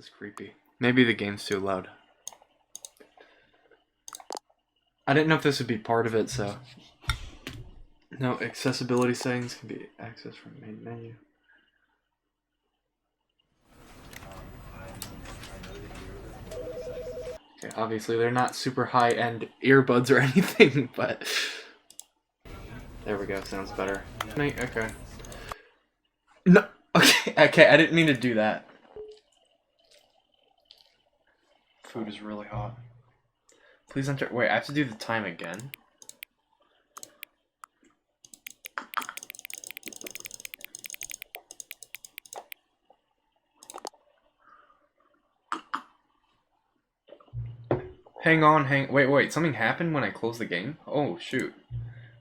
This is creepy. Maybe the game's too loud. I didn't know if this would be part of it, so... No, accessibility settings can be accessed from main menu. Okay, obviously they're not super high-end earbuds or anything, but... There we go, sounds better. Okay. No, okay, I didn't mean to do that. Food is really hot. Please enter. Wait, I have to do the time again. Hang on, wait, something happened when I closed the game? Oh, shoot.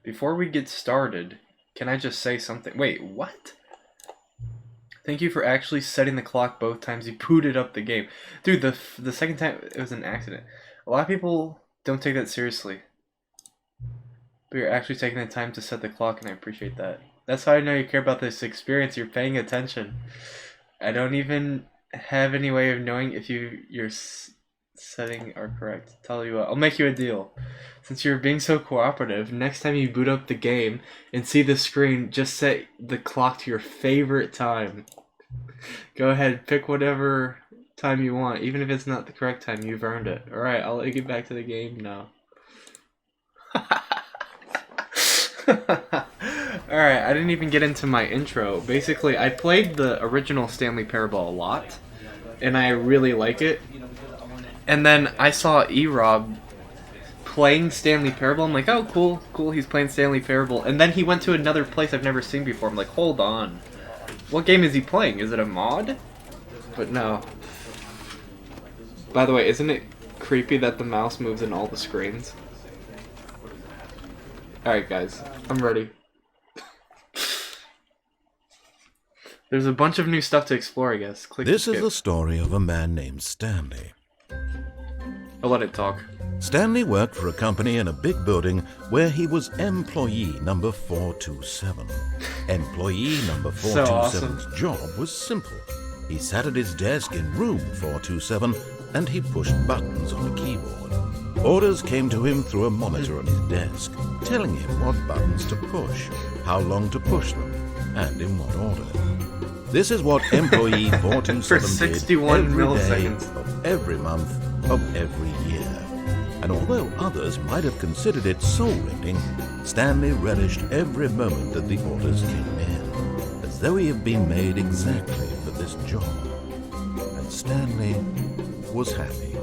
Before we get started, can I just say something? Wait, what? Thank you for actually setting the clock both times you booted up the game. Dude, the second time, it was an accident. A lot of people don't take that seriously. But you're actually taking the time to set the clock, and I appreciate that. That's how I know you care about this experience. You're paying attention. I don't even have any way of knowing if your setting are correct. Tell you what, I'll make you a deal. Since you're being so cooperative, next time you boot up the game and see the screen, just set the clock to your favorite time. Go ahead, pick whatever time you want. Even if it's not the correct time, you've earned it. Alright, I'll let you get back to the game now. Alright, I didn't even get into my intro. Basically, I played the original Stanley Parable a lot, and I really like it. And then I saw E-Rob playing Stanley Parable. I'm like, oh, cool, he's playing Stanley Parable. And then he went to another place I've never seen before. I'm like, hold on. What game is he playing? Is it a mod? But no. By the way, isn't it creepy that the mouse moves in all the screens? Alright, guys. I'm ready. There's a bunch of new stuff to explore, I guess. Click This is the story of a man named Stanley. I'll let it talk. Stanley worked for a company in a big building where he was employee number 427. Employee number 427's job was simple. He sat at his desk in room 427 and he pushed buttons on a keyboard. Orders came to him through a monitor on his desk, telling him what buttons to push, how long to push them, and in what order. This is what employee 427 For 61 did every milliseconds. day of every month of every year. And although others might have considered it soul-rending, Stanley relished every moment that the orders came in, as though he had been made exactly for this job. And Stanley was happy.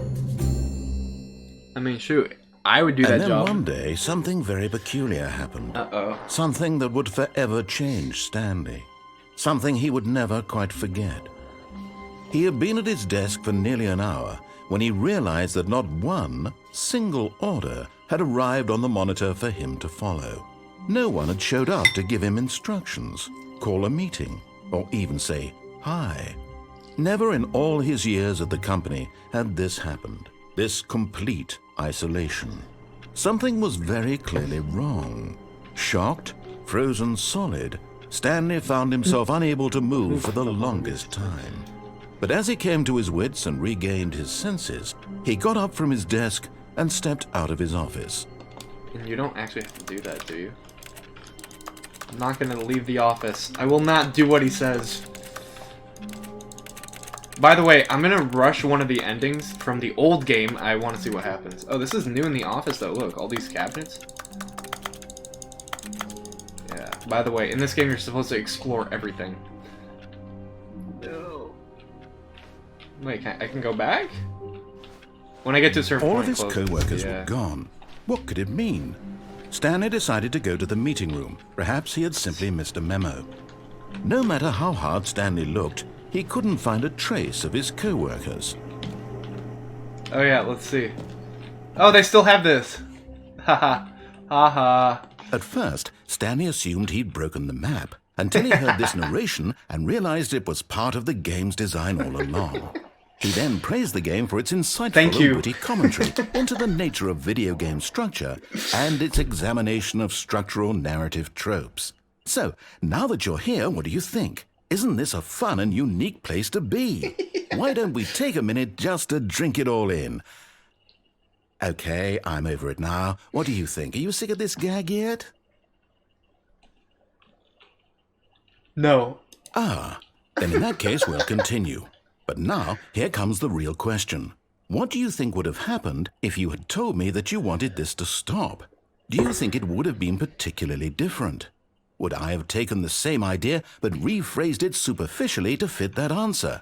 I mean, shoot, I would do that job. And then one day, something very peculiar happened. Uh-oh. Something that would forever change Stanley. Something he would never quite forget. He had been at his desk for nearly an hour when he realized that not one single order had arrived on the monitor for him to follow. No one had showed up to give him instructions, call a meeting, or even say hi. Never in all his years at the company had this happened, this complete isolation. Something was very clearly wrong. Shocked, frozen solid, Stanley found himself unable to move for the longest time. But as he came to his wits and regained his senses, he got up from his desk and stepped out of his office. And you don't actually have to do that, do you? I'm not gonna leave the office. I will not do what he says. By the way, I'm gonna rush one of the endings from the old game. I want to see what happens. Oh, this is new in the office, though. Look, all these cabinets. Yeah. By the way, in this game, you're supposed to explore everything. No. Wait, I can go back? When I get to a certain All point, of his co-workers yeah. were gone. What could it mean? Stanley decided to go to the meeting room. Perhaps he had simply missed a memo. No matter how hard Stanley looked, he couldn't find a trace of his co-workers. Oh yeah, let's see. Oh, they still have this. Haha. Haha. At first, Stanley assumed he'd broken the map until he heard this narration and realized it was part of the game's design all along. He then praised the game for its insightful and witty commentary into the nature of video game structure and its examination of structural narrative tropes. So, now that you're here, what do you think? Isn't this a fun and unique place to be? Why don't we take a minute just to drink it all in? Okay, I'm over it now. What do you think? Are you sick of this gag yet? No. Ah, then in that case we'll continue. But now, here comes the real question. What do you think would have happened if you had told me that you wanted this to stop? Do you think it would have been particularly different? Would I have taken the same idea but rephrased it superficially to fit that answer?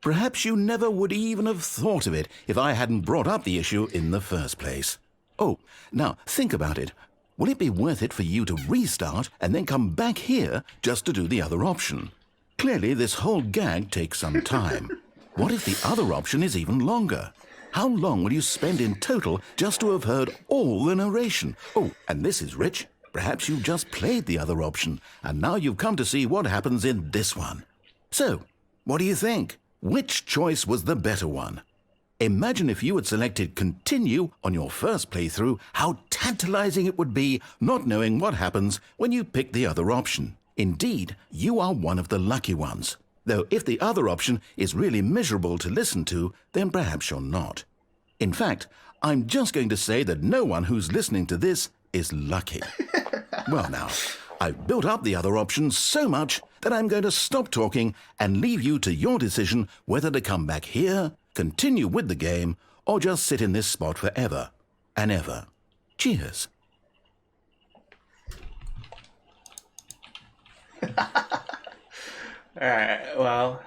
Perhaps you never would even have thought of it if I hadn't brought up the issue in the first place. Oh, now think about it. Will it be worth it for you to restart and then come back here just to do the other option? Clearly, this whole gag takes some time. What if the other option is even longer? How long will you spend in total just to have heard all the narration? Oh, and this is rich. Perhaps you just played the other option, and now you've come to see what happens in this one. So, what do you think? Which choice was the better one? Imagine if you had selected continue on your first playthrough, how tantalizing it would be not knowing what happens when you pick the other option. Indeed, you are one of the lucky ones. Though if the other option is really miserable to listen to, then perhaps you're not. In fact, I'm just going to say that no one who's listening to this is lucky. Well now, I've built up the other options so much that I'm going to stop talking and leave you to your decision whether to come back here, continue with the game, or just sit in this spot forever and ever. Cheers. Alright, well.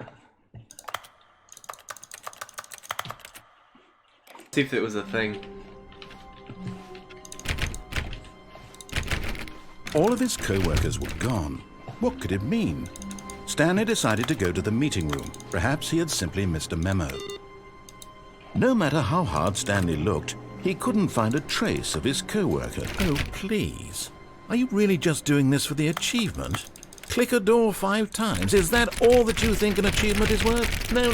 See if it was a thing. All of his co-workers were gone. What could it mean? Stanley decided to go to the meeting room. Perhaps he had simply missed a memo. No matter how hard Stanley looked, he couldn't find a trace of his co-worker. Oh, please. Are you really just doing this for the achievement? Click a door 5 times. Is that all that you think an achievement is worth? No.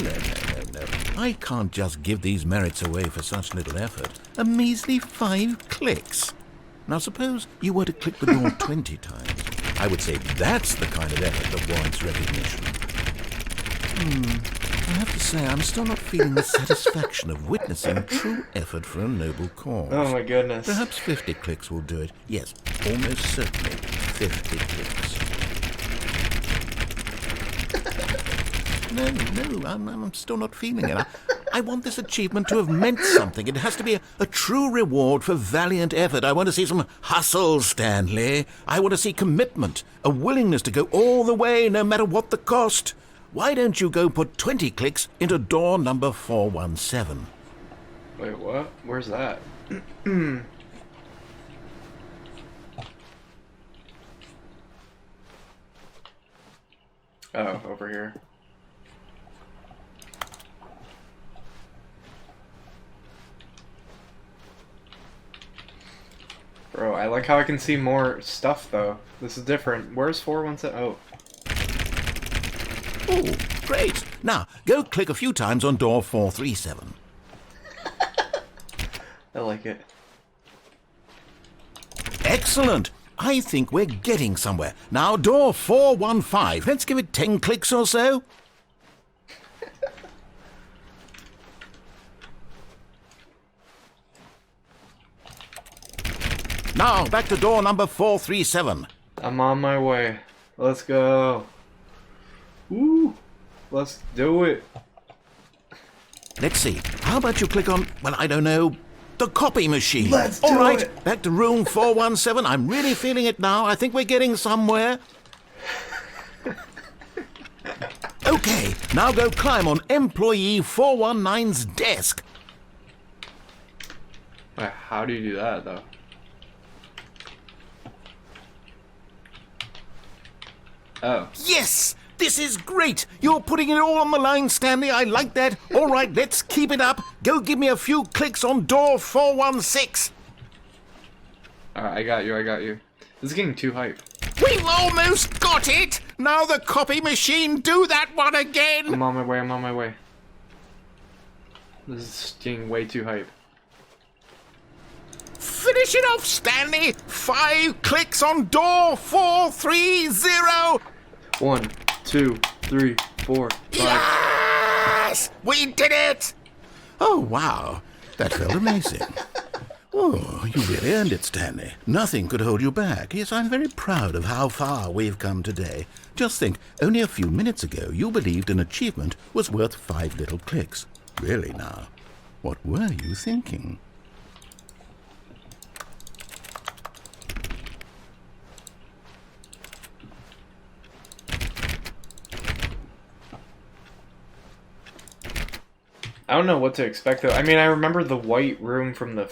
I can't just give these merits away for such little effort. A measly 5 clicks. Now suppose you were to click the door 20 times. I would say that's the kind of effort that warrants recognition. I have to say I'm still not feeling the satisfaction of witnessing true effort for a noble cause. Oh my goodness. Perhaps 50 clicks will do it. Yes, almost certainly 50 clicks. No, I'm still not feeling it. I want this achievement to have meant something. It has to be a true reward for valiant effort. I want to see some hustle, Stanley. I want to see commitment, a willingness to go all the way, no matter what the cost. Why don't you go put 20 clicks into door number 417? Wait, what? Where's that? Oh, over here. Bro, I like how I can see more stuff, though. This is different. Where's 417? Oh. Oh, great. Now, go click a few times on door 437. I like it. Excellent. I think we're getting somewhere. Now, door 415. Let's give it 10 clicks or so. Now, back to door number 437. I'm on my way. Let's go. Woo! Let's do it. Let's see. How about you click on, well, I don't know, the copy machine? Let's do All right, it. back to room 417. I'm really feeling it now. I think we're getting somewhere. Okay, now go climb on employee 419's desk. Wait, how do you do that, though? Oh. Yes! This is great! You're putting it all on the line, Stanley. I like that. All right, let's keep it up. Go give me a few clicks on door 416. Alright, I got you. This is getting too hype. We've almost got it! Now the copy machine, do that one again! I'm on my way. This is getting way too hype. Finish it off, Stanley! 5 clicks on door 430! 1, 2, 3, 4, 5. Yes! We did it! Oh, wow. That felt amazing. Oh, you really earned it, Stanley. Nothing could hold you back. Yes, I'm very proud of how far we've come today. Just think, only a few minutes ago you believed an achievement was worth 5 little clicks. Really now, what were you thinking? I don't know what to expect though. I mean, I remember the white room from the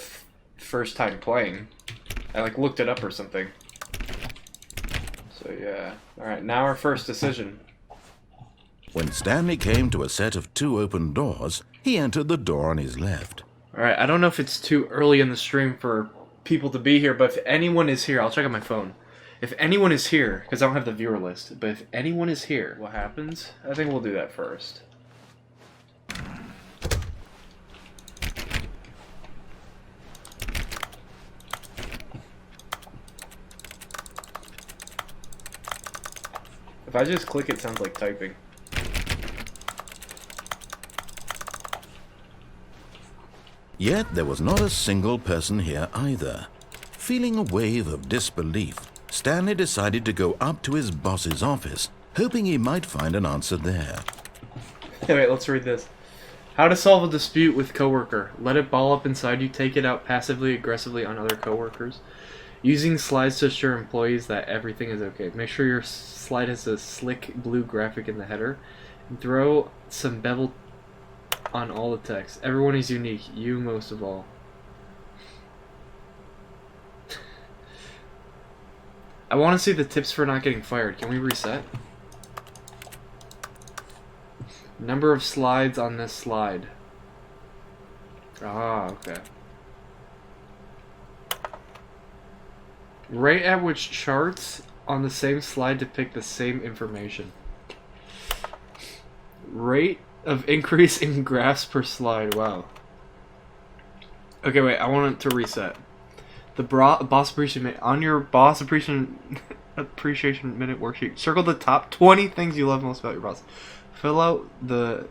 first time playing. I like looked it up or something. So yeah. Alright, now our first decision. When Stanley came to a set of 2 open doors, he entered the door on his left. Alright, I don't know if it's too early in the stream for people to be here, but if anyone is here, I'll check on my phone. If anyone is here, because I don't have the viewer list, but if anyone is here, what happens? I think we'll do that first. If I just click, it sounds like typing. Yet there was not a single person here either. Feeling a wave of disbelief, Stanley decided to go up to his boss's office, hoping he might find an answer there. Hey, wait, let's read this. How to solve a dispute with coworker. Let it ball up inside you, take it out passively aggressively on other coworkers. Using slides to assure employees that everything is okay. Make sure your slide has a slick blue graphic in the header. And throw some bevel on all the text. Everyone is unique. You most of all. I want to see the tips for not getting fired. Can we reset? Number of slides on this slide. Ah, okay. Rate at which charts on the same slide depict the same information. Rate of increase in graphs per slide. Wow. Okay, wait. I want it to reset. The boss appreciation minute on your boss appreciation minute worksheet. Circle the top 20 things you love most about your boss. Fill out the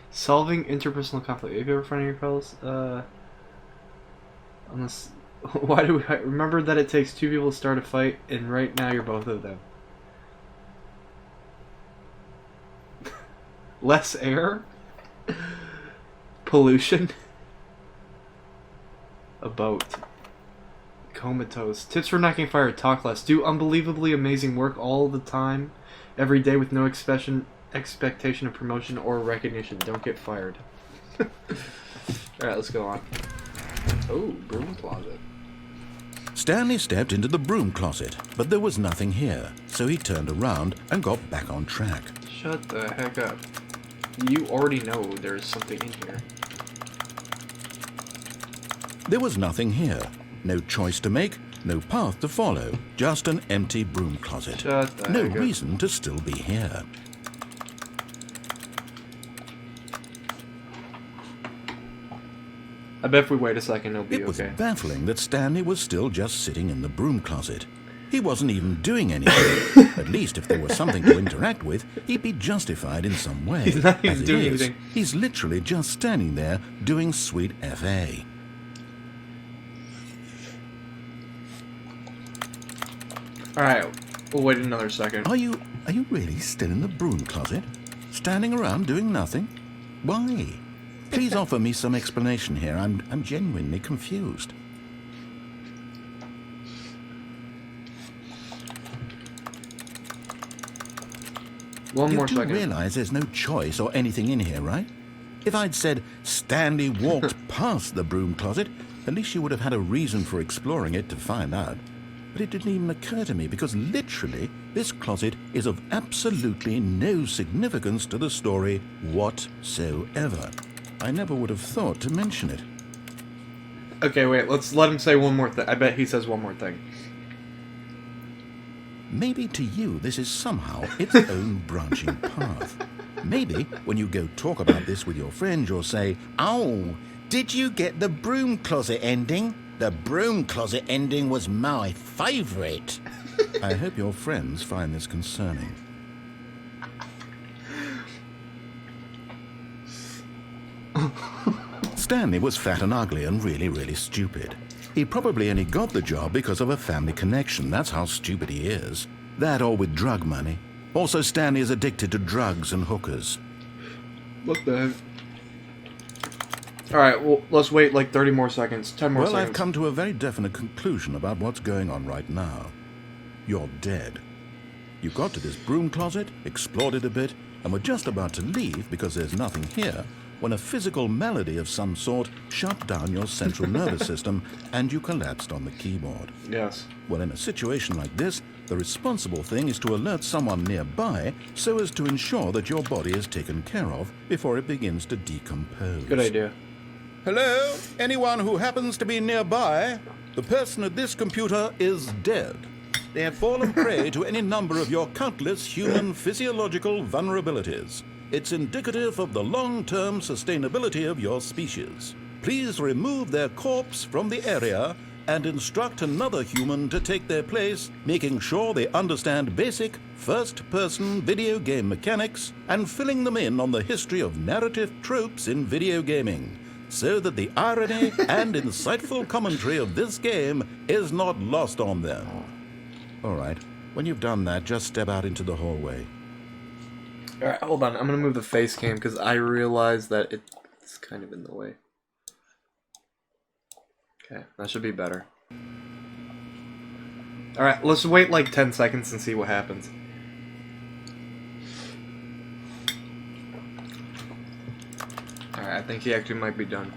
solving interpersonal conflict. Have you ever found your fellows? On this. Why do I remember that it takes 2 people to start a fight, and right now you're both of them? Less air? Pollution? A boat. Comatose. Tips for not getting fired. Talk less. Do unbelievably amazing work all the time, every day with no expectation of promotion or recognition. Don't get fired. Alright, let's go on. Oh, broom closet. Stanley stepped into the broom closet, but there was nothing here, so he turned around and got back on track. Shut the heck up. You already know there's something in here. There was nothing here. No choice to make, no path to follow, just an empty broom closet. Shut the No heck up. reason to still be here. I bet if we wait a second, it'll be It was okay. baffling that Stanley was still just sitting in the broom closet. He wasn't even doing anything. At least if there was something to interact with, he'd be justified in some way. He's not even As it doing is, anything. he's literally just standing there doing sweet FA. Alright, we'll wait another second. Are you really still in the broom closet? Standing around doing nothing? Why? Please offer me some explanation here. I'm genuinely confused. One You more do second. realize there's no choice or anything in here, right? If I'd said Stanley walked past the broom closet, at least you would have had a reason for exploring it to find out. But it didn't even occur to me because literally this closet is of absolutely no significance to the story whatsoever. I never would have thought to mention it. Okay, wait, let's let him say one more thing. I bet he says one more thing. Maybe to you this is somehow its own branching path. Maybe when you go talk about this with your friends, you'll say, "Oh, did you get the broom closet ending? The broom closet ending was my favourite." I hope your friends find this concerning. Stanley was fat and ugly and really, really stupid. He probably only got the job because of a family connection. That's how stupid he is. That or with drug money. Also, Stanley is addicted to drugs and hookers. What the heck? Alright, well, let's wait like 30 more seconds. 10 more seconds. Well, I've come to a very definite conclusion about what's going on right now. You're dead. You got to this broom closet, explored it a bit, and were just about to leave because there's nothing here, when a physical malady of some sort shut down your central nervous system and you collapsed on the keyboard. Yes. Well, in a situation like this, the responsible thing is to alert someone nearby so as to ensure that your body is taken care of before it begins to decompose. Good idea. Hello? Anyone who happens to be nearby? The person at this computer is dead. They have fallen prey to any number of your countless human physiological vulnerabilities. It's indicative of the long-term sustainability of your species. Please remove their corpse from the area and instruct another human to take their place, making sure they understand basic first-person video game mechanics and filling them in on the history of narrative tropes in video gaming, so that the irony and insightful commentary of this game is not lost on them. All right, when you've done that, just step out into the hallway. Alright, hold on. I'm gonna move the face cam because I realize that it's kind of in the way. Okay, that should be better. Alright, let's wait like 10 seconds and see what happens. Alright, I think he actually might be done.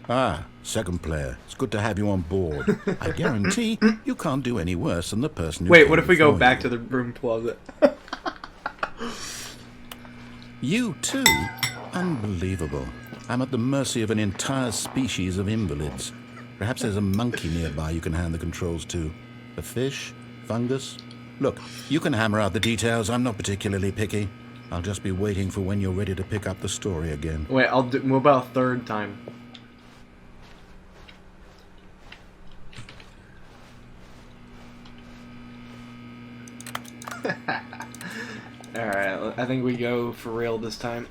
Ah, second player. It's good to have you on board. I guarantee you can't do any worse than the person who Wait, came what if we go before back you. to the broom closet? You too? Unbelievable. I'm at the mercy of an entire species of invalids. Perhaps there's a monkey nearby you can hand the controls to. A fish? Fungus? Look, you can hammer out the details. I'm not particularly picky. I'll just be waiting for when you're ready to pick up the story again. Wait, I'll do. What about a third time? Alright, I think we go for real this time.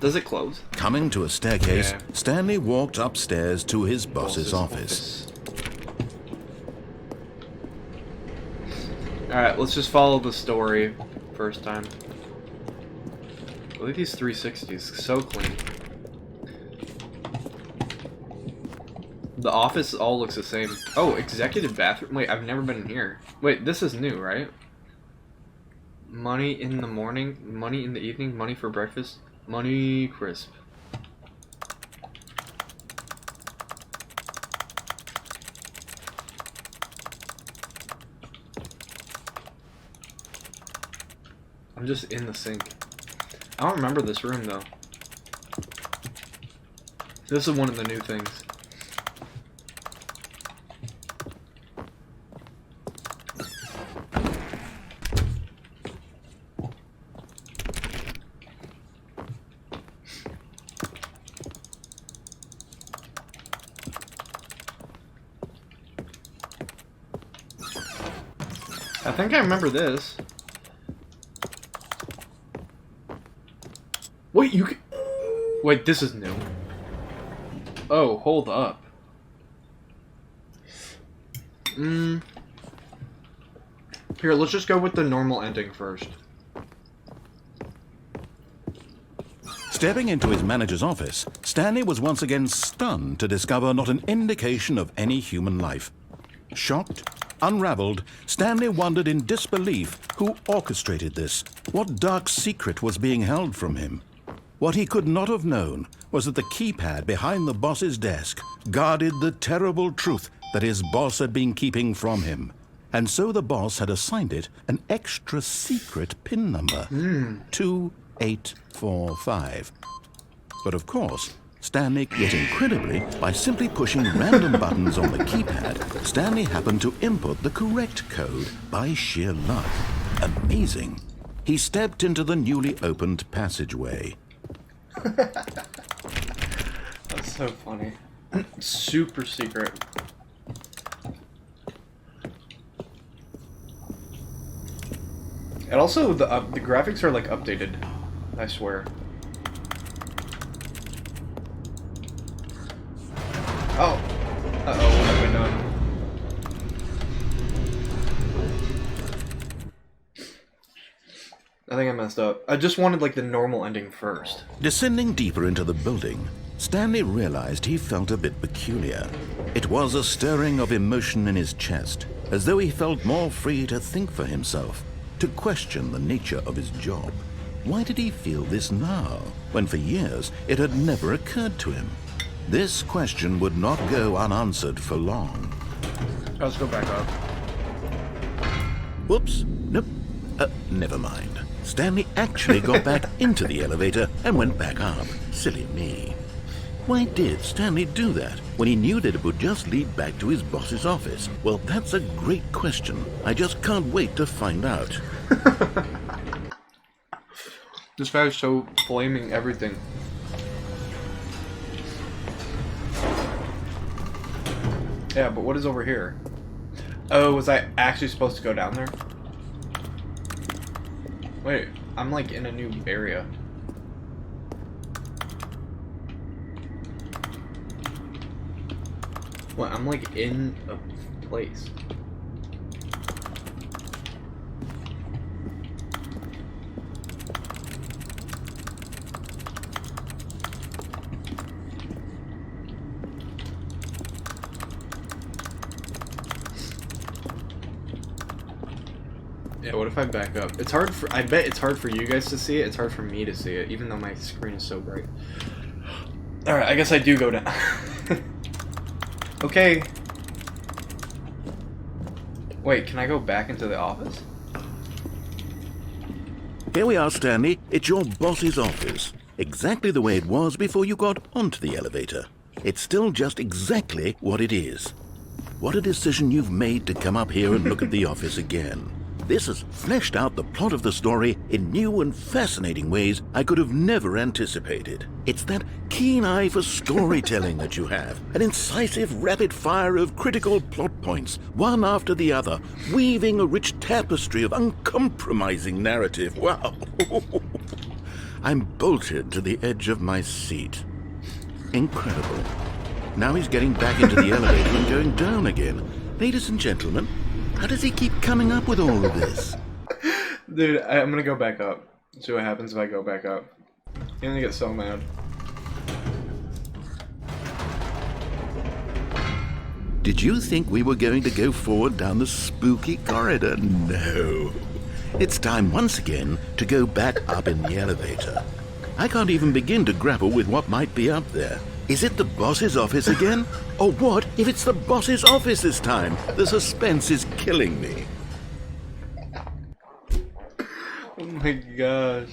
Does it close? Coming to a staircase, Yeah. Stanley walked upstairs to his boss's office. Alright, let's just follow the story first time. Look at these 360s, so clean. The office all looks the same. Oh, executive bathroom? Wait, I've never been in here. Wait, this is new, right? Money in the morning, money in the evening, money for breakfast, money crisp. I'm just in the sink. I don't remember this room though. This is one of the new things. I think I remember this. Wait, you can... Wait, this is new. Oh, hold up. Here, let's just go with the normal ending first. Stepping into his manager's office, Stanley was once again stunned to discover not an indication of any human life. Shocked, unraveled, Stanley wondered in disbelief who orchestrated this. What dark secret was being held from him? What he could not have known was that the keypad behind the boss's desk guarded the terrible truth that his boss had been keeping from him. And so the boss had assigned it an extra secret PIN number, 2845. But of course, Stanley, yet incredibly, by simply pushing random buttons on the keypad, Stanley happened to input the correct code by sheer luck. Amazing. He stepped into the newly opened passageway. That's so funny. Super secret. And also, the graphics are like updated. I swear. messed up. I just wanted like the normal ending first. Descending deeper into the building, Stanley realized he felt a bit peculiar. It was a stirring of emotion in his chest, as though he felt more free to think for himself, to question the nature of his job. Why did he feel this now, when for years it had never occurred to him? This question would not go unanswered for long. Let's go back up. Whoops, nope, never mind. Stanley actually got back into the elevator and went back up. Silly me. Why did Stanley do that when he knew that it would just lead back to his boss's office? Well, that's a great question. I just can't wait to find out. This guy's so flaming everything. Yeah, but what is over here? Oh, was I actually supposed to go down there? Wait, I'm like in a new area. What? I'm like in a place. Yeah, what if I back up? It's hard for, I bet it's hard for you guys to see it. It's hard for me to see it, even though my screen is so bright. Alright, I guess I do go down. Okay. Wait, can I go back into the office? Here we are, Stanley. It's your boss's office. Exactly the way it was before you got onto the elevator. It's still just exactly what it is. What a decision you've made to come up here and look at the office again. This has fleshed out the plot of the story in new and fascinating ways I could have never anticipated. It's that keen eye for storytelling that you have, an incisive rapid fire of critical plot points, one after the other, weaving a rich tapestry of uncompromising narrative. Wow! I'm bolted to the edge of my seat. Incredible. Now he's getting back into the elevator and going down again. Ladies and gentlemen, how does he keep coming up with all of this? Dude, I'm gonna go back up. See what happens if I go back up. You're gonna get so mad. Did you think we were going to go forward down the spooky corridor? No. It's time once again to go back up in the elevator. I can't even begin to grapple with what might be up there. Is it the boss's office again? Or what if it's the boss's office this time? The suspense is killing me. Oh my gosh.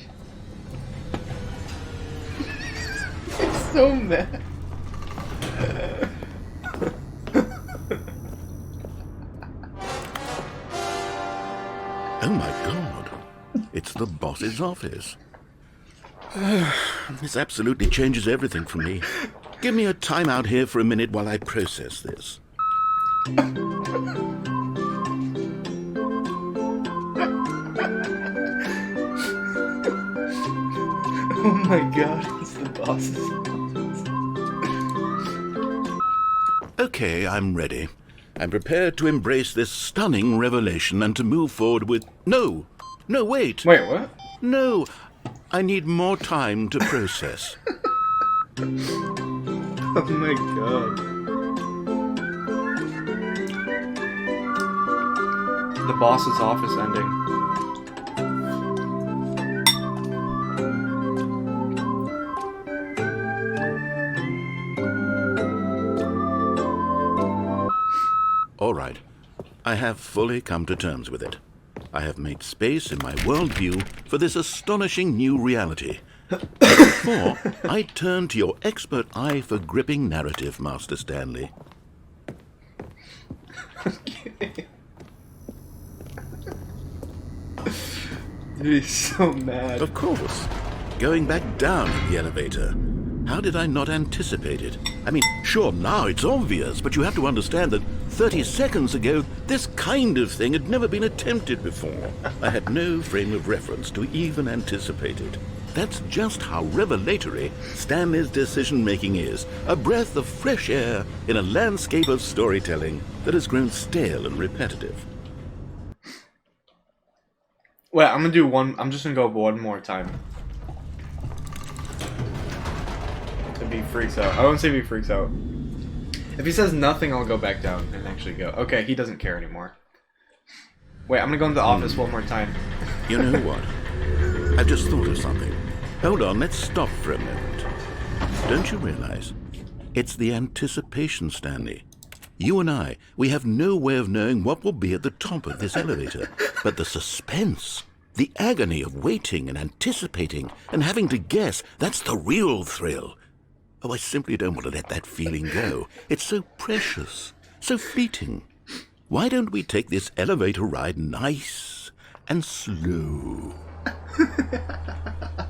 I'm so mad. Oh my god. It's the boss's office. This absolutely changes everything for me. Give me a time out here for a minute while I process this. Oh my god, it's the boss's office. Okay, I'm ready. I'm prepared to embrace this stunning revelation and to move forward with... No, wait. Wait, what? No, I need more time to process. Oh my god. The boss's office ending. All right, I have fully come to terms with it. I have made space in my worldview for this astonishing new reality. Before, I turn to your expert eye for gripping narrative, Master Stanley. Okay. Dude, he's so mad. Of course. Going back down in the elevator. How did I not anticipate it? I mean, sure, now it's obvious, but you have to understand that 30 seconds ago, this kind of thing had never been attempted before. I had no frame of reference to even anticipate it. That's just how revelatory Stanley's decision-making is. A breath of fresh air in a landscape of storytelling that has grown stale and repetitive. Wait, I'm gonna do one. I'm just gonna go one more time. If he freaks out. I won't say if he freaks out. If he says nothing, I'll go back down and actually go. Okay, he doesn't care anymore. Wait, I'm gonna go into the office one more time. You know what? I've just thought of something. Hold on, let's stop for a moment. Don't you realize? It's the anticipation, Stanley. You and I, we have no way of knowing what will be at the top of this elevator. But the suspense, the agony of waiting and anticipating and having to guess, that's the real thrill. Oh, I simply don't want to let that feeling go. It's so precious, so fleeting. Why don't we take this elevator ride nice and slow?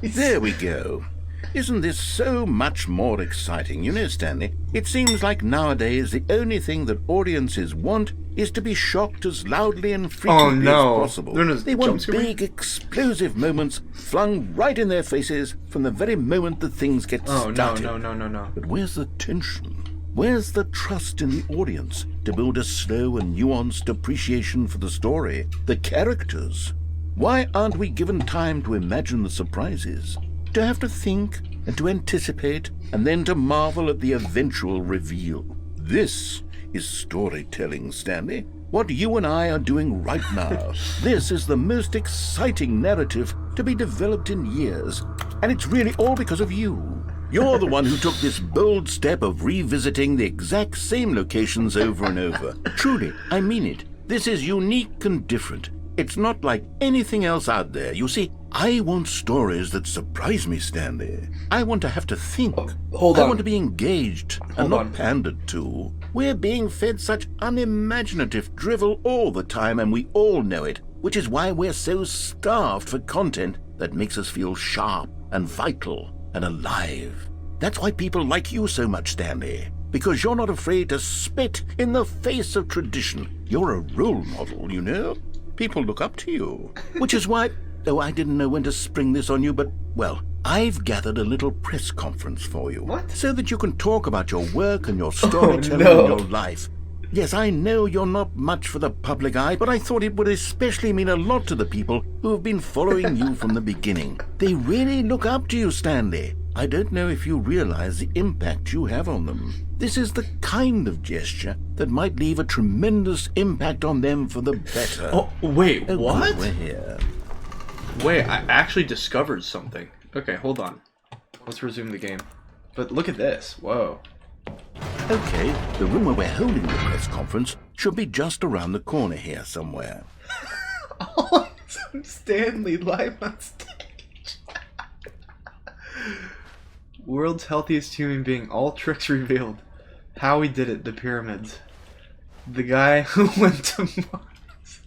There we go. Isn't this so much more exciting? You know, Stanley, it seems like nowadays the only thing that audiences want is to be shocked as loudly and frequently as possible. They want big, explosive moments flung right in their faces from the very moment that things get started. No. But where's the tension? Where's the trust in the audience to build a slow and nuanced appreciation for the story, the characters? Why aren't we given time to imagine the surprises? To have to think and to anticipate and then to marvel at the eventual reveal. This is storytelling, Stanley. What you and I are doing right now. This is the most exciting narrative to be developed in years. And it's really all because of you. You're the one who took this bold step of revisiting the exact same locations over and over. Truly, I mean it. This is unique and different. It's not like anything else out there. You see, I want stories that surprise me, Stanley. I want to have to think. Hold on. I want to be engaged and not pandered to. We're being fed such unimaginative drivel all the time, and we all know it, which is why we're so starved for content that makes us feel sharp and vital and alive. That's why people like you so much, Stanley. Because you're not afraid to spit in the face of tradition. You're a role model, you know? People look up to you. Which is why... Oh, I didn't know when to spring this on you, but, well, I've gathered a little press conference for you. What? So that you can talk about your work and your storytelling and your life. Yes, I know you're not much for the public eye, but I thought it would especially mean a lot to the people who have been following you from the beginning. They really look up to you, Stanley. I don't know if you realize the impact you have on them. This is the kind of gesture that might leave a tremendous impact on them for the better. Oh, wait, Oh, what? good, we're here. Wait, I actually discovered something. Okay, hold on. Let's resume the game. But look at this. Whoa. Okay, the room where we're holding the press conference should be just around the corner here somewhere. Oh, it's Stanley live on stage. World's healthiest human being. All tricks revealed. How he did it. The pyramids. The guy who went to Mars.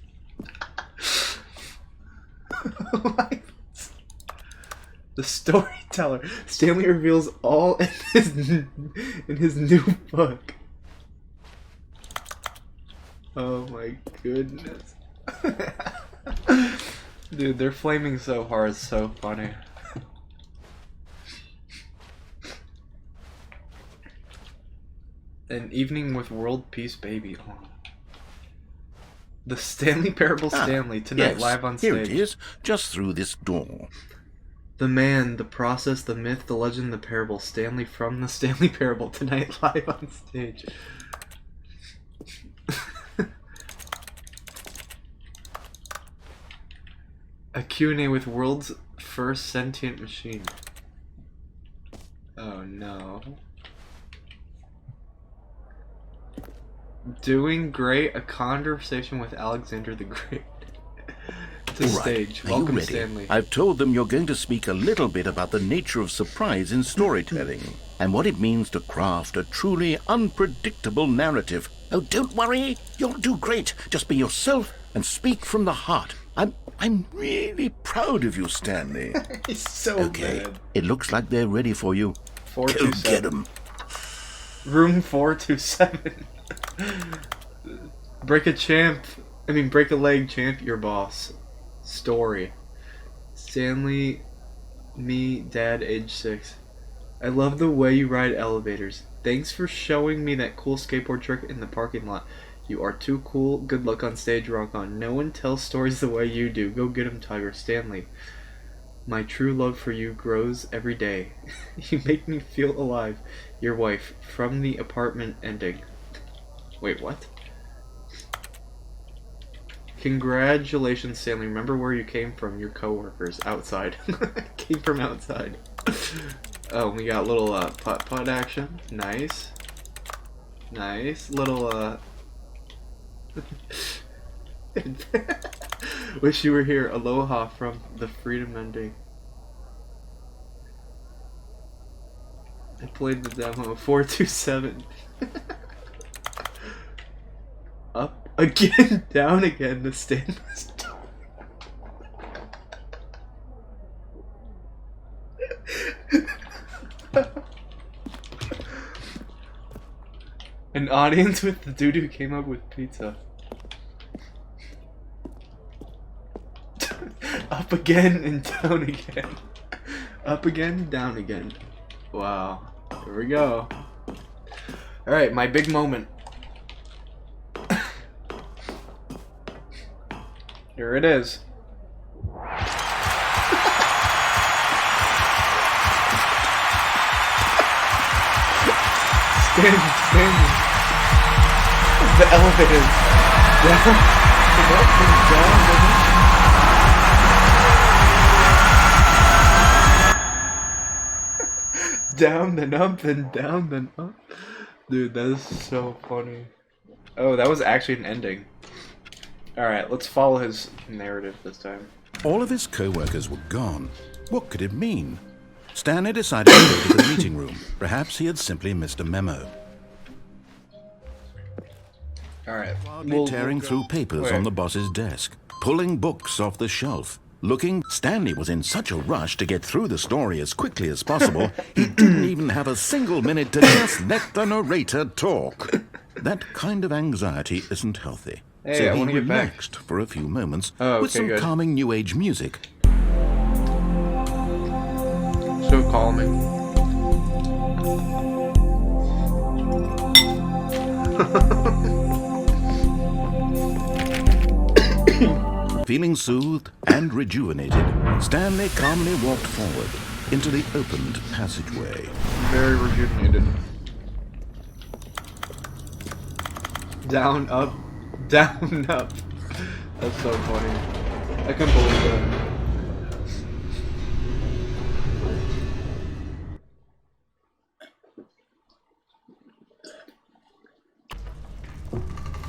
The storyteller. Stanley reveals all in his new book. Oh my goodness. Dude, they're flaming so hard, it's so funny. An evening with world peace, baby. Oh. The Stanley Parable Stanley, tonight Yes, live on stage. here it is, just through this door. The man, the process, the myth, the legend, the parable. Stanley from the Stanley Parable, tonight live on stage. A Q&A with world's first sentient machine. Oh no. Doing great, a conversation with Alexander the Great. To All right, stage. are you Welcome, ready? Stanley. I've told them you're going to speak a little bit about the nature of surprise in storytelling and what it means to craft a truly unpredictable narrative. Oh, don't worry, you'll do great. Just be yourself and speak from the heart. I'm really proud of you, Stanley. He's so Okay, bad. it looks like they're ready for you. Go 427. get them. Room 427. Break a leg, champ, your boss. Story. Stanley, me, dad, age 6. I love the way you ride elevators. Thanks for showing me that cool skateboard trick in the parking lot. You are too cool. Good luck on stage, rock on. No one tells stories the way you do. Go get him, Tiger. Stanley. My true love for you grows every day. You make me feel alive. Your wife. From the apartment ending. Wait, what? Congratulations, Stanley. Remember where you came from. Your coworkers. Outside. Came from outside. Oh, we got little putt-putt action. Nice. Nice. Little, Wish you were here. Aloha from the Freedom Ending. I played the demo. 427. Up again, down again. The stand was An audience with the dude who came up with pizza. Up again and down again. Up again, down again. Wow. Here we go. Alright, my big moment. Here it is. Stanley. The elevator. Down. Down, then up, then down, then up. Dude, that is so funny. Oh, that was actually an ending. Alright, let's follow his narrative this time. All of his co-workers were gone. What could it mean? Stanley decided to go to the meeting room. Perhaps he had simply missed a memo. Alright. Tearing through papers on the boss's desk, pulling books off the shelf. Stanley was in such a rush to get through the story as quickly as possible, he didn't even have a single minute to just let the narrator talk. That kind of anxiety isn't healthy. Hey, so I he wanna get back. relaxed for a few moments okay, with some good. calming new age music. So calming. Feeling soothed and rejuvenated, Stanley calmly walked forward into the opened passageway. Very rejuvenated. Down, up, down, up. That's so funny. I couldn't believe that.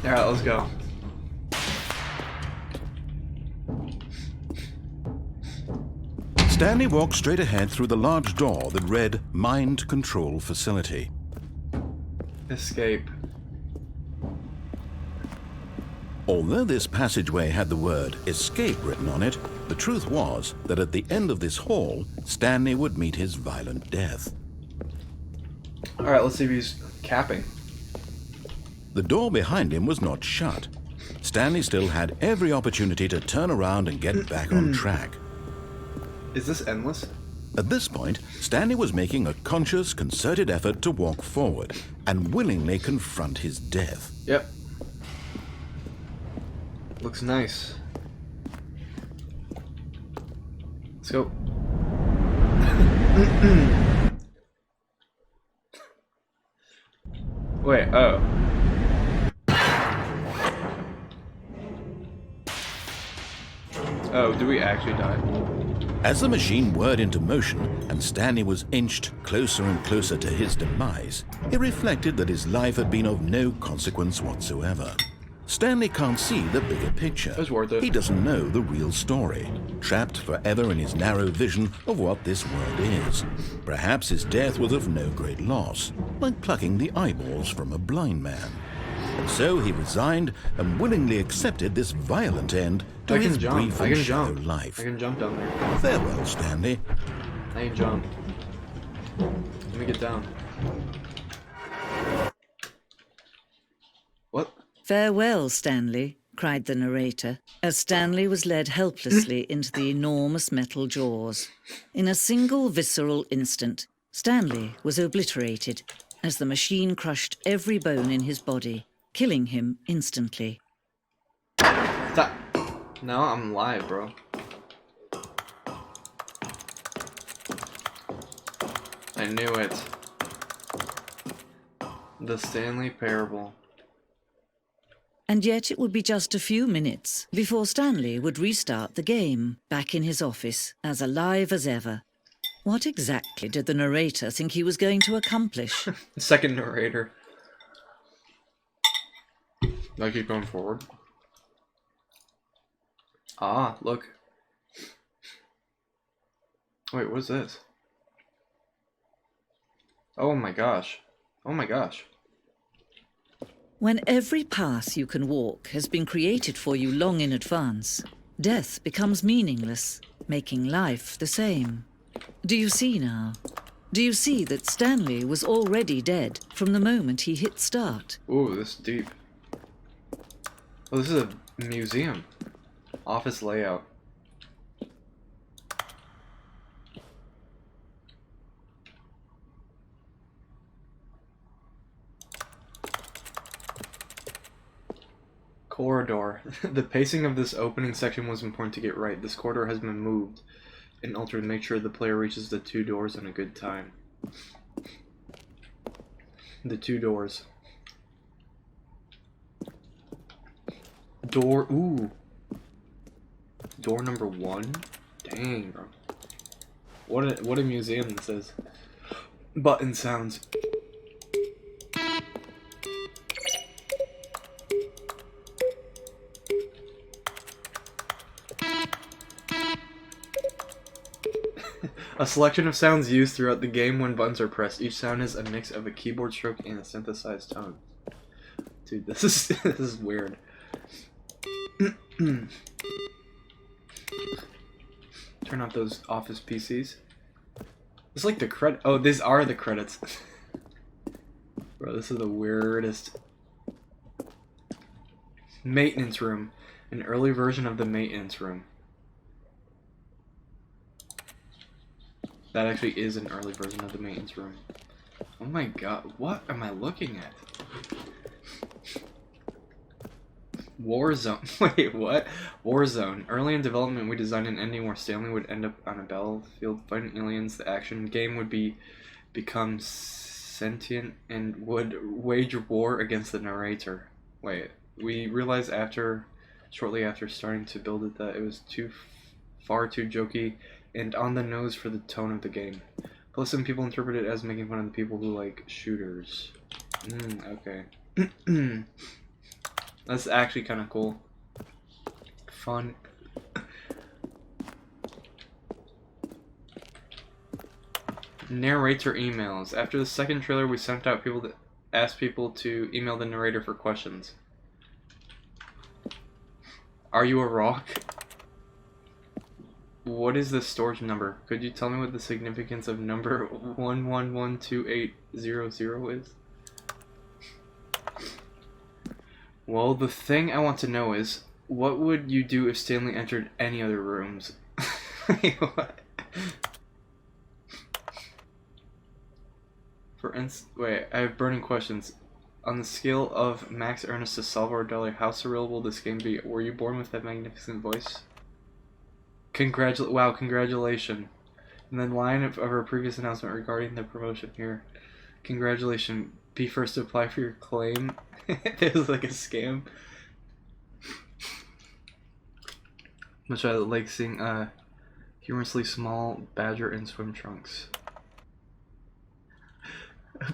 Alright, let's go. Stanley walked straight ahead through the large door that read Mind Control Facility. Escape. Although this passageway had the word escape written on it, the truth was that at the end of this hall, Stanley would meet his violent death. Alright, let's see if he's capping. The door behind him was not shut. Stanley still had every opportunity to turn around and get back on track. Is this endless? At this point, Stanley was making a conscious, concerted effort to walk forward and willingly confront his death. Yep. Looks nice. Let's go. Wait, oh. Oh, do we actually die? As the machine whirred into motion and Stanley was inched closer and closer to his demise, he reflected that his life had been of no consequence whatsoever. Stanley can't see the bigger picture. It was worth it. He doesn't know the real story, trapped forever in his narrow vision of what this world is. Perhaps his death was of no great loss, like plucking the eyeballs from a blind man. And so he resigned and willingly accepted this violent end to his brief and shallow life. I can jump down there. Farewell, Stanley. I can jump. Let me get down. What? "Farewell, Stanley," cried the narrator, as Stanley was led helplessly into the enormous metal jaws. In a single visceral instant, Stanley was obliterated as the machine crushed every bone in his body. killing him instantly. Stop. Now I'm live, bro. I knew it. The Stanley Parable. And yet it would be just a few minutes before Stanley would restart the game, back in his office, as alive as ever. What exactly did the narrator think he was going to accomplish? Second narrator. Do I keep going forward? Ah, look. Wait, what's this? Oh my gosh. Oh my gosh. When every path you can walk has been created for you long in advance, death becomes meaningless, making life the same. Do you see now? Do you see that Stanley was already dead from the moment he hit start? Ooh, this is deep. Oh, this is a museum. Office layout. Corridor. The pacing of this opening section was important to get right. This corridor has been moved and altered to make sure the player reaches the 2 doors in a good time. The 2 doors. Door. Ooh. Door number 1? Dang, bro. What a museum this is. Button sounds. A selection of sounds used throughout the game when buttons are pressed. Each sound is a mix of a keyboard stroke and a synthesized tone. Dude, this is weird. Turn off those office PCs. It's like the credit. Oh, these are the credits. Bro, this is the weirdest. Maintenance room. An early version of the maintenance room. That actually is an early version of the maintenance room. Oh my god, what am I looking at? Warzone. Wait, what? Warzone. Early in development, we designed an ending where Stanley would end up on a battlefield fighting aliens. The action game would become sentient and would wage war against the narrator. Wait, we realized shortly after starting to build it, that it was far too jokey and on the nose for the tone of the game. Plus, some people interpret it as making fun of the people who like shooters. Okay. That's actually kind of cool. Fun. Narrator emails. After the second trailer, we sent out people to ask people to email the narrator for questions. Are you a rock? What is the storage number? Could you tell me what the significance of number 1112800 is? Well, the thing I want to know is, what would you do if Stanley entered any other rooms? What? Wait, I have burning questions. On the scale of Max Ernest to Salvador Dali, how surreal will this game be? Were you born with that magnificent voice? Wow, congratulations. And then line of our previous announcement regarding the promotion here. Congratulations. Be first to apply for your claim. There's like a scam. Which I like seeing humorously small badger in swim trunks.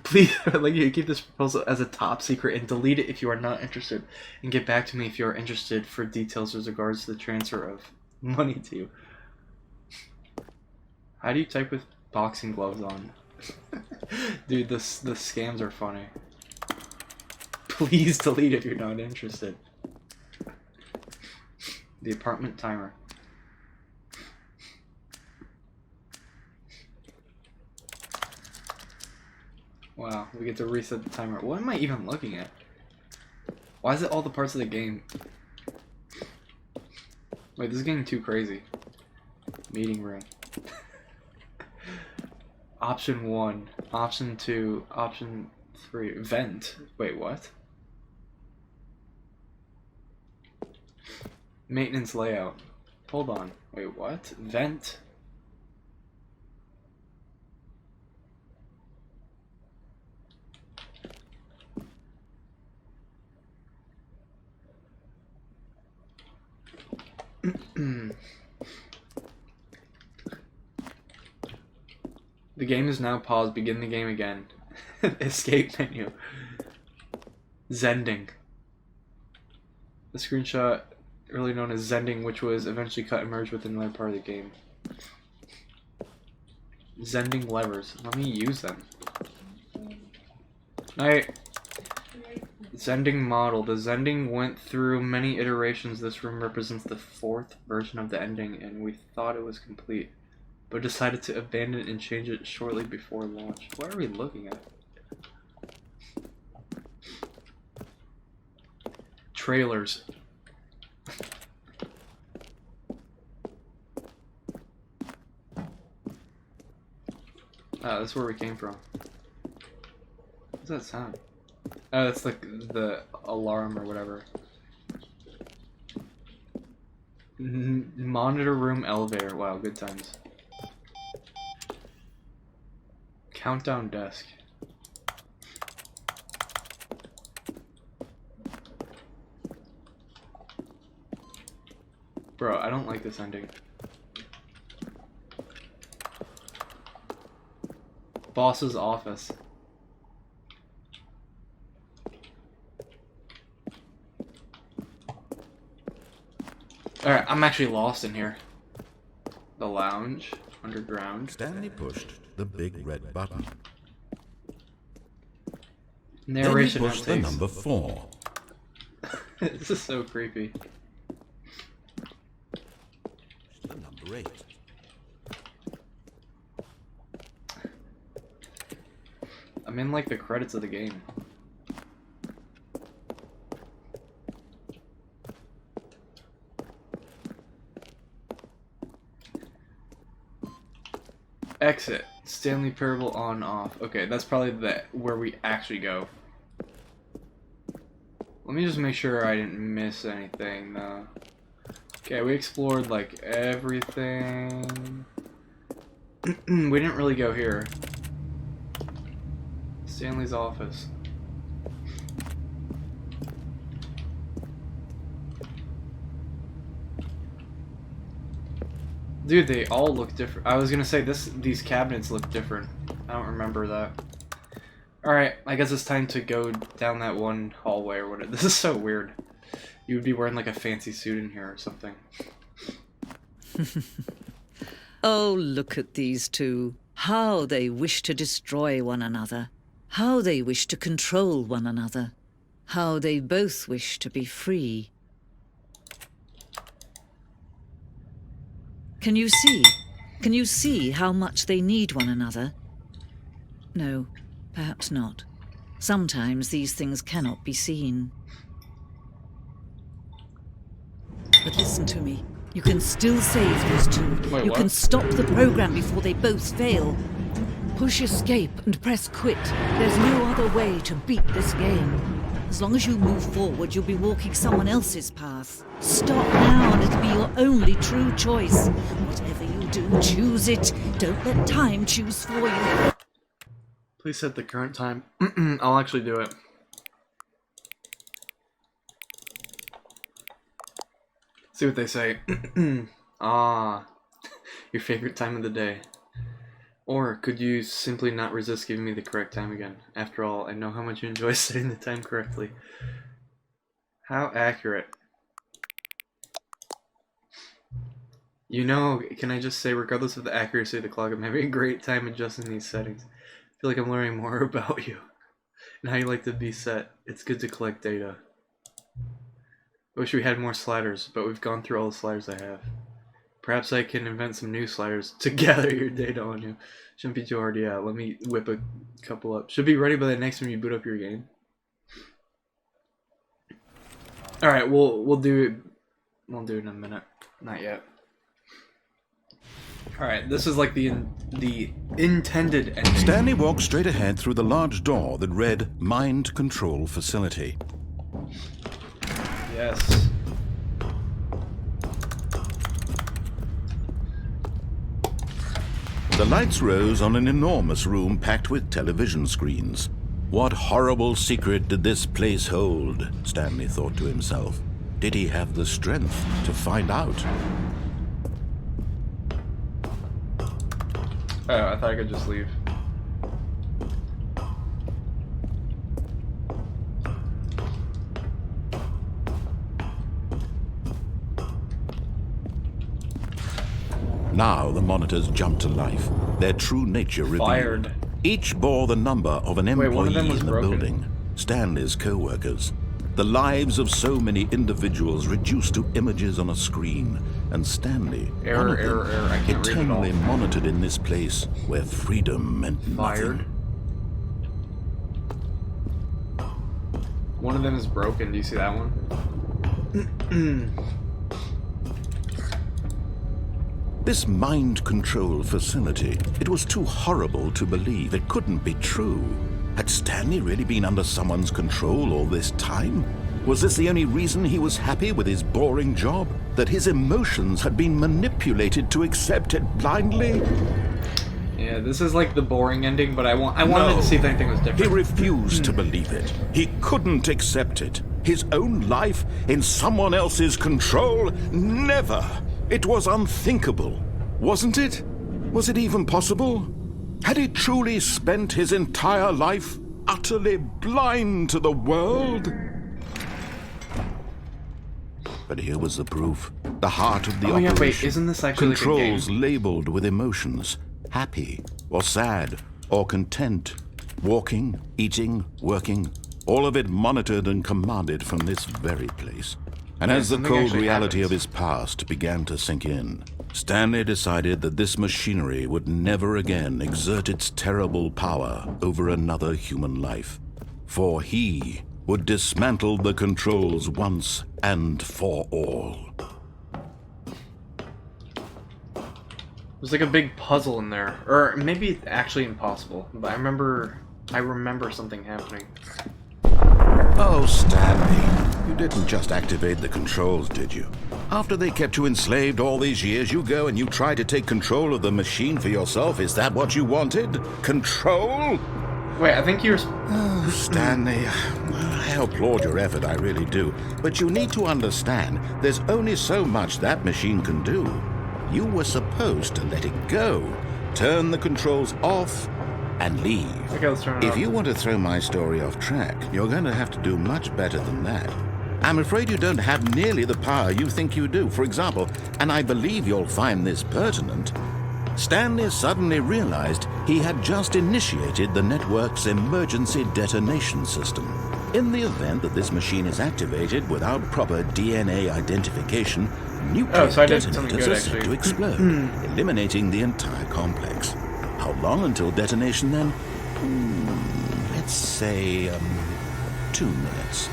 Please, I'd like you to keep this proposal as a top secret and delete it if you are not interested. And get back to me if you are interested for details with regards to the transfer of money to you. How do you type with boxing gloves on? Dude, the scams are funny. Please delete if you're not interested. The apartment timer. Wow, we get to reset the timer. What am I even looking at? Why is it all the parts of the game? Wait, this is getting too crazy. Meeting room. Option 1, option 2, option 3. Vent. Wait, what? Maintenance layout. Hold on. Wait, what? Vent. The game is now paused. Begin the game again. Escape menu. Zending. The screenshot, earlier known as Zending, which was eventually cut and merged with another part of the game. Zending levers. Let me use them. Alright. Zending model. The Zending went through many iterations. This room represents the 4th version of the ending, and we thought it was complete, but decided to abandon it and change it shortly before launch. What are we looking at? Trailers. Ah, that's where we came from. What's that sound? Oh, that's like the alarm or whatever. Monitor room elevator. Wow, good times. Countdown desk. Bro, I don't like this ending. Boss's office. Alright, I'm actually lost in here. The lounge, underground. Stanley pushed the big red button. Narration then he pushed the outtakes. number 4. This is so creepy. The number 8. I'm in like the credits of the game. Exit. Stanley Parable on off. Okay, that's probably where we actually go. Let me just make sure I didn't miss anything though. Okay, we explored like everything. We didn't really go here. Stanley's office. Dude, they all look different. I was gonna say these cabinets look different. I don't remember that. Alright, I guess it's time to go down that one hallway or whatever. This is so weird. You would be wearing like a fancy suit in here or something. Oh, look at these two. How they wish to destroy one another. How they wish to control one another. How they both wish to be free. Can you see? Can you see how much they need one another? No, perhaps not. Sometimes these things cannot be seen. But listen to me. You can still save these two. Wait, you what? can stop the program before they both fail. Push escape and press quit. There's no other way to beat this game. As long as you move forward, you'll be walking someone else's path. Stop now and it'll be your only true choice. Whatever you do, choose it. Don't let time choose for you. Please set the current time. I'll actually do it. See what they say. Ah, your favorite time of the day. Or could you simply not resist giving me the correct time again? After all, I know how much you enjoy setting the time correctly. How accurate. You know, can I just say, regardless of the accuracy of the clock, I'm having a great time adjusting these settings. I feel like I'm learning more about you and how you like to be set. It's good to collect data. I wish we had more sliders, but we've gone through all the sliders I have. Perhaps I can invent some new sliders to gather your data on you. Shouldn't be too hard, yeah. Let me whip a couple up. Should be ready by the next time you boot up your game. Alright, we'll do it. We'll do it in a minute. Not yet. Alright, this is like the intended ending. Stanley walked straight ahead through the large door that read Mind Control Facility. Yes. The lights rose on an enormous room packed with television screens. What horrible secret did this place hold? Stanley thought to himself. Did he have the strength to find out? Oh, I thought I could just leave. Now the monitors jumped to life, their true nature revealed. Fired. Each bore the number of an Wait, employee one of them was in the broken. building, Stanley's co-workers. The lives of so many individuals reduced to images on a screen, and Stanley, one of them, Error, I can't read it all. eternally monitored in this place where freedom meant Fired. nothing. One of them is broken. Do you see that one? This mind control facility, it was too horrible to believe. It couldn't be true. Had Stanley really been under someone's control all this time? Was this the only reason he was happy with his boring job? That his emotions had been manipulated to accept it blindly? Yeah, this is like the boring ending, but I wanted to see if anything was different. He refused to believe it. He couldn't accept it. His own life in someone else's control? Never! It was unthinkable, wasn't it? Was it even possible? Had he truly spent his entire life utterly blind to the world? But here was the proof. The heart of the Oh yeah, operation. wait, isn't this actually like a Controls game? labeled with emotions. Happy, or sad, or content. Walking, eating, working. All of it monitored and commanded from this very place. And Yeah, as the something cold actually reality happens. of his past began to sink in, Stanley decided that this machinery would never again exert its terrible power over another human life. For he would dismantle the controls once and for all. There's like a big puzzle in there, or maybe it's actually impossible. But I remember something happening. Oh, Stanley, you didn't just activate the controls, did you? After they kept you enslaved all these years, you go and you try to take control of the machine for yourself. Is that what you wanted? Control? Wait, I think you're. Oh, Stanley, I applaud your effort, I really do. But you need to understand, there's only so much that machine can do. You were supposed to let it go, turn the controls off, and leave. Okay, let's turn it off. If you want to throw my story off track, you're going to have to do much better than that. I'm afraid you don't have nearly the power you think you do. For example, and I believe you'll find this pertinent, Stanley suddenly realized he had just initiated the network's emergency detonation system. In the event that this machine is activated without proper DNA identification, nuclear so I did something detonators good, are set to actually. explode, eliminating the entire complex. How long until detonation then? Let's say, 2 minutes.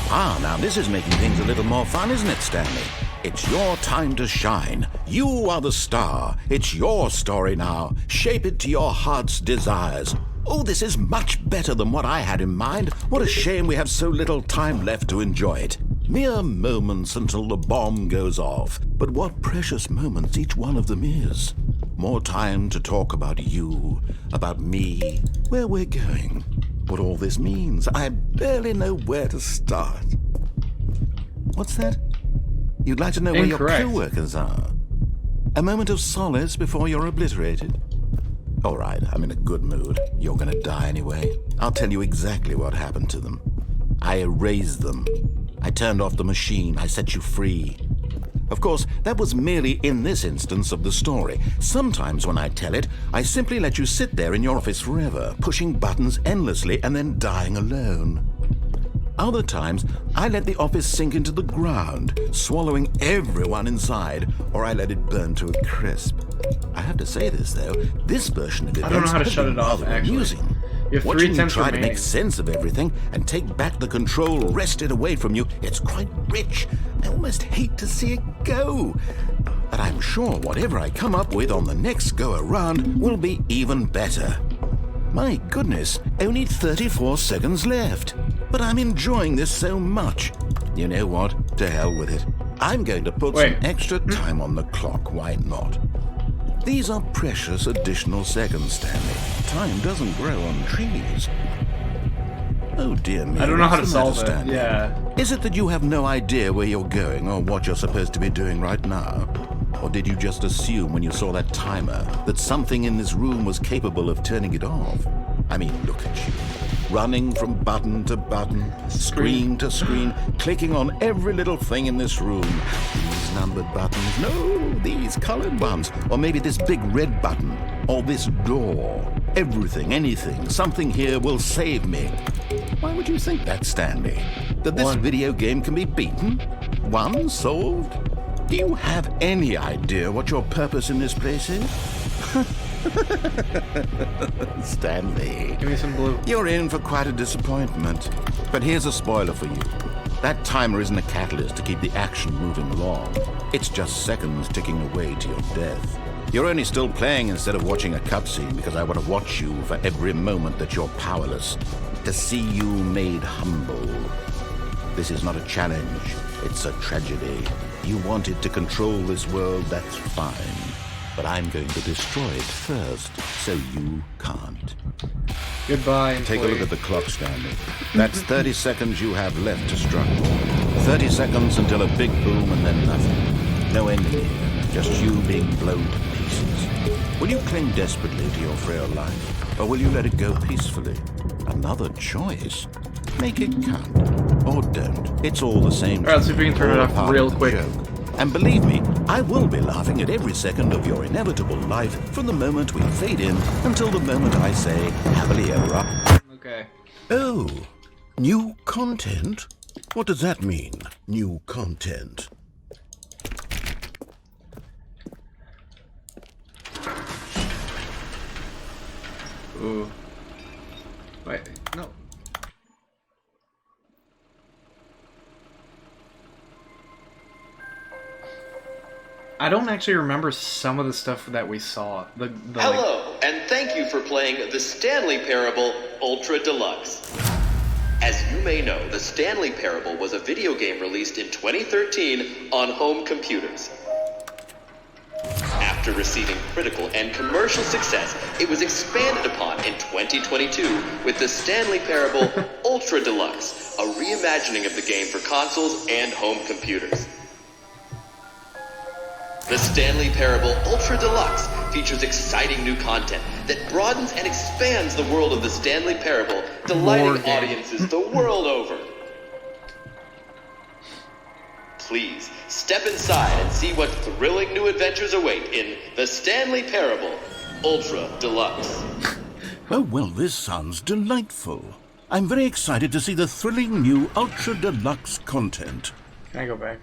Ah, now this is making things a little more fun, isn't it, Stanley? It's your time to shine. You are the star. It's your story now. Shape it to your heart's desires. Oh, this is much better than what I had in mind. What a shame we have so little time left to enjoy it. Mere moments until the bomb goes off. But what precious moments each one of them is. More time to talk about you, about me, where we're going, what all this means. I barely know where to start. What's that? You'd like to know where your Incorrect. co-workers are? A moment of solace before you're obliterated? All right, I'm in a good mood. You're gonna die anyway. I'll tell you exactly what happened to them. I erased them. I turned off the machine. I set you free. Of course, that was merely in this instance of the story. Sometimes when I tell it, I simply let you sit there in your office forever, pushing buttons endlessly and then dying alone. Other times, I let the office sink into the ground, swallowing everyone inside, or I let it burn to a crisp. I have to say this, though, this version of I don't know events how to has shut been it off, rather actually. amusing. You have 3 Watching you attempts try to remaining. make sense of everything and take back the control wrested away from you, it's quite rich. I almost hate to see it go. But I'm sure whatever I come up with on the next go-around will be even better. My goodness, only 34 seconds left. But I'm enjoying this so much. You know what? To hell with it. I'm going to put Wait. some extra time on the clock. Why not? These are precious additional seconds, Stanley. Time doesn't grow on trees. Oh dear me. I don't know how to what's the matter, solve it. Stanley? Yeah. Is it that you have no idea where you're going or what you're supposed to be doing right now? Or did you just assume when you saw that timer that something in this room was capable of turning it off? I mean, look at you. Running from button to button, screen to screen, clicking on every little thing in this room. These numbered buttons, no, these colored ones. Or maybe this big red button, or this door. Everything, anything, something here will save me. Why would you think that, Stanley? That this video game can be beaten? Won? Solved? Do you have any idea what your purpose in this place is? Stanley. Give me some blue. You're in for quite a disappointment. But here's a spoiler for you. That timer isn't a catalyst to keep the action moving along. It's just seconds ticking away to your death. You're only still playing instead of watching a cutscene because I want to watch you for every moment that you're powerless. To see you made humble. This is not a challenge. It's a tragedy. You wanted to control this world, that's fine. But I'm going to destroy it first, so you can't. Goodbye, Take a look at the clock, Stanley. That's 30 seconds you have left to struggle. 30 seconds until a big boom and then nothing. No ending here, just you being blown to pieces. Will you cling desperately to your frail life, or will you let it go peacefully? Another choice. Make it count. Or don't. It's all the same. Alright, let's see if we can turn it All off part real of the quick. joke. And believe me, I will be laughing at every second of your inevitable life from the moment we fade in until the moment I say happily ever after. Okay. Oh, new content? What does that mean, new content? Ooh. Wait, no. I don't actually remember some of the stuff that we saw. Hello, and thank you for playing the Stanley Parable Ultra Deluxe. As you may know, the Stanley Parable was a video game released in 2013 on home computers. After receiving critical and commercial success, it was expanded upon in 2022 with the Stanley Parable Ultra Deluxe, a reimagining of the game for consoles and home computers. The Stanley Parable Ultra Deluxe features exciting new content that broadens and expands the world of the Stanley Parable, delighting audiences the world over. Please, step inside and see what thrilling new adventures await in the Stanley Parable Ultra Deluxe. Oh, well, this sounds delightful. I'm very excited to see the thrilling new Ultra Deluxe content. Can I go back?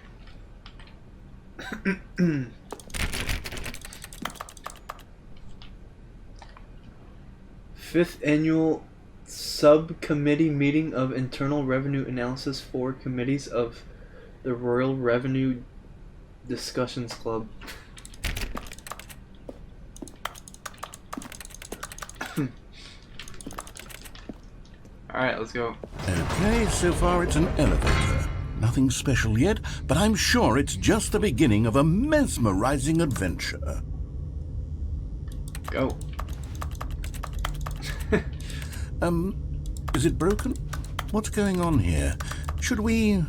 Fifth annual subcommittee meeting of Internal Revenue Analysis for committees of the Royal Revenue Discussions Club. Alright, let's go. Okay, so far it's an elevator. Nothing special yet, but I'm sure it's just the beginning of a mesmerizing adventure. Go. Is it broken? What's going on here? Should we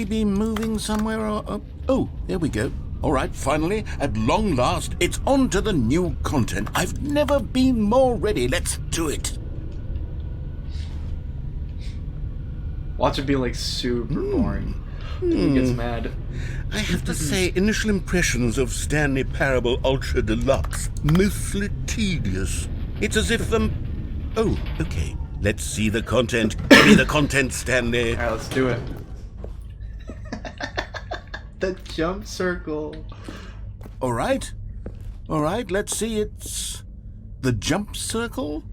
be moving somewhere or... Oh, there we go. All right, finally, at long last, it's on to the new content. I've never been more ready. Let's do it. Watch it be like super boring. He gets mad. I have to say, initial impressions of Stanley Parable Ultra Deluxe, mostly tedious. It's as if Oh, okay. Let's see the content. Give me the content, Stanley. Alright, let's do it. The jump circle. All right, let's see. It's the jump circle.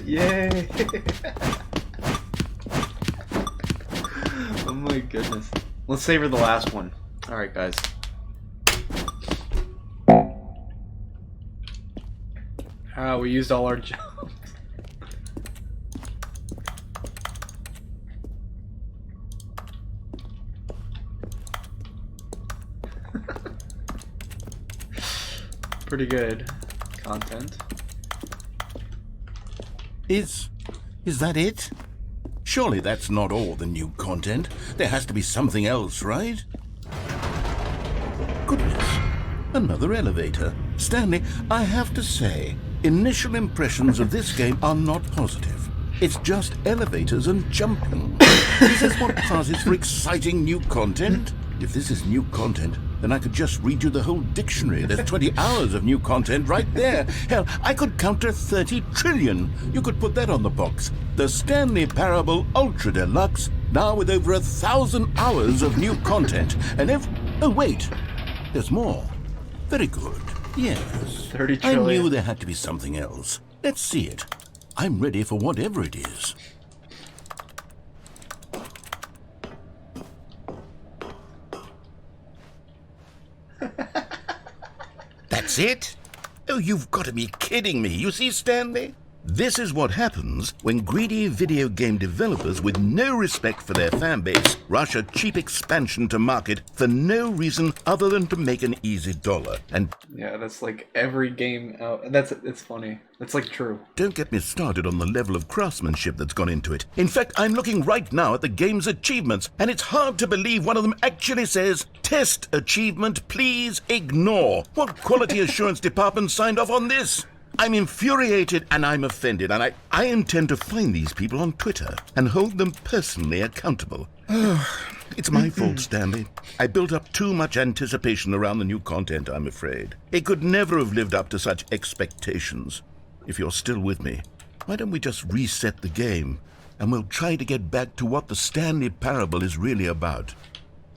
Yay! my goodness. Let's savor the last one. Alright, guys. We used all our jumps. Pretty good content. Is that it? Surely that's not all the new content. There has to be something else, right? Goodness, another elevator. Stanley, I have to say, initial impressions of this game are not positive. It's just elevators and jumping. Is this what passes for exciting new content? If this is new content, then I could just read you the whole dictionary. There's 20 hours of new content right there. Hell, I could count to 30 trillion. You could put that on the box. The Stanley Parable Ultra Deluxe, now with over 1,000 hours of new content. And oh wait, there's more. Very good. Yes. 30 I trillion. knew there had to be something else. Let's see it. I'm ready for whatever it is. That's it? Oh, you've got to be kidding me. You see, Stanley? This is what happens when greedy video game developers with no respect for their fan base rush a cheap expansion to market for no reason other than to make an easy dollar. And Yeah, that's like every game out. It's funny. That's like true. don't get me started on the level of craftsmanship that's gone into it. In fact, I'm looking right now at the game's achievements, and it's hard to believe one of them actually says, "Test achievement, please ignore." What quality assurance department signed off on this? I'm infuriated and I'm offended, and I intend to find these people on Twitter and hold them personally accountable. It's my fault, Stanley. I built up too much anticipation around the new content, I'm afraid. It could never have lived up to such expectations. If you're still with me, why don't we just reset the game, and we'll try to get back to what the Stanley Parable is really about.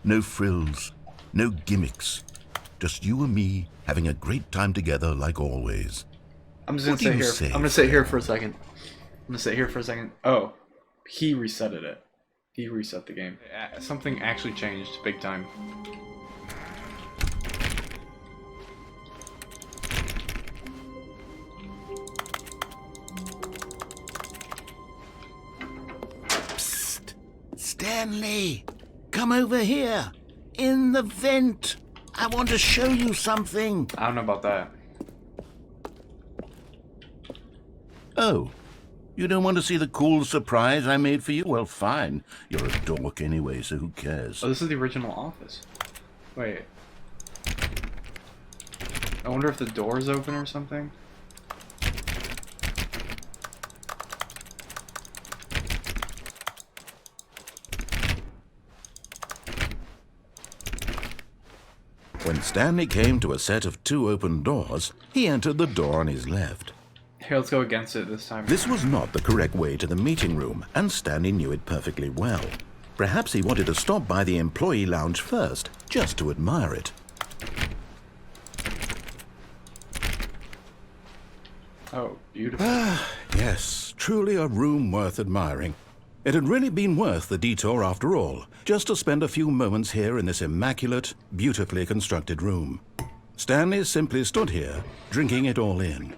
No frills, no gimmicks. Just you and me having a great time together like always. I'm just gonna What do sit you here. say, I'm gonna sit here for a second. Oh, he resetted it. He reset the game. Something actually changed big time. Psst! Stanley! Come over here! In the vent! I want to show you something! I don't know about that. Oh, you don't want to see the cool surprise I made for you? Well, fine. You're a dork anyway, so who cares? Oh, this is the original office. Wait. I wonder if the door's open or something. When Stanley came to a set of 2 open doors, he entered the door on his left. Here, let's go against it this time. This was not the correct way to the meeting room, and Stanley knew it perfectly well. Perhaps he wanted to stop by the employee lounge first, just to admire it. Oh, beautiful. Yes, truly a room worth admiring. It had really been worth the detour after all, just to spend a few moments here in this immaculate, beautifully constructed room. Stanley simply stood here, drinking it all in.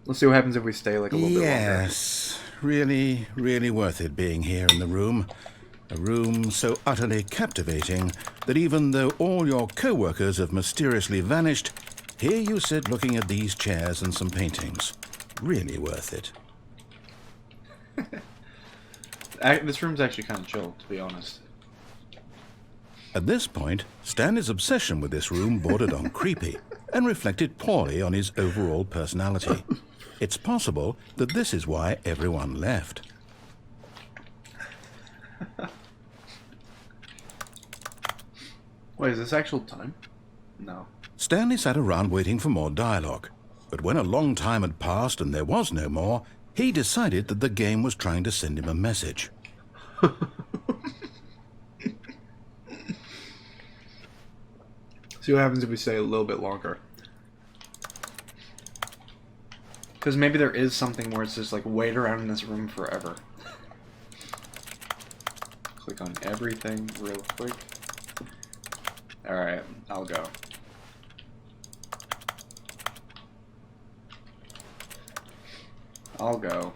Let's see what happens if we stay like a little bit longer. Yes, really, really worth it being here in the room. A room so utterly captivating that even though all your co-workers have mysteriously vanished, here you sit looking at these chairs and some paintings. Really worth it. This room's actually kind of chill, to be honest. At this point, Stanley's obsession with this room bordered on creepy and reflected poorly on his overall personality. It's possible that this is why everyone left. Wait, is this actual time? No. Stanley sat around waiting for more dialogue, but when a long time had passed and there was no more, he decided that the game was trying to send him a message. See what happens if we stay a little bit longer. Because maybe there is something where it's just like wait around in this room forever. Click on everything real quick. Alright, I'll go. I'll go.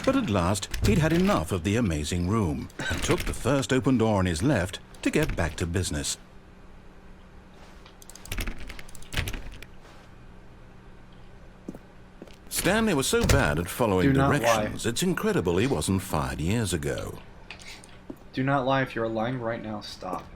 But at last, he'd had enough of the amazing room and took the first open door on his left to get back to business. Stanley was so bad at following Do not directions, lie. it's incredible he wasn't fired years ago. Do not lie. If you're lying right now, stop.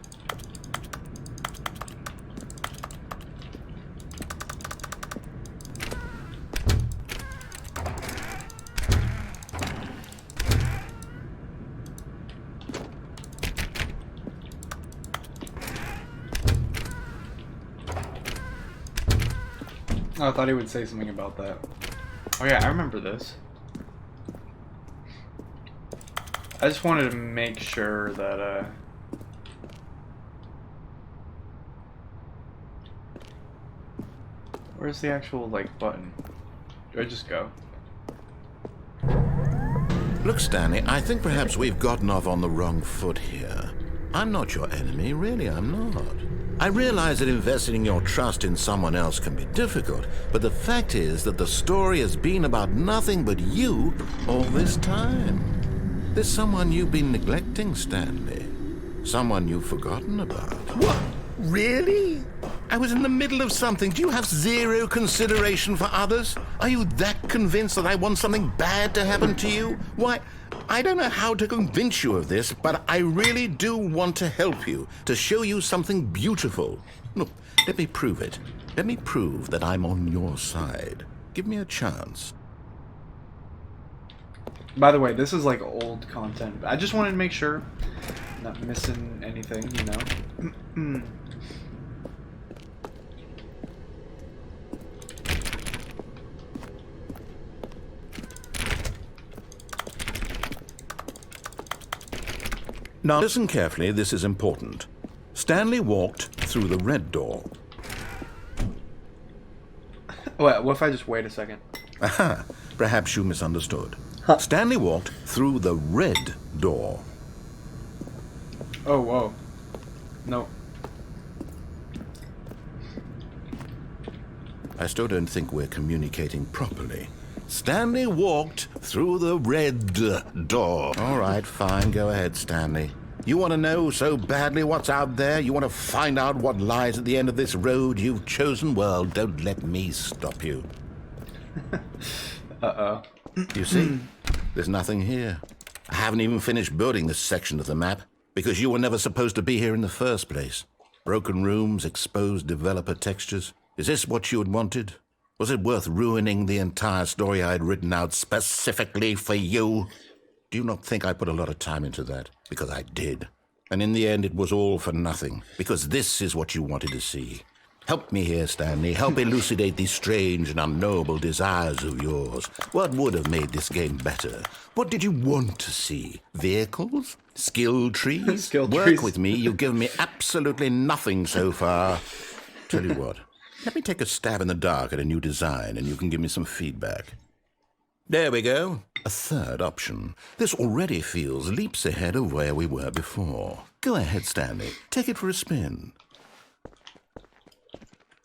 Oh, I thought he would say something about that. Oh yeah, I remember this. I just wanted to make sure that, where's the actual, like, button? Do I just go? Look, Stanley, I think perhaps we've gotten off on the wrong foot here. I'm not your enemy, really, I'm not. I realize that investing your trust in someone else can be difficult, but the fact is that the story has been about nothing but you all this time. There's someone you've been neglecting, Stanley. Someone you've forgotten about. What? Really? I was in the middle of something. Do you have zero consideration for others? Are you that convinced that I want something bad to happen to you? Why, I don't know how to convince you of this, but I really do want to help you, to show you something beautiful. Look, let me prove it. Let me prove that I'm on your side. Give me a chance. By the way, this is like old content. I just wanted to make sure I'm not missing anything, you know. Now listen carefully, this is important. Stanley walked through the red door. What if I just wait a second? Aha, perhaps you misunderstood. Stanley walked through the red door. Oh, whoa. No. I still don't think we're communicating properly. Stanley walked through the red door. All right, fine. Go ahead, Stanley. You want to know so badly what's out there? You want to find out what lies at the end of this road you've chosen? Well, don't let me stop you. Uh-oh. You see, there's nothing here. I haven't even finished building this section of the map because you were never supposed to be here in the first place. Broken rooms, exposed developer textures. Is this what you had wanted? Was it worth ruining the entire story I had written out specifically for you? Do you not think I put a lot of time into that? Because I did. And in the end, it was all for nothing. Because this is what you wanted to see. Help me here, Stanley. Help elucidate these strange and unknowable desires of yours. What would have made this game better? What did you want to see? Vehicles? Skill trees? Skill Work trees. with me. You've given me absolutely nothing so far. Tell you what. Let me take a stab in the dark at a new design, and you can give me some feedback. There we go. A third option. This already feels leaps ahead of where we were before. Go ahead, Stanley. Take it for a spin.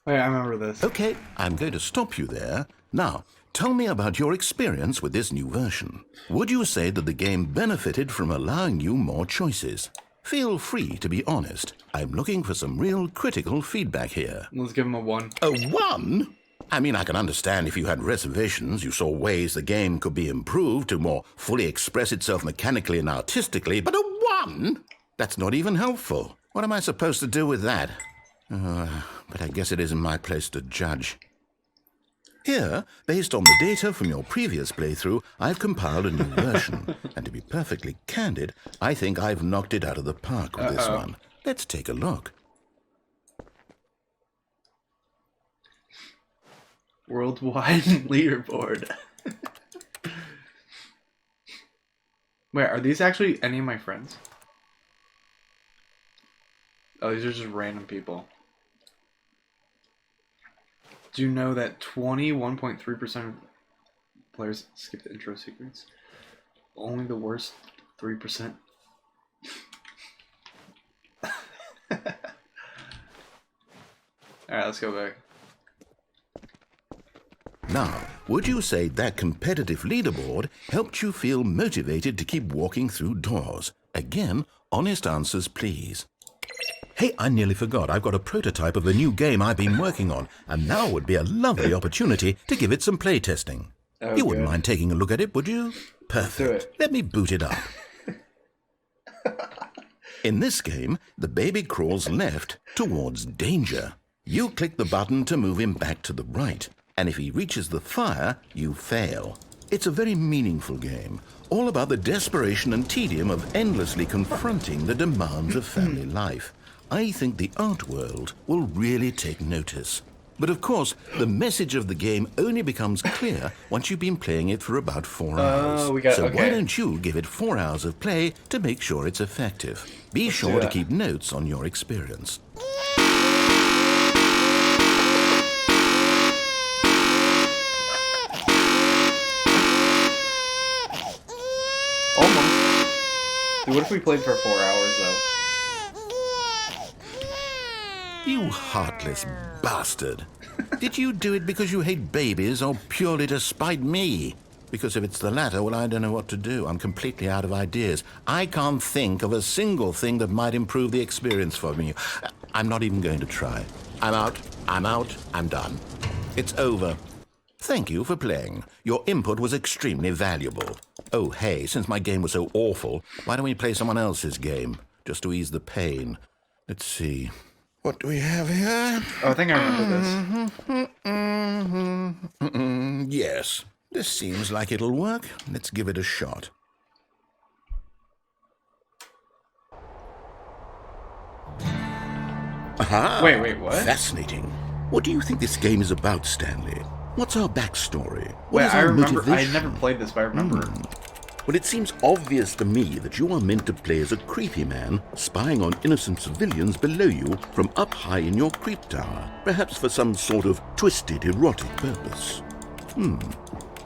Wait, I remember this. Okay, I'm going to stop you there. Now, tell me about your experience with this new version. Would you say that the game benefited from allowing you more choices? Feel free to be honest. I'm looking for some real critical feedback here. Let's give him a 1. A 1? I mean, I can understand if you had reservations, you saw ways the game could be improved to more fully express itself mechanically and artistically, but a 1? That's not even helpful. What am I supposed to do with that? But I guess it isn't my place to judge. Here, based on the data from your previous playthrough, I've compiled a new version. And to be perfectly candid, I think I've knocked it out of the park with this one. Let's take a look. Worldwide leaderboard. Wait, are these actually any of my friends? Oh, these are just random people. Do you know that 21.3% of players skip the intro sequence? Only the worst 3%. Alright, let's go back. Now, would you say that competitive leaderboard helped you feel motivated to keep walking through doors? Again, honest answers, please. Hey, I nearly forgot. I've got a prototype of a new game I've been working on, and now would be a lovely opportunity to give it some playtesting. Oh, You wouldn't good. mind taking a look at it, would you? Perfect. Let me boot it up. In this game, the baby crawls left towards danger. You click the button to move him back to the right, and if he reaches the fire, you fail. It's a very meaningful game, all about the desperation and tedium of endlessly confronting the demands of family life. I think the art world will really take notice. But of course, the message of the game only becomes clear once you've been playing it for about 4 hours. So why don't you give it 4 hours of play to make sure it's effective? Be sure to keep notes on your experience. Almost. Dude, what if we played for 4 hours, though? You heartless bastard. Did you do it because you hate babies or purely to spite me? Because if it's the latter, well, I don't know what to do. I'm completely out of ideas. I can't think of a single thing that might improve the experience for me. I'm not even going to try. I'm out, I'm done. It's over. Thank you for playing. Your input was extremely valuable. Oh, hey, since my game was so awful, why don't we play someone else's game? Just to ease the pain. Let's see. What do we have here? Oh, I think I remember this. Yes, this seems like it'll work. Let's give it a shot. Aha! Wait, what? Fascinating. What do you think this game is about, Stanley? What's our backstory? What is I our remember. motivation? I never played this, but I remember. Well, it seems obvious to me that you are meant to play as a creepy man spying on innocent civilians below you from up high in your creep tower, perhaps for some sort of twisted erotic purpose.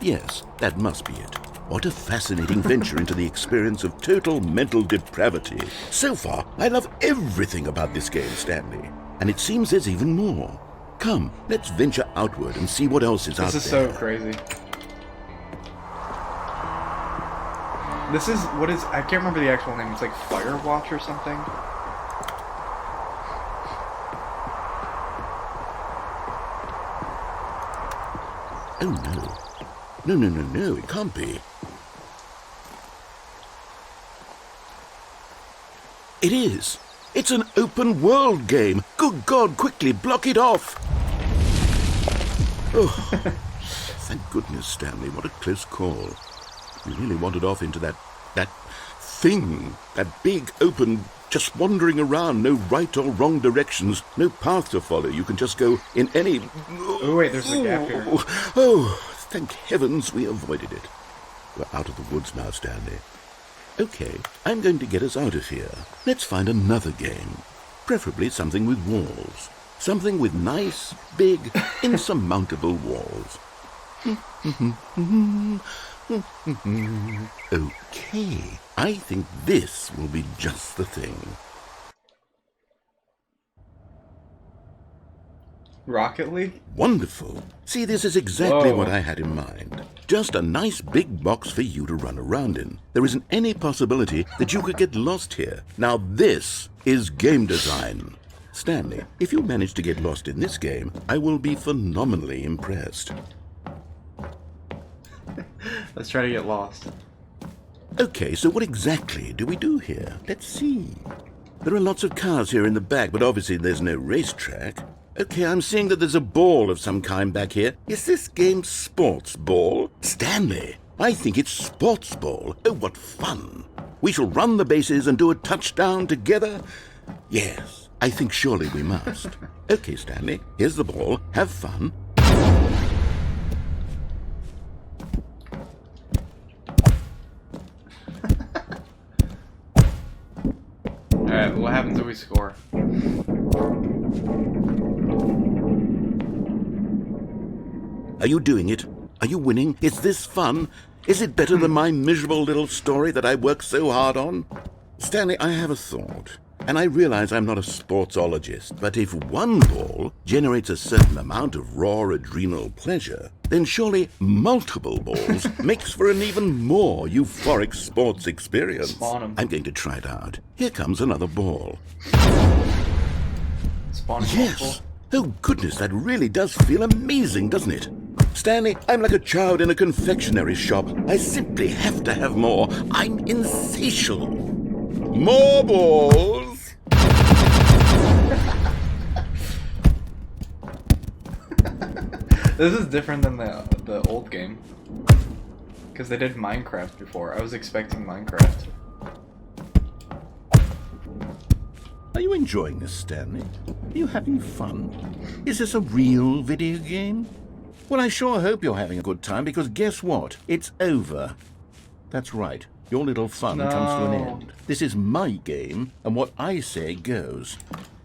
Yes, that must be it. What a fascinating venture into the experience of total mental depravity. So far, I love everything about this game, Stanley. And it seems there's even more. Come, let's venture outward and see what else is out there. This is so crazy. This is, what is, I can't remember the actual name. It's like Firewatch or something. Oh, no. No, it can't be. It is. It's an open world game. Good God, quickly block it off. Oh, thank goodness, Stanley. What a close call. You really wandered off into that thing. That big, open, just wandering around. No right or wrong directions. No path to follow. You can just go in any... Oh, wait, there's a gap here. Oh, thank heavens we avoided it. We're out of the woods now, Stanley. Okay, I'm going to get us out of here. Let's find another game. Preferably something with walls. Something with nice, big, insurmountable walls. Okay, I think this will be just the thing. Rocket League? Wonderful. See, this is exactly Whoa. what I had in mind. Just a nice big box for you to run around in. There isn't any possibility that you could get lost here. Now this is game design. Stanley, if you manage to get lost in this game, I will be phenomenally impressed. Let's try to get lost. Okay, so what exactly do we do here? Let's see. There are lots of cars here in the back, but obviously there's no racetrack. Okay, I'm seeing that there's a ball of some kind back here. Is this game sports ball? Stanley, I think it's sports ball. Oh, what fun. We shall run the bases and do a touchdown together. Yes, I think surely we must. Okay, Stanley, here's the ball. Have fun. Alright, what happens if we score? Are you doing it? Are you winning? Is this fun? Is it better than my miserable little story that I worked so hard on? Stanley, I have a thought. And I realize I'm not a sportsologist, but if one ball generates a certain amount of raw adrenal pleasure, then surely multiple balls makes for an even more euphoric sports experience. Spawn 'em. I'm going to try it out. Here comes another ball. Spawn Yes! multiple. Oh goodness, that really does feel amazing, doesn't it? Stanley, I'm like a child in a confectionery shop. I simply have to have more. I'm insatiable. More balls! This is different than the old game. Because they did Minecraft before. I was expecting Minecraft. Are you enjoying this, Stanley? Are you having fun? Is this a real video game? Well, I sure hope you're having a good time, because guess what? It's over. That's right. Your little fun comes to an end. This is my game, and what I say goes.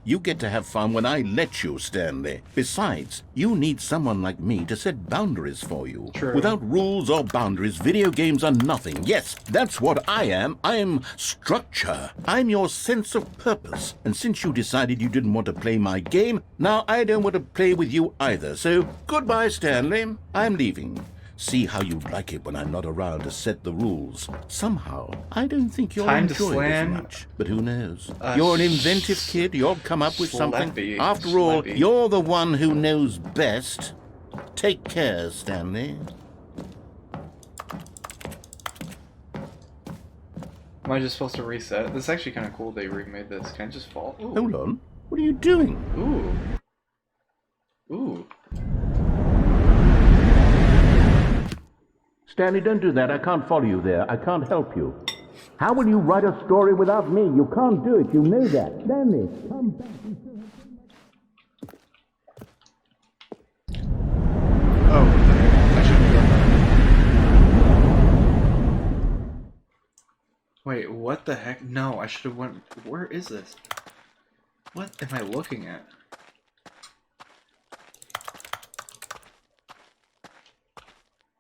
You get to have fun when I let you, Stanley. Besides, you need someone like me to set boundaries for you. True. Without rules or boundaries, video games are nothing. Yes, that's what I am. I am structure. I'm your sense of purpose. And since you decided you didn't want to play my game, now I don't want to play with you either. So, goodbye, Stanley. I'm leaving. See how you like it when I'm not around to set the rules. Somehow, I don't think you'll Time to enjoy it as slam. much. But who knows? You're an inventive kid. You'll come up with something. After all, Slappy. you're the one who knows best. Take care, Stanley. Am I just supposed to reset? This is actually kind of cool they remade this. Can I just fall? Ooh. Hold on. What are you doing? Ooh. Ooh. Stanley, don't do that. I can't follow you there. I can't help you. How will you write a story without me? You can't do it. You know that. Stanley, come back. Oh, what the heck? I shouldn't have done that. Wait, what the heck? No, I should have went... Where is this? What am I looking at?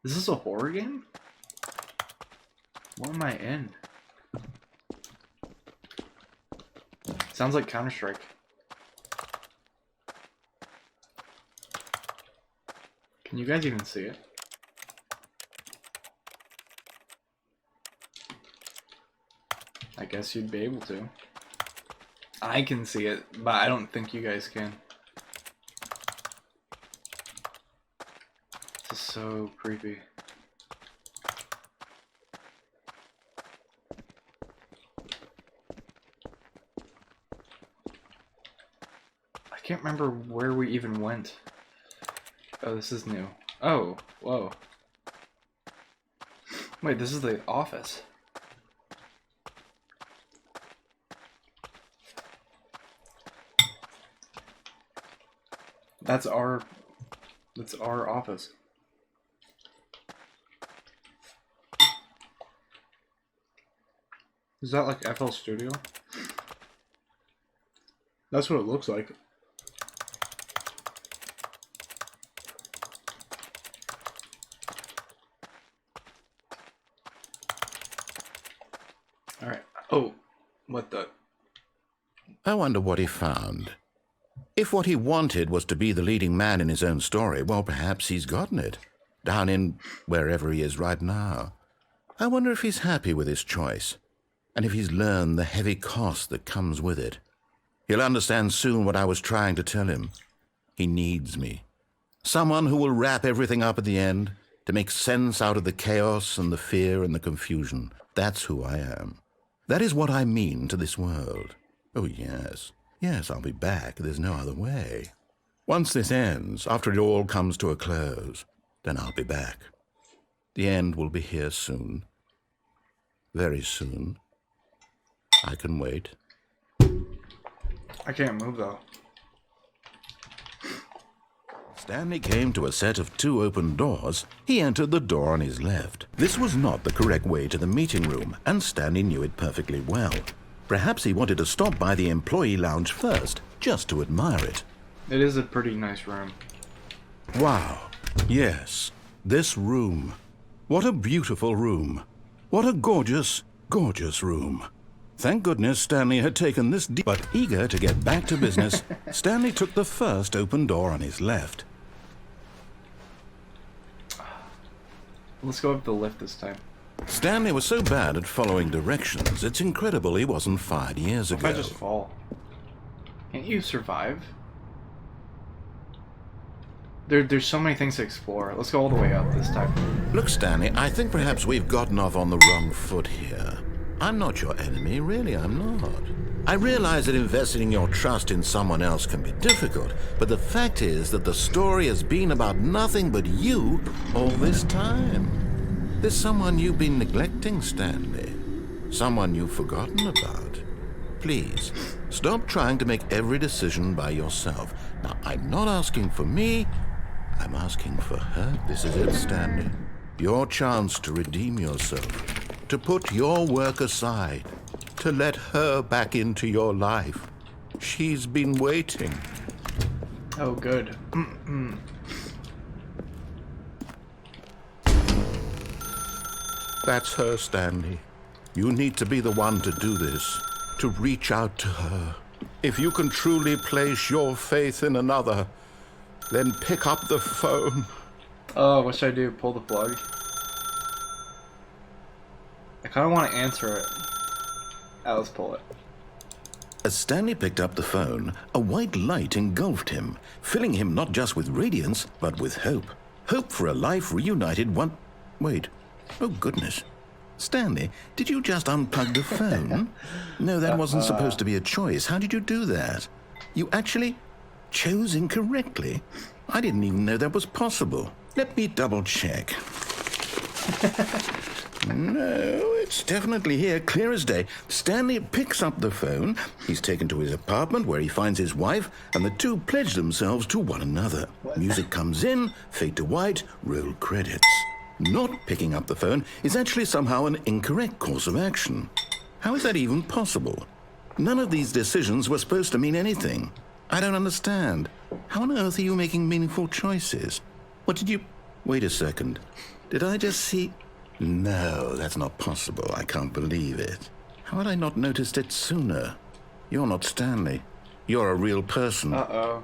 Is this a horror game? What am I in? Sounds like Counter-Strike. Can you guys even see it? I guess you'd be able to. I can see it, but I don't think you guys can. This is so creepy. I can't remember where we even went. Oh, this is new. Oh, whoa. Wait, this is the office. That's our office. Is that like FL Studio? That's what it looks like. Alright. Oh, what the? I wonder what he found. If what he wanted was to be the leading man in his own story, well, perhaps he's gotten it. Down in wherever he is right now. I wonder if he's happy with his choice, and if he's learned the heavy cost that comes with it. He'll understand soon what I was trying to tell him. He needs me. Someone who will wrap everything up at the end, to make sense out of the chaos and the fear and the confusion. That's who I am. That is what I mean to this world. Oh, yes. Yes, I'll be back. There's no other way. Once this ends, after it all comes to a close, then I'll be back. The end will be here soon. Very soon. I can wait. I can't move though. Stanley came to a set of 2 open doors. He entered the door on his left. This was not the correct way to the meeting room, and Stanley knew it perfectly well. Perhaps he wanted to stop by the employee lounge first, just to admire it. It is a pretty nice room. Wow, Yes, this room. What a beautiful room. What a gorgeous, gorgeous room. Thank goodness Stanley had taken this deep. But eager to get back to business, Stanley took the first open door on his left. Let's go up the lift this time. Stanley was so bad at following directions, it's incredible he wasn't fired years What ago. if I just fall? Can't you survive? There's so many things to explore. Let's go all the way up this time. Look, Stanley, I think perhaps we've gotten off on the wrong foot here. I'm not your enemy, really, I'm not. I realize that investing your trust in someone else can be difficult, but the fact is that the story has been about nothing but you all this time. There's someone you've been neglecting, Stanley. Someone you've forgotten about. Please, stop trying to make every decision by yourself. Now, I'm not asking for me, I'm asking for her. This is it, Stanley. Your chance to redeem yourself. To put your work aside, to let her back into your life. She's been waiting. Oh, good. That's her, Stanley. You need to be the one to do this, to reach out to her. If you can truly place your faith in another, then pick up the phone. Oh, what should I do? Pull the plug? I kind of want to answer it. Let's pull it. As Stanley picked up the phone, a white light engulfed him, filling him not just with radiance, but with hope. Hope for a life reunited one... Wait. Oh, goodness. Stanley, did you just unplug the phone? No, that wasn't supposed to be a choice. How did you do that? You actually chose incorrectly. I didn't even know that was possible. Let me double check. No, it's definitely here, clear as day. Stanley picks up the phone. He's taken to his apartment where he finds his wife, and the two pledge themselves to one another. Music comes in, fade to white, roll credits. Not picking up the phone is actually somehow an incorrect course of action. How is that even possible? None of these decisions were supposed to mean anything. I don't understand. How on earth are you making meaningful choices? What did you... Wait a second. Did I just see... No, that's not possible. I can't believe it. How had I not noticed it sooner? You're not Stanley. You're a real person. Uh-oh.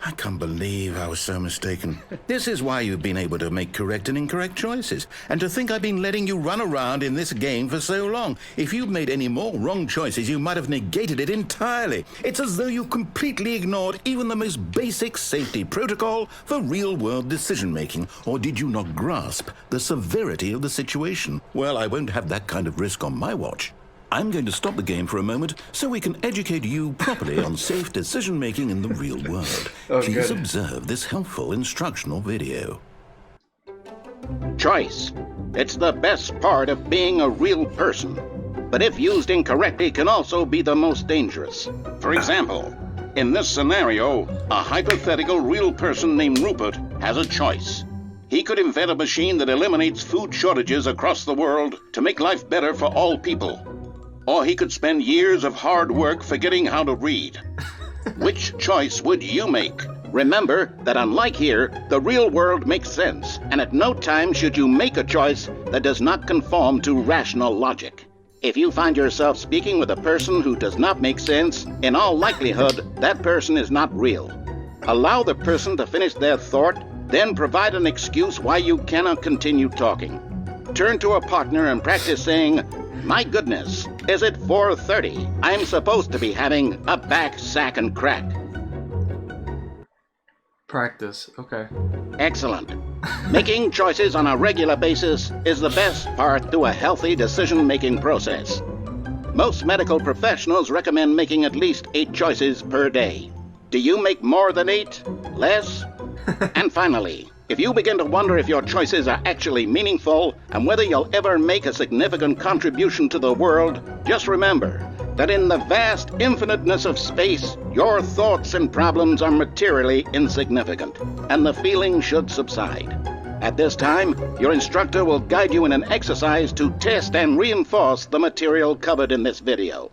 I can't believe I was so mistaken. This is why you've been able to make correct and incorrect choices. And to think I've been letting you run around in this game for so long. If you'd made any more wrong choices, you might have negated it entirely. It's as though you completely ignored even the most basic safety protocol for real-world decision-making. Or did you not grasp the severity of the situation? Well, I won't have that kind of risk on my watch. I'm going to stop the game for a moment so we can educate you properly on safe decision-making in the real world. Oh, Please good. observe this helpful instructional video. Choice. It's the best part of being a real person. But if used incorrectly, can also be the most dangerous. For example, in this scenario, a hypothetical real person named Rupert has a choice. He could invent a machine that eliminates food shortages across the world to make life better for all people. Or he could spend years of hard work forgetting how to read. Which choice would you make? Remember that unlike here, the real world makes sense, and at no time should you make a choice that does not conform to rational logic. If you find yourself speaking with a person who does not make sense, in all likelihood, that person is not real. Allow the person to finish their thought, then provide an excuse why you cannot continue talking. Turn to a partner and practice saying, "My goodness, is it 4:30? I'm supposed to be having a back, sack, and crack." Practice. Okay. Excellent. Making choices on a regular basis is the best part to a healthy decision-making process. Most medical professionals recommend making at least 8 choices per day. Do you make more than 8? Less? And finally, if you begin to wonder if your choices are actually meaningful and whether you'll ever make a significant contribution to the world, just remember that in the vast infiniteness of space, your thoughts and problems are materially insignificant, and the feeling should subside. At this time, your instructor will guide you in an exercise to test and reinforce the material covered in this video.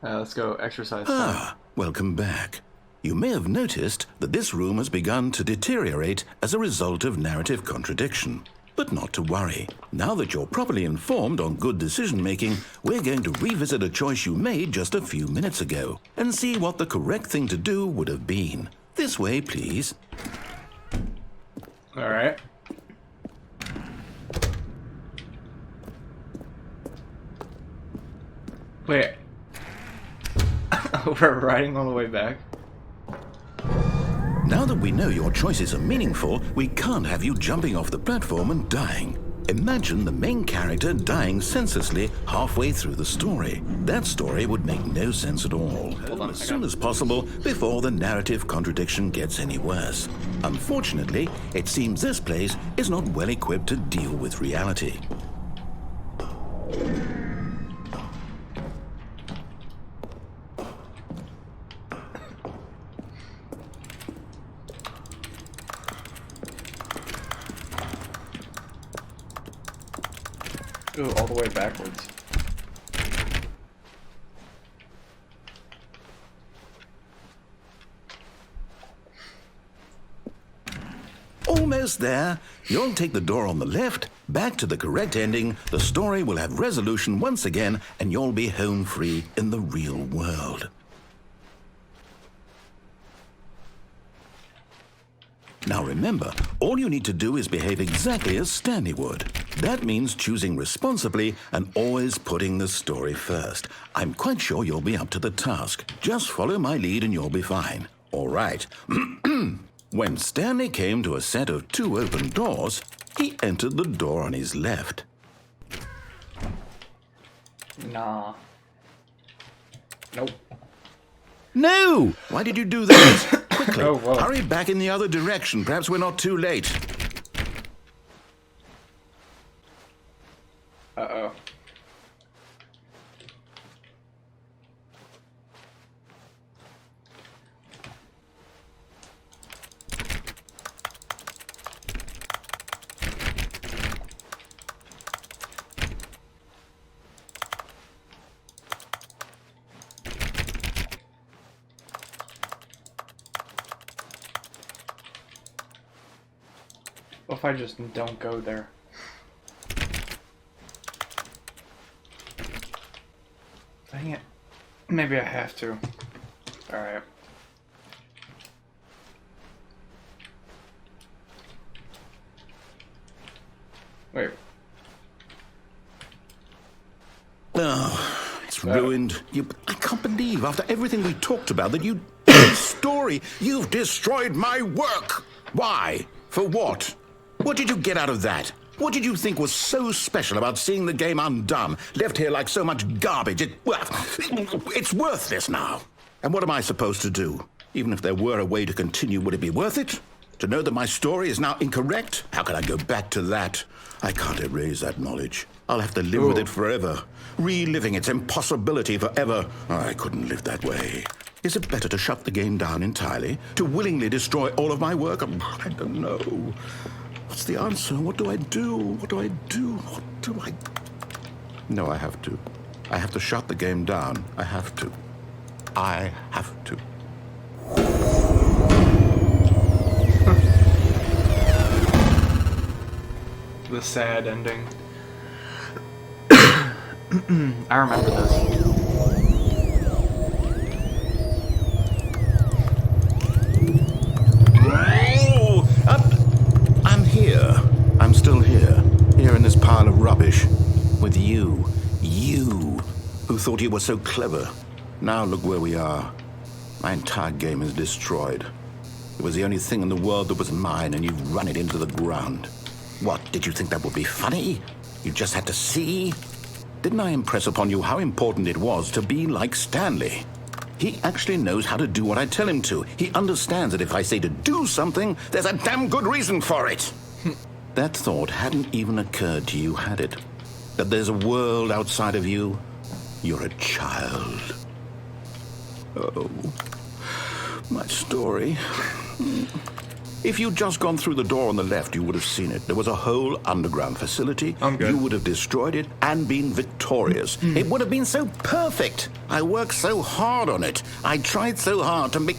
Let's go exercise time. Welcome back. You may have noticed that this room has begun to deteriorate as a result of narrative contradiction. But not to worry. Now that you're properly informed on good decision-making, we're going to revisit a choice you made just a few minutes ago and see what the correct thing to do would have been. This way, please. All right. Wait. We're riding all the way back? Now that we know your choices are meaningful, we can't have you jumping off the platform and dying. Imagine the main character dying senselessly halfway through the story. That story would make no sense at all. As soon as possible, before the narrative contradiction gets any worse. Unfortunately, it seems this place is not well equipped to deal with reality. Ooh, all the way backwards. Almost there. You'll take the door on the left, back to the correct ending, the story will have resolution once again, and you'll be home free in the real world. Now remember, all you need to do is behave exactly as Stanley would. That means choosing responsibly and always putting the story first. I'm quite sure you'll be up to the task. Just follow my lead and you'll be fine. All right. When Stanley came to a set of 2 open doors, he entered the door on his left. Nah. Nope. No! Why did you do that? Quickly, Oh, whoa. hurry back in the other direction. Perhaps we're not too late. Uh-oh. What if I just don't go there? Dang it. Maybe I have to. Alright. Wait. Oh, it's ruined. I can't believe, after everything we talked about, that you... story, you've destroyed my work. Why? For what? What did you get out of that? What did you think was so special about seeing the game undone, left here like so much garbage? It's worthless now. And what am I supposed to do? Even if there were a way to continue, would it be worth it? To know that my story is now incorrect? How can I go back to that? I can't erase that knowledge. I'll have to live with it forever, reliving its impossibility forever. I couldn't live that way. Is it better to shut the game down entirely? To willingly destroy all of my work? I don't know. What's the answer? What do I do? What do I do? What do I... No, I have to. I have to shut the game down. I have to. I have to. The sad ending. I remember this. I'm here. I'm still here. Here in this pile of rubbish. With you. You. Who thought you were so clever. Now look where we are. My entire game is destroyed. It was the only thing in the world that was mine, and you've run it into the ground. What, did you think that would be funny? You just had to see? Didn't I impress upon you how important it was to be like Stanley? He actually knows how to do what I tell him to. He understands that if I say to do something, there's a damn good reason for it. That thought hadn't even occurred to you, had it? That there's a world outside of you? You're a child. Oh, my story. If you'd just gone through the door on the left, you would have seen it. There was a whole underground facility. I'm good. You would have destroyed it and been victorious. It would have been so perfect. I worked so hard on it. I tried so hard to make...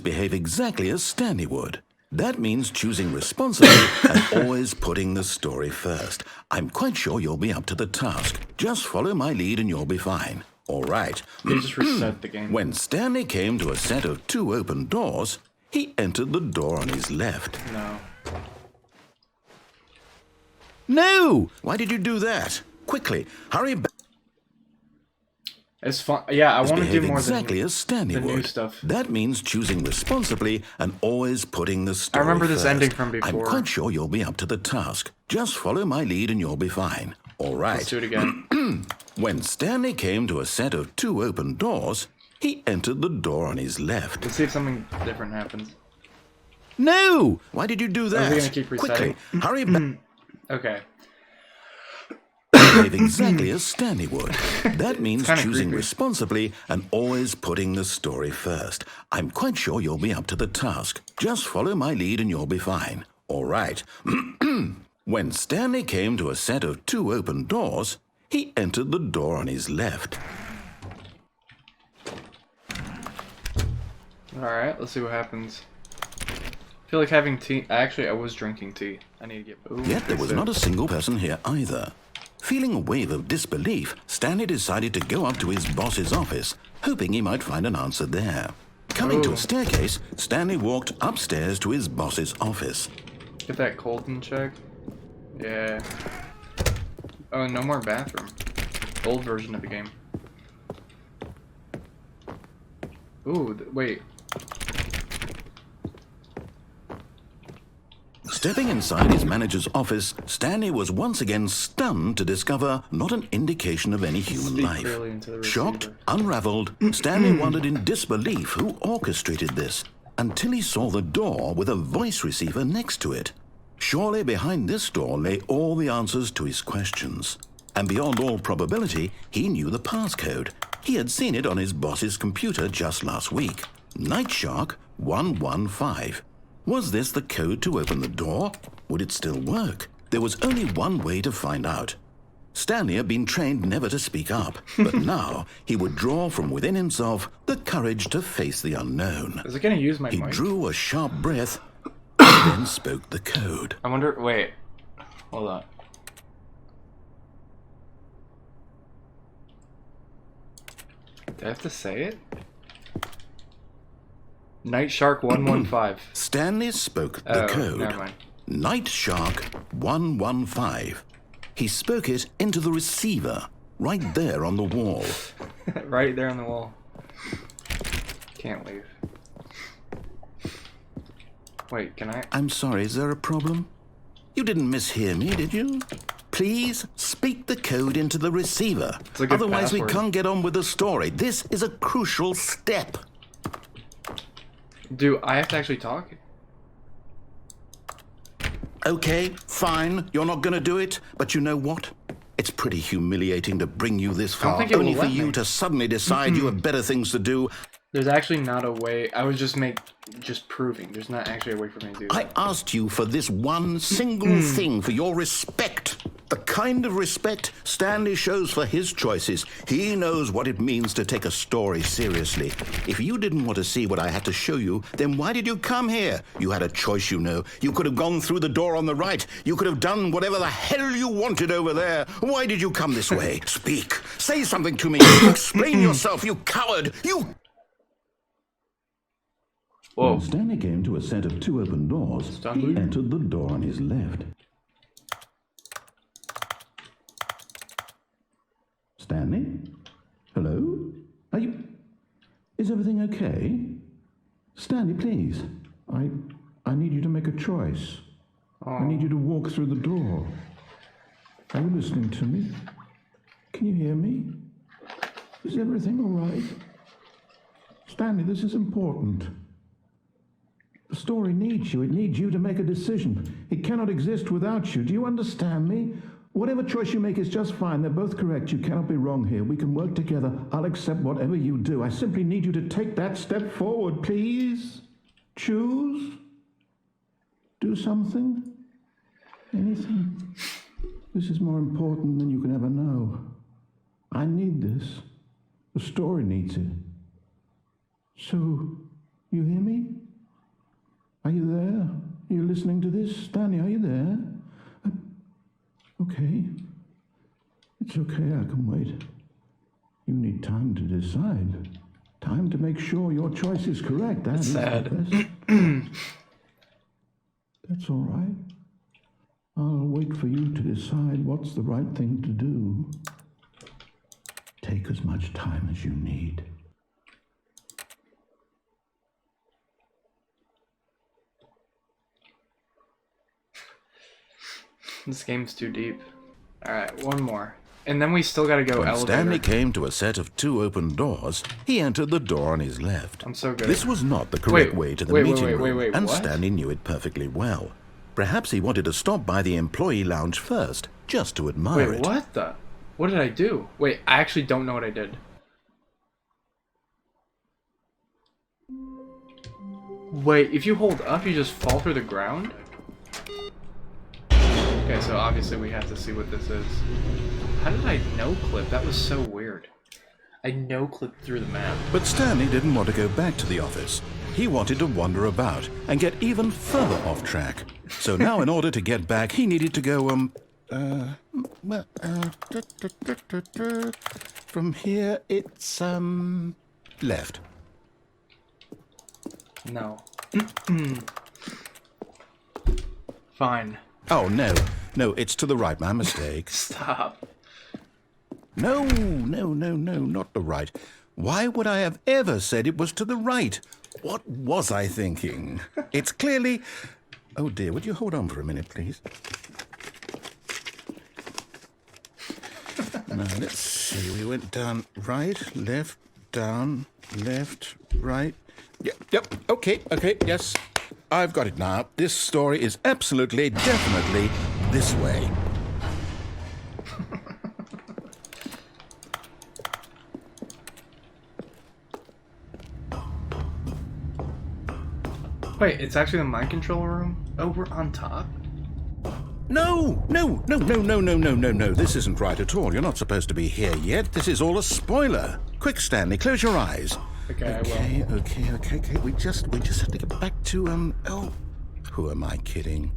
behave exactly as Stanley would. That means choosing responsibly and always putting the story first. I'm quite sure you'll be up to the task. Just follow my lead and you'll be fine. All right. They just reset the game. When Stanley came to a set of 2 open doors, he entered the door on his left. No. No! Why did you do that? Quickly, hurry back. It's fun. Yeah, I want to do Behave more exactly than as Stanley the new would. stuff. That means choosing responsibly and always putting the story I remember this first. ending from before. I'm quite sure you'll be up to the task. Just follow my lead and you'll be fine. All right. Let's do it again. When Stanley came to a set of 2 open doors, he entered the door on his left. Let's see if something different happens. No! Why did you do that? Are we gonna keep resetting? Quickly, hurry back. Okay. Behave exactly as Stanley would. That means kinda choosing creepy. responsibly and always putting the story first. I'm quite sure you'll be up to the task. Just follow my lead and you'll be fine. All right. When Stanley came to a set of 2 open doors, he entered the door on his left. Alright, let's see what happens. I feel like having tea. Actually, I was drinking tea. I need to get. Ooh, Yet there was not a single person here either. Feeling a wave of disbelief, Stanley decided to go up to his boss's office, hoping he might find an answer there. Coming to Ooh. a staircase, Stanley walked upstairs to his boss's office. Get that Colton check. Yeah. Oh, no more bathroom. Old version of the game. Ooh, wait. Stepping inside his manager's office, Stanley was once again stunned to discover not an indication of any human Speak life. clearly into the Shocked, receiver. unraveled, Stanley wondered in disbelief who orchestrated this, until he saw the door with a voice receiver next to it. Surely behind this door lay all the answers to his questions. And beyond all probability, he knew the passcode. He had seen it on his boss's computer just last week. Night Shark 115. Was this the code to open the door? Would it still work? There was only one way to find out. Stanley had been trained never to speak up, but now he would draw from within himself the courage to face the unknown. Is it gonna use my He mic? drew a sharp breath and then spoke the code. I wonder. Wait. Hold on. Do I have to say it? Night Shark 115. Stanley spoke the Oh, never code. mind. Night Shark 115. He spoke it into the receiver, right there on the wall. Right there on the wall. Can't leave. Wait, can I? I'm sorry, is there a problem? You didn't mishear me, did you? Please speak the code into the receiver. It's a good Otherwise, we password. can't get on with the story. This is a crucial step. Do I have to actually talk? Okay, fine, you're not gonna do it, but you know what? It's pretty humiliating to bring you this far, think it will only for let you me. to suddenly decide you have better things to do. There's actually not a way. I was just proving. There's not actually a way for me to do I that. asked you for this one single thing, for your respect. The kind of respect Stanley shows for his choices. He knows what it means to take a story seriously. If you didn't want to see what I had to show you, then why did you come here? You had a choice, you know. You could have gone through the door on the right. You could have done whatever the hell you wanted over there. Why did you come this way? Speak. Say something to me. Explain yourself, you coward. You... Whoa. When Stanley came to a set of 2 open doors, Stanley? he entered the door on his left. Stanley? Hello? Are you... Is everything okay? Stanley, please. I need you to make a choice. I need you to walk through the door. Are you listening to me? Can you hear me? Is everything all right? Stanley, this is important. The story needs you. It needs you to make a decision. It cannot exist without you. Do you understand me? Whatever choice you make is just fine. They're both correct. You cannot be wrong here. We can work together. I'll accept whatever you do. I simply need you to take that step forward, please. Choose. Do something. Anything. This is more important than you can ever know. I need this. The story needs it. So, You hear me? Are you there? Are you listening to this? Stanley, are you there? Okay. It's okay, I can wait. You need time to decide. Time to make sure your choice is correct. That is sad. the best. That's all right. I'll wait for you to decide what's the right thing to do. Take as much time as you need. This game's too deep. Alright, one more. And then we still gotta go When elevator. Stanley came to a set of 2 open doors, he entered the door on his left. I'm so good. This was not the correct way to the meeting room, and what? Stanley knew it perfectly well. Perhaps he wanted to stop by the employee lounge first, just to admire Wait, it. what the? What did I do? Wait, I actually don't know what I did. Wait, if you hold up, you just fall through the ground? Okay, so obviously we have to see what this is. How did I no-clip? That was so weird. I no-clipped through the map. But Stanley didn't want to go back to the office. He wanted to wander about and get even further off track. So now in order to get back, he needed to go, from here it's, left. No. Fine. Oh, no. No, it's to the right, my mistake. Stop. No, not the right. Why would I have ever said it was to the right? What was I thinking? It's clearly... Oh dear, would you hold on for a minute, please? Now, let's see. We went down right, left, down, left, right. Yep, okay, yes. I've got it now. This story is absolutely, definitely this way. Wait, it's actually the mind control room? Oh, we're on top? No. This isn't right at all. You're not supposed to be here yet. This is all a spoiler. Quick, Stanley, close your eyes. Okay, I will. Okay. We just have to get back to, oh, who am I kidding?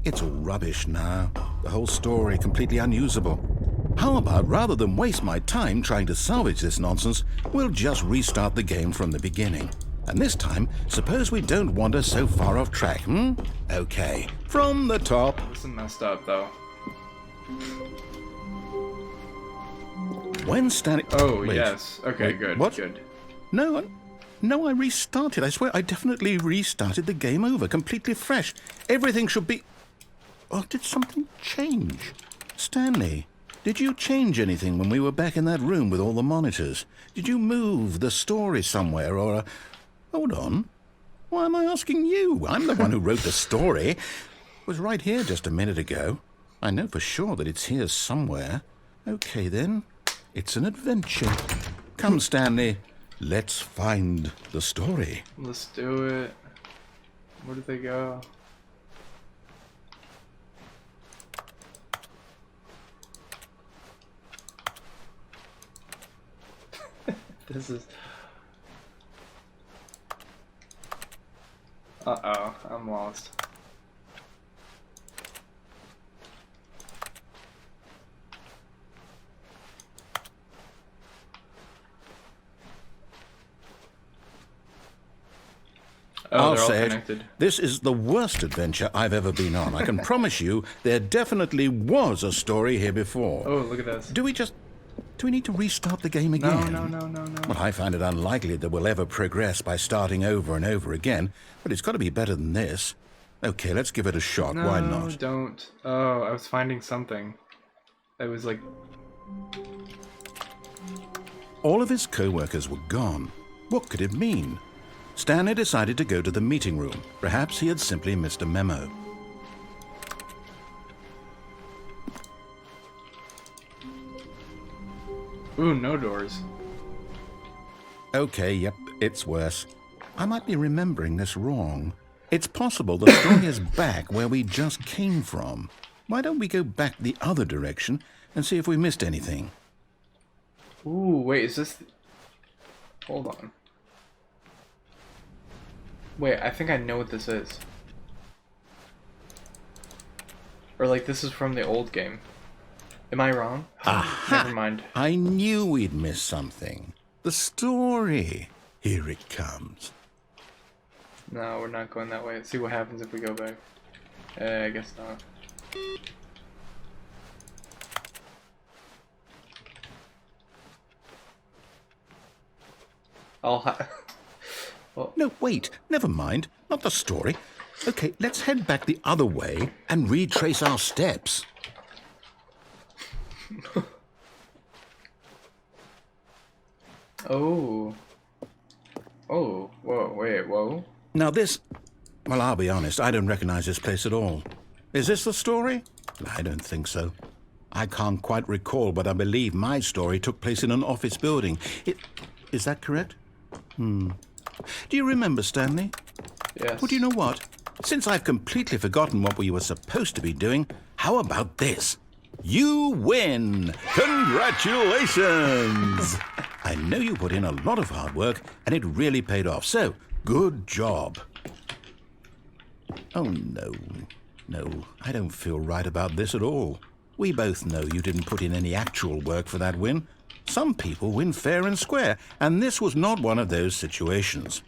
It's all rubbish now. The whole story completely unusable. How about, rather than waste my time trying to salvage this nonsense, we'll just restart the game from the beginning. And this time, suppose we don't wander so far off track, Okay, from the top. This is messed up, though. When Stanley... Oh, Wait. yes. Okay, Wait, good, what? good. No, I restarted. I swear, I definitely restarted the game over, completely fresh. Everything should be... Oh, did something change? Stanley, did you change anything when we were back in that room with all the monitors? Did you move the story somewhere, or... Hold on. Why am I asking you? I'm the one who wrote the story. It was right here just a minute ago. I know for sure that it's here somewhere. Okay, then. It's an adventure. Come, Stanley. Let's find the story. Let's do it. Where did they go? This is... Uh-oh, I'm lost. Oh, I'll they're all say connected. it. This is the worst adventure I've ever been on. I can promise you there definitely was a story here before. Oh, look at this. Do we need to restart the game again? No. Well, I find it unlikely that we'll ever progress by starting over and over again, but it's got to be better than this. Okay, let's give it a shot. No, Why not? Don't. Oh, I was finding something. It was like... All of his co-workers were gone. What could it mean? Stanley decided to go to the meeting room. Perhaps he had simply missed a memo. Ooh, no doors. Okay, yep, it's worse. I might be remembering this wrong. It's possible the story is back where we just came from. Why don't we go back the other direction and see if we missed anything? Ooh, wait, is this... Hold on. Wait, I think I know what this is. Or like this is from the old game. Am I wrong? Aha! Never mind. I knew we'd miss something. The story. Here it comes. No, we're not going that way. Let's see what happens if we go back. I guess not. Well, No, wait. Never mind. Not the story. Okay, let's head back the other way and retrace our steps. oh. Oh, whoa, wait, whoa. Now this... Well, I'll be honest, I don't recognize this place at all. Is this the story? I don't think so. I can't quite recall, but I believe my story took place in an office building. Is that correct? Do you remember, Stanley? Yes. Well, do you know what? Since I've completely forgotten what we were supposed to be doing, how about this? You win! Congratulations! I know you put in a lot of hard work, and it really paid off, so good job. Oh, no. No, I don't feel right about this at all. We both know you didn't put in any actual work for that win. Some people win fair and square, and this was not one of those situations.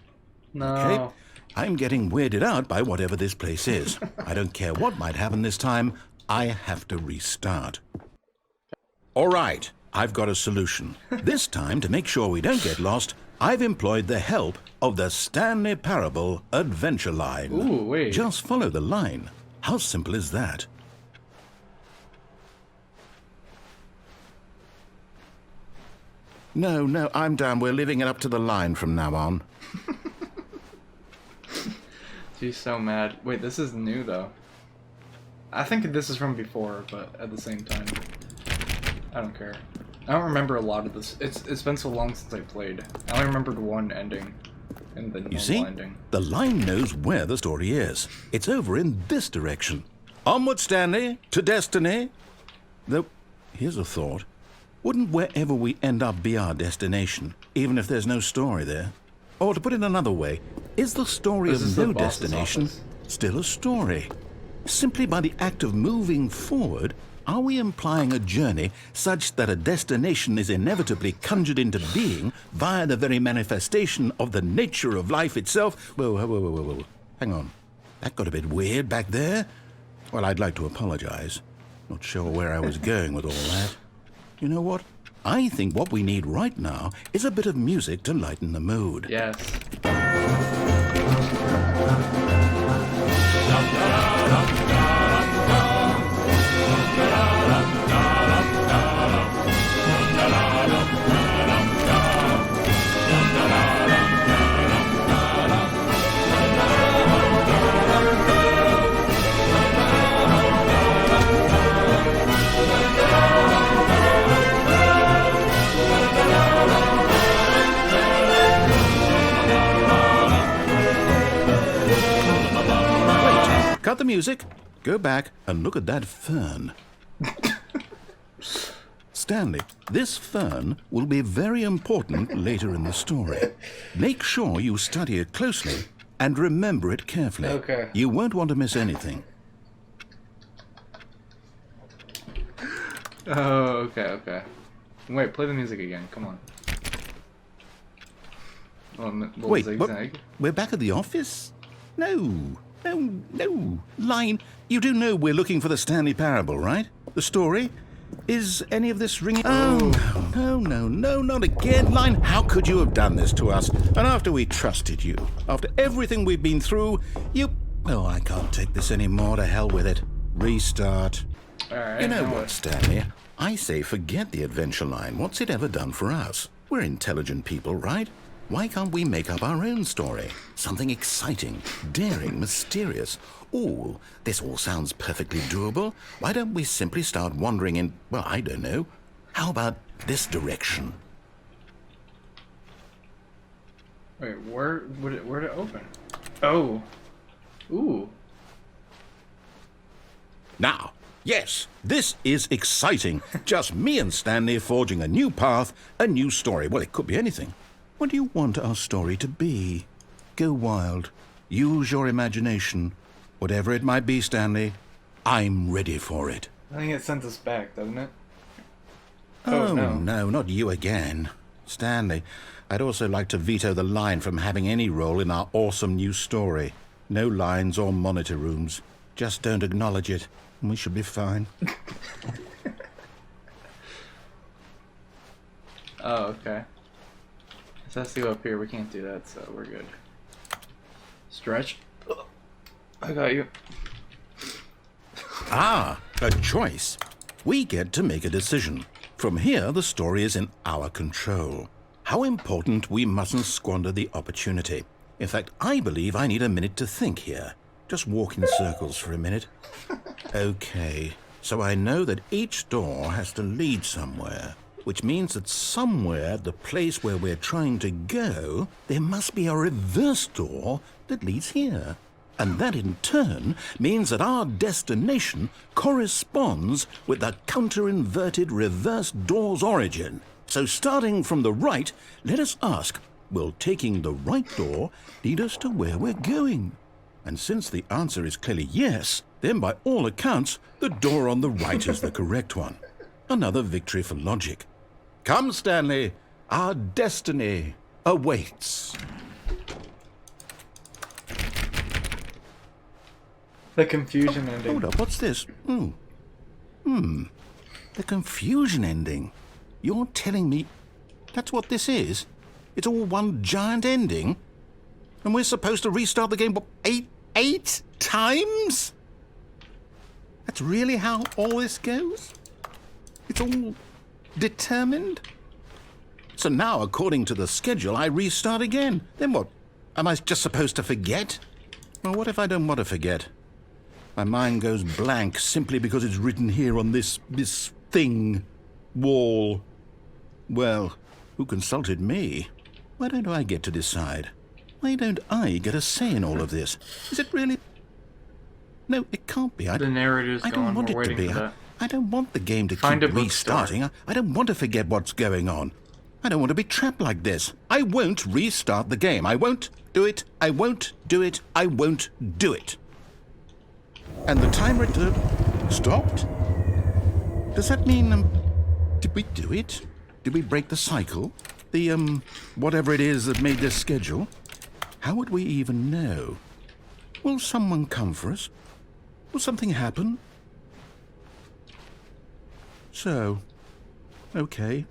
No. Okay? I'm getting weirded out by whatever this place is. I don't care what might happen this time. I have to restart. All right, I've got a solution. This time, to make sure we don't get lost, I've employed the help of the Stanley Parable Adventure Line. Ooh, wait. Just follow the line. How simple is that? No, I'm down. We're leaving it up to the line from now on. She's so mad. Wait, this is new though. I think this is from before, but at the same time, I don't care. I don't remember a lot of this. It's been so long since I played. I only remembered one ending, and the You see, normal ending. the line knows where the story is. It's over in this direction. Onward, Stanley, to destiny. Though, here's a thought. Wouldn't wherever we end up be our destination, even if there's no story there? Or to put it another way, is the story This is of the no boss's destination office. still a story? Simply by the act of moving forward, are we implying a journey such that a destination is inevitably conjured into being via the very manifestation of the nature of life itself? Whoa. Hang on. That got a bit weird back there. Well, I'd like to apologize. Not sure where I was going with all that. You know what? I think what we need right now is a bit of music to lighten the mood. Yes. Cut the music, go back and look at that fern. Stanley, this fern will be very important later in the story. Make sure you study it closely and remember it carefully. Okay. You won't want to miss anything. Oh, okay. Wait, play the music again. Come on. Little Wait, zigzag. we're back at the office? No. Line, you do know we're looking for the Stanley Parable, right? The story? Is any of this ringing? Oh, no, not again. Line, how could you have done this to us? And after we trusted you, after everything we've been through, you... Oh, I can't take this anymore. To hell with it. Restart. Alright. You know what, Stanley? I say forget the adventure line. What's it ever done for us? We're intelligent people, right? Why can't we make up our own story? Something exciting, daring, mysterious. Ooh, this all sounds perfectly doable. Why don't we simply start wandering in, well, I don't know. How about this direction? Wait, where would it open? Oh. Ooh. Now, yes, this is exciting. Just me and Stanley forging a new path, a new story. Well, it could be anything. What do you want our story to be? Go wild. Use your imagination. Whatever it might be, Stanley, I'm ready for it. I think it sent us back, doesn't it? Oh, no. no, not you again. Stanley, I'd also like to veto the line from having any role in our awesome new story. No lines or monitor rooms. Just don't acknowledge it, and we should be fine. Oh, okay. So let's go up here. We can't do that, so we're good. Stretch. I got you. Ah, a choice. We get to make a decision. From here, the story is in our control. How important we mustn't squander the opportunity. In fact, I believe I need a minute to think here. Just walk in circles for a minute. Okay, so I know that each door has to lead somewhere, which means that somewhere at the place where we're trying to go, there must be a reverse door that leads here. And that in turn means that our destination corresponds with the counter-inverted reverse door's origin. So starting from the right, let us ask, will taking the right door lead us to where we're going? And since the answer is clearly yes, then by all accounts, the door on the right is the correct one. Another victory for logic. Come, Stanley, our destiny awaits. The confusion ending. Hold up, what's this? The confusion ending. You're telling me that's what this is? It's all one giant ending? And we're supposed to restart the game, what, eight times? That's really how all this goes? It's all determined? So now, according to the schedule, I restart again. Then what? Am I just supposed to forget? Well, what if I don't want to forget? My mind goes blank simply because it's written here on this thing, wall. Well, who consulted me? Why don't I get to decide? Why don't I get a say in all of this? Is it really? No, it can't be. The narrative's I don't going. want We're it to waiting be. for that. I don't want the game to Find keep a bookstore. restarting. I don't want to forget what's going on. I don't want to be trapped like this. I won't restart the game. I won't do it. I won't do it. I won't do it. And the timer stopped? Does that mean, did we do it? Did we break the cycle? The, whatever it is that made this schedule? How would we even know? Will someone come for us? Will something happen? So, okay.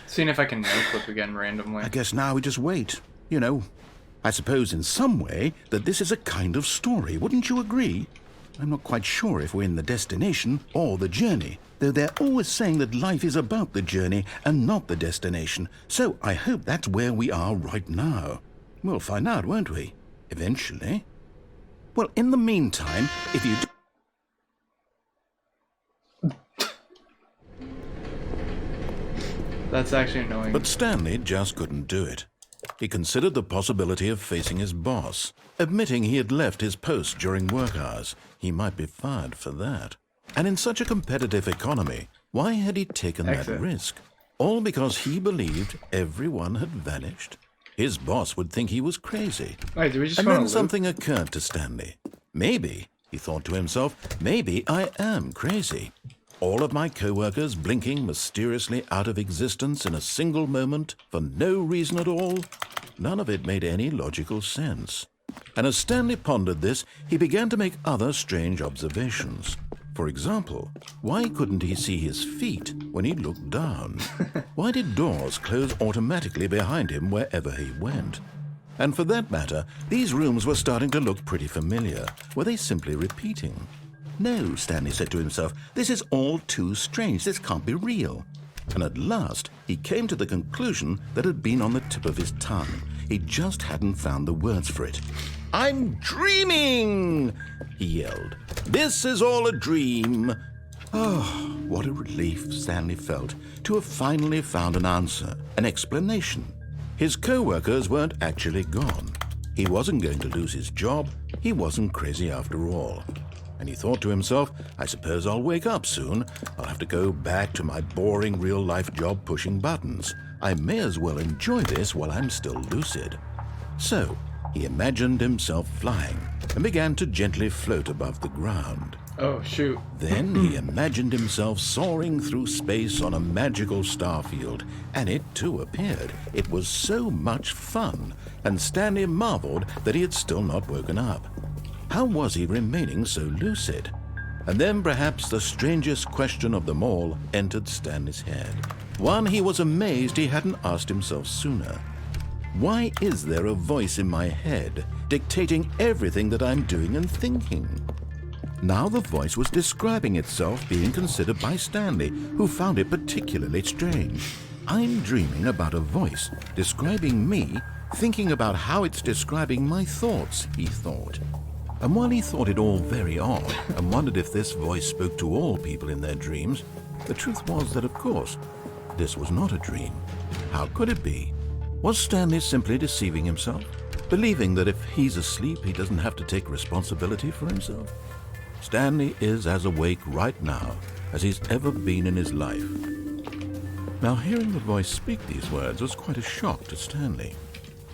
Seeing if I can no-clip again randomly. I guess now we just wait. You know, I suppose in some way that this is a kind of story, wouldn't you agree? I'm not quite sure if we're in the destination or the journey, though they're always saying that life is about the journey and not the destination, so I hope that's where we are right now. We'll find out, won't we? Eventually. Well, in the meantime, if you... That's actually annoying. But Stanley just couldn't do it. He considered the possibility of facing his boss, admitting he had left his post during work hours. He might be fired for that. And in such a competitive economy, why had he taken that risk? All because he believed everyone had vanished? His boss would think he was crazy. Wait, do we just And want then to something occurred to Stanley. Maybe, he thought to himself, maybe I am crazy. All of my co-workers blinking mysteriously out of existence in a single moment for no reason at all? None of it made any logical sense. And as Stanley pondered this, he began to make other strange observations. For example, why couldn't he see his feet when he looked down? Why did doors close automatically behind him wherever he went? And for that matter, these rooms were starting to look pretty familiar. Were they simply repeating? No, Stanley said to himself, this is all too strange. This can't be real. And at last, he came to the conclusion that had been on the tip of his tongue. He just hadn't found the words for it. I'm dreaming, he yelled. This is all a dream. Oh, what a relief Stanley felt to have finally found an answer, an explanation. His co-workers weren't actually gone. He wasn't going to lose his job. He wasn't crazy after all. And he thought to himself, I suppose I'll wake up soon. I'll have to go back to my boring real-life job pushing buttons. I may as well enjoy this while I'm still lucid. So, He imagined himself flying and began to gently float above the ground. Oh, shoot. Then he imagined himself soaring through space on a magical starfield, and it too appeared. It was so much fun, and Stanley marveled that he had still not woken up. How was he remaining so lucid? And then perhaps the strangest question of them all entered Stanley's head. One he was amazed he hadn't asked himself sooner. Why is there a voice in my head dictating everything that I'm doing and thinking? Now the voice was describing itself being considered by Stanley, who found it particularly strange. I'm dreaming about a voice describing me, thinking about how it's describing my thoughts, he thought. And while he thought it all very odd and wondered if this voice spoke to all people in their dreams, the truth was that, of course, this was not a dream. How could it be? Was Stanley simply deceiving himself, believing that if he's asleep, he doesn't have to take responsibility for himself? Stanley is as awake right now as he's ever been in his life. Now, hearing the voice speak these words was quite a shock to Stanley.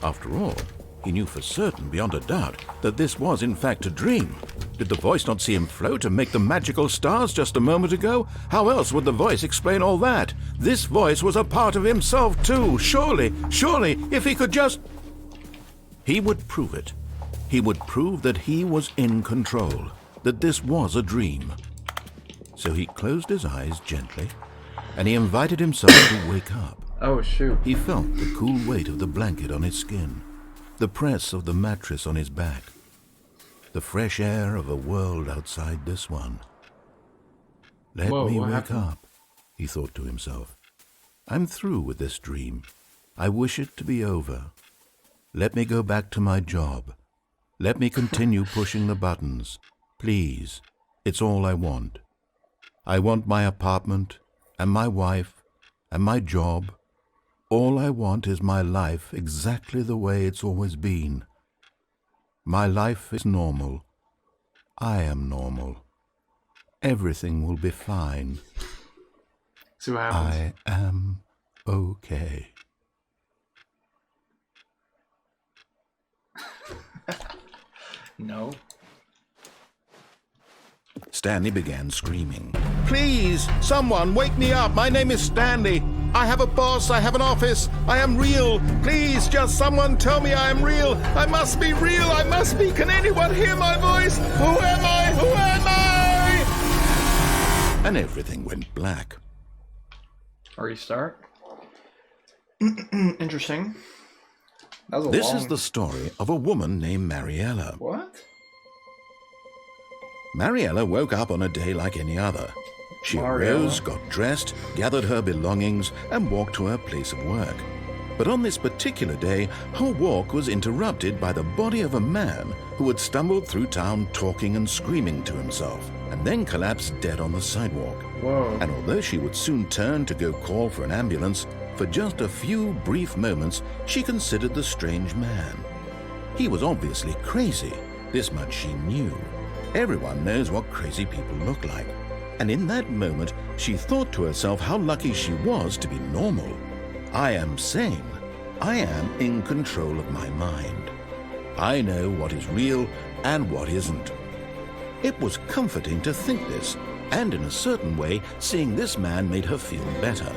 After all, he knew for certain, beyond a doubt, that this was in fact a dream. Did the voice not see him float and make the magical stars just a moment ago? How else would the voice explain all that? This voice was a part of himself too. Surely, if he could just... He would prove it. He would prove that he was in control, that this was a dream. So he closed his eyes gently, and he invited himself to wake up. Oh, shoot. He felt the cool weight of the blanket on his skin, the press of the mattress on his back, the fresh air of a world outside this one. Let me wake up, he thought to himself. I'm through with this dream. I wish it to be over. Let me go back to my job. Let me continue pushing the buttons. Please, it's all I want. I want my apartment, and my wife, and my job. All I want is my life exactly the way it's always been. My life is normal. I am normal. Everything will be fine. See what happens. I am okay. No. Stanley began screaming. Please, someone, wake me up. My name is Stanley. I have a boss. I have an office. I am real. Please, just someone tell me I am real. I must be real. I must be. Can anyone hear my voice? Who am I? Who am I? And everything went black. Restart. Interesting. That was a This long... is the story of a woman named Mariella. What? Mariella woke up on a day like any other. She arose, got dressed, gathered her belongings, and walked to her place of work. But on this particular day, her walk was interrupted by the body of a man who had stumbled through town talking and screaming to himself, and then collapsed dead on the sidewalk. Whoa. And although she would soon turn to go call for an ambulance, for just a few brief moments, she considered the strange man. He was obviously crazy. This much she knew. Everyone knows what crazy people look like. And in that moment, she thought to herself how lucky she was to be normal. I am sane. I am in control of my mind. I know what is real and what isn't. It was comforting to think this, and in a certain way, seeing this man made her feel better.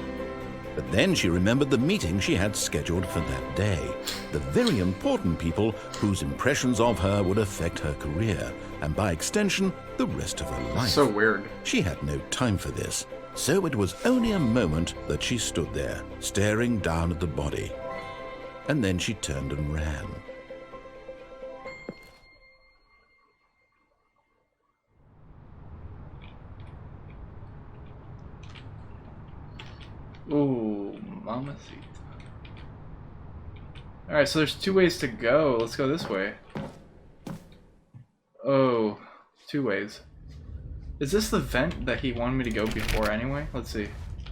But then she remembered the meeting she had scheduled for that day, the very important people whose impressions of her would affect her career, and by extension, the rest of her life. So weird. She had no time for this, so it was only a moment that she stood there, staring down at the body. And then she turned and ran. Ooh, mamacita. Alright, so there's two ways to go. Let's go this way. Oh, two ways. Is this the vent that he wanted me to go before anyway? Let's see.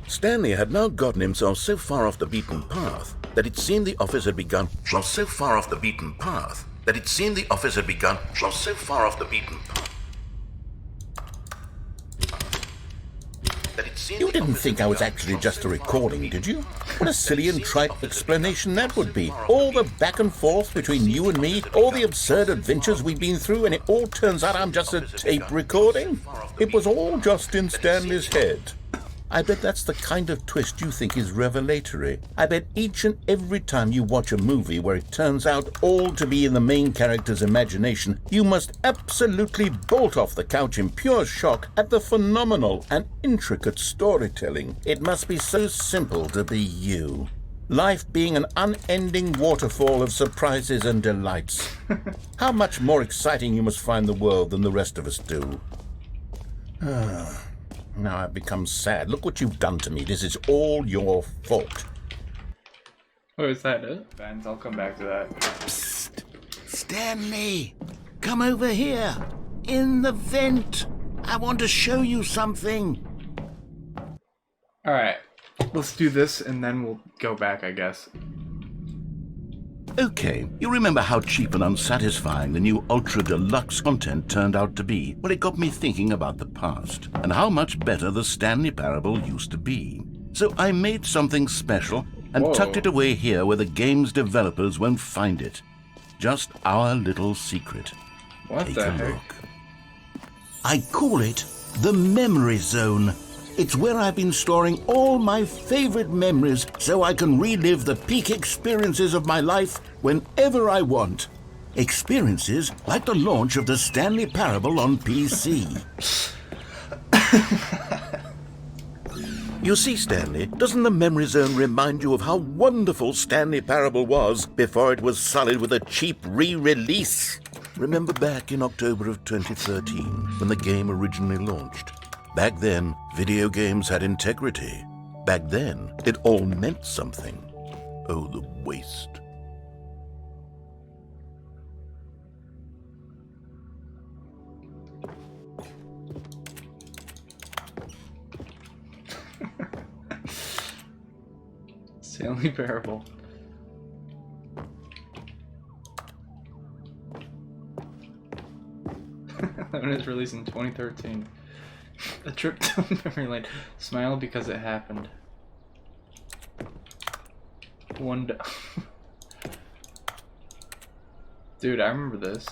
Stanley had now gotten himself so far off the beaten path that it seemed the office had begun. So far off the beaten path that it seemed the office had begun. So far off the beaten path. You didn't think I was actually just a recording, did you? What a silly and trite explanation that would be. All the back and forth between you and me, all the absurd adventures we've been through, and it all turns out I'm just a tape recording? It was all just in Stanley's head. I bet that's the kind of twist you think is revelatory. I bet each and every time you watch a movie where it turns out all to be in the main character's imagination, you must absolutely bolt off the couch in pure shock at the phenomenal and intricate storytelling. It must be so simple to be you. Life being an unending waterfall of surprises and delights. How much more exciting you must find the world than the rest of us do. Now I've become sad. Look what you've done to me. This is all your fault. Oh, is that it? Fans, I'll come back to that. Psst! Stanley! Come over here! In the vent! I want to show you something! Alright, let's do this and then we'll go back, I guess. Okay, you remember how cheap and unsatisfying the new Ultra Deluxe content turned out to be? Well, it got me thinking about the past, and how much better the Stanley Parable used to be. So I made something special and tucked it away here where the game's developers won't find it. Just our little secret. What Take the a heck? look. I call it the Memory Zone. It's where I've been storing all my favorite memories so I can relive the peak experiences of my life whenever I want. Experiences like the launch of the Stanley Parable on PC. You see, Stanley, doesn't the Memory Zone remind you of how wonderful Stanley Parable was before it was sullied with a cheap re-release? Remember back in October of 2013 when the game originally launched? Back then, video games had integrity. Back then, it all meant something. Oh, the waste. Stanley Parable. When it was released in 2013. A trip down memory lane. Smile because it happened. Dude, I remember this.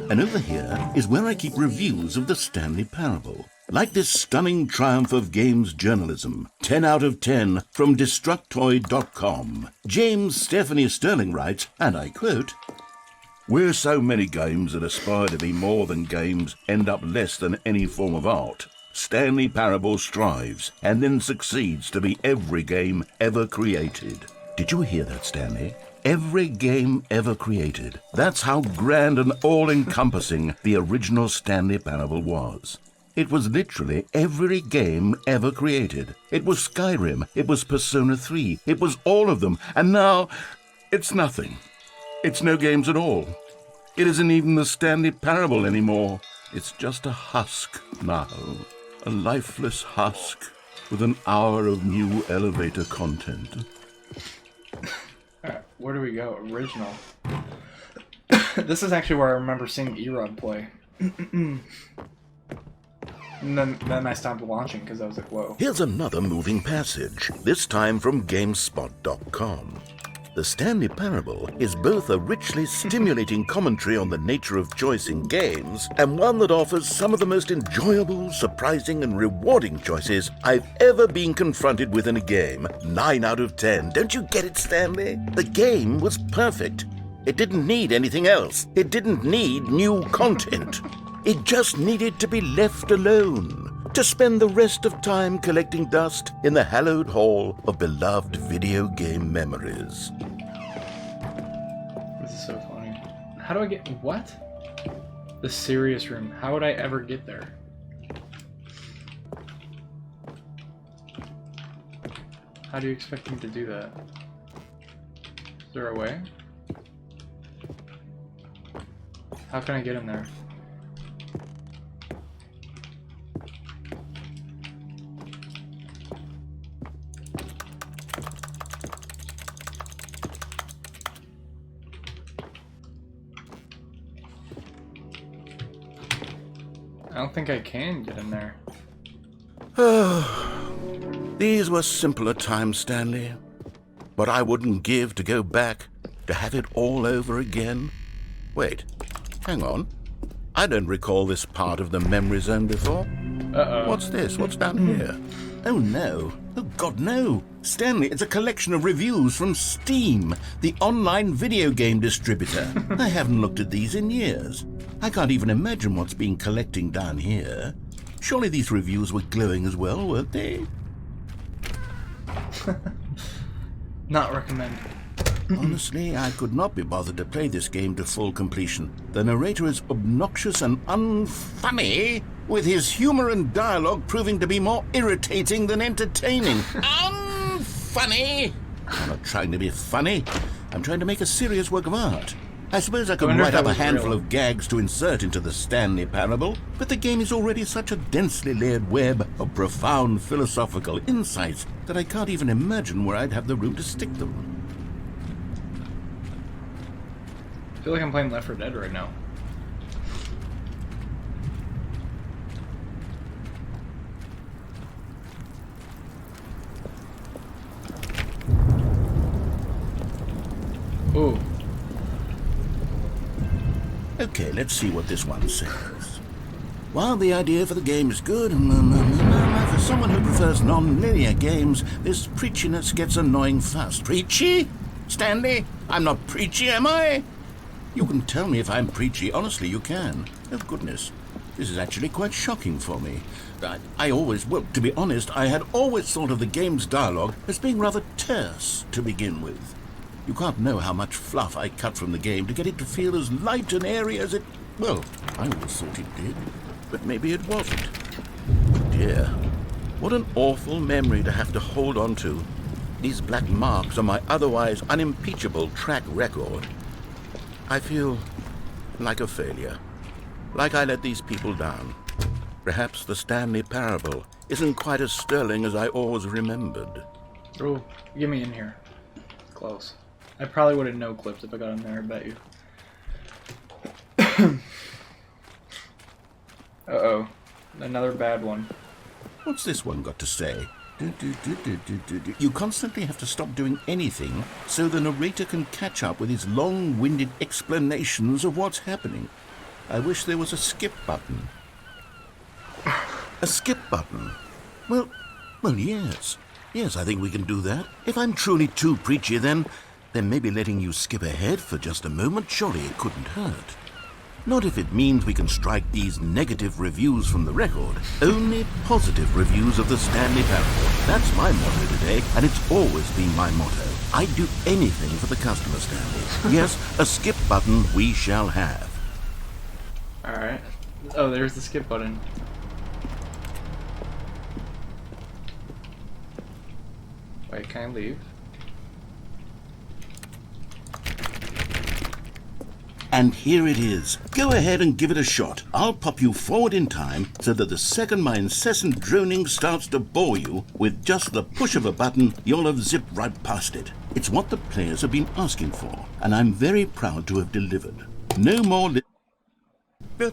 And over here is where I keep reviews of the Stanley Parable. Like this stunning triumph of games journalism, 10 out of 10 from Destructoid.com. James Stephanie Sterling writes, and I quote, "Where so many games that aspire to be more than games end up less than any form of art, Stanley Parable strives and then succeeds to be every game ever created." Did you hear that, Stanley? Every game ever created. That's how grand and all-encompassing the original Stanley Parable was. It was literally every game ever created. It was Skyrim, it was Persona 3, it was all of them, and now it's nothing. It's no games at all. It isn't even the Stanley Parable anymore. It's just a husk now, a lifeless husk with an hour of new elevator content. Alright, where do we go? Original. This is actually where I remember seeing E-Rod play. And then I stopped watching because I was like, whoa. Here's another moving passage, this time from GameSpot.com. The Stanley Parable is both a richly stimulating commentary on the nature of choice in games and one that offers some of the most enjoyable, surprising, and rewarding choices I've ever been confronted with in a game. 9 out of 10. Don't you get it, Stanley? The game was perfect. It didn't need anything else. It didn't need new content. It just needed to be left alone, to spend the rest of time collecting dust in the hallowed hall of beloved video game memories. This is so funny. How do I get... what? The serious room. How would I ever get there? How do you expect me to do that? Is there a way? How can I get in there? don't think I can get in there. These were simpler times, Stanley. What I wouldn't give to go back, to have it all over again. Wait, hang on. I don't recall this part of the memory zone before. Uh-oh. What's this? What's down here? Oh, no. Oh, God, no. Stanley, it's a collection of reviews from Steam, the online video game distributor. I haven't looked at these in years. I can't even imagine what's been collecting down here. Surely these reviews were glowing as well, weren't they? Not recommended. Honestly, I could not be bothered to play this game to full completion. The narrator is obnoxious and unfunny, with his humor and dialogue proving to be more irritating than entertaining. Unfunny! I'm not trying to be funny. I'm trying to make a serious work of art. I suppose I could write up a handful of gags to insert into the Stanley Parable, but the game is already such a densely layered web of profound philosophical insights that I can't even imagine where I'd have the room to stick them. I feel like I'm playing Left 4 Dead right now. Ooh. Okay, let's see what this one says. While the idea for the game is good, for someone who prefers non-linear games, this preachiness gets annoying fast. Preachy? Stanley? I'm not preachy, am I? You can tell me if I'm preachy. Honestly, you can. Oh, goodness. This is actually quite shocking for me. Well, to be honest, I had always thought of the game's dialogue as being rather terse to begin with. You can't know how much fluff I cut from the game to get it to feel as light and airy as it... Well, I always thought it did, but maybe it wasn't. Dear, what an awful memory to have to hold on to. These black marks on my otherwise unimpeachable track record. I feel like a failure, like I let these people down. Perhaps the Stanley Parable isn't quite as sterling as I always remembered. Oh, get me in here. Close. I probably would have no-clipped if I got in there, I bet you. Uh-oh. Another bad one. What's this one got to say? You constantly have to stop doing anything so the narrator can catch up with his long-winded explanations of what's happening. I wish there was a skip button. A skip button? Well, yes. Yes, I think we can do that. If I'm truly too preachy, then maybe letting you skip ahead for just a moment, surely it couldn't hurt. Not if it means we can strike these negative reviews from the record. Only positive reviews of the Stanley Parable. That's my motto today, and it's always been my motto. I'd do anything for the customer, Stanley. Yes, a skip button we shall have. Alright. Oh, there's the skip button. Wait, can I leave? And here it is. Go ahead and give it a shot. I'll pop you forward in time so that the second my incessant droning starts to bore you, with just the push of a button, you'll have zipped right past it. It's what the players have been asking for, and I'm very proud to have delivered. No more Oh,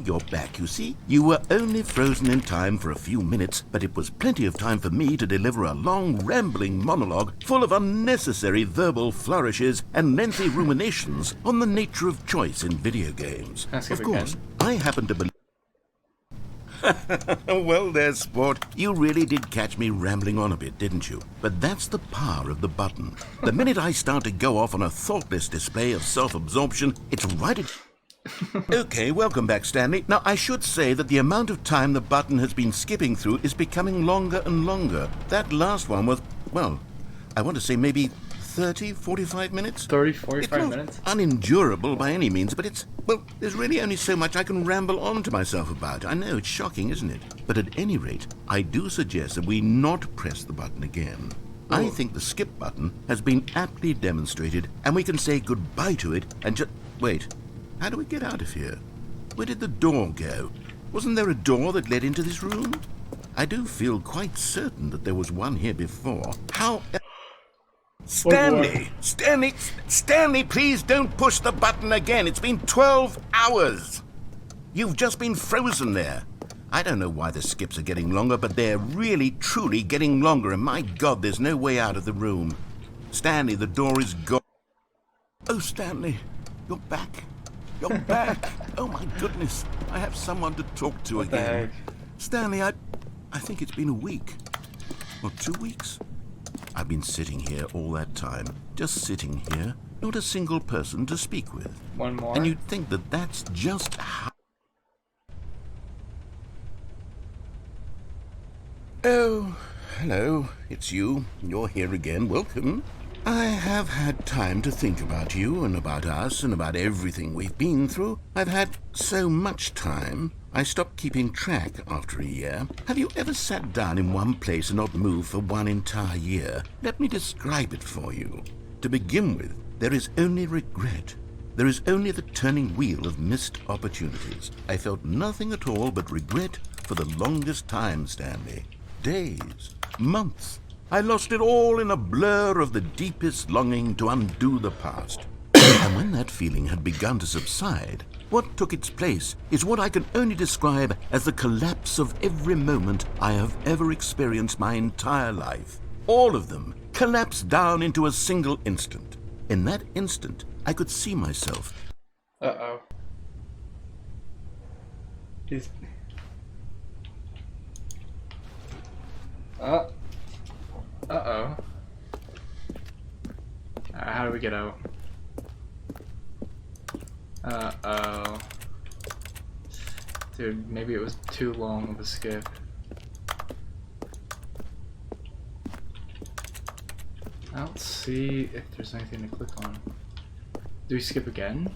you're back, you see? You were only frozen in time for a few minutes, but it was plenty of time for me to deliver a long, rambling monologue full of unnecessary verbal flourishes and lengthy ruminations on the nature of choice in video games. Of course, I happen to believe... Well, there's sport. You really did catch me rambling on a bit, didn't you? But that's the power of the button. The minute I start to go off on a thoughtless display of self-absorption, it's right at... Okay, welcome back, Stanley. Now, I should say that the amount of time the button has been skipping through is becoming longer and longer. That last one was, well, I want to say maybe 30, 45 minutes? 30, 45 it's minutes? not unendurable by any means, but it's, well, there's really only so much I can ramble on to myself about. I know, it's shocking, isn't it? But at any rate, I do suggest that we not press the button again. Ooh. I think the skip button has been aptly demonstrated, and we can say goodbye to it and just... Wait, how do we get out of here? Where did the door go? Wasn't there a door that led into this room? I do feel quite certain that there was one here before. How... Stanley! Stanley, please don't push the button again. It's been 12 hours. You've just been frozen there. I don't know why the skips are getting longer, but they're really, truly getting longer, and my God, there's no way out of the room. Stanley, the door is gone. Oh, Stanley, you're back. You're back. Oh, my goodness. I have someone to talk to What the again. heck? Stanley, I think it's been a week. Or 2 weeks. I've been sitting here all that time. Just sitting here. Not a single person to speak with. One more. And you'd think that that's just how... Oh, hello. It's you. You're here again. Welcome. I have had time to think about you and about us and about everything we've been through. I've had so much time, I stopped keeping track after a year. Have you ever sat down in one place and not moved for one entire year? Let me describe it for you. To begin with, there is only regret. There is only the turning wheel of missed opportunities. I felt nothing at all but regret for the longest time, Stanley. Days, months. I lost it all in a blur of the deepest longing to undo the past. And when that feeling had begun to subside, what took its place is what I can only describe as the collapse of every moment I have ever experienced my entire life. All of them collapsed down into a single instant. In that instant, I could see myself. Uh-oh. He's... Uh-oh. How do we get out? Uh-oh. Dude, maybe it was too long of a skip. I don't see if there's anything to click on. Do we skip again?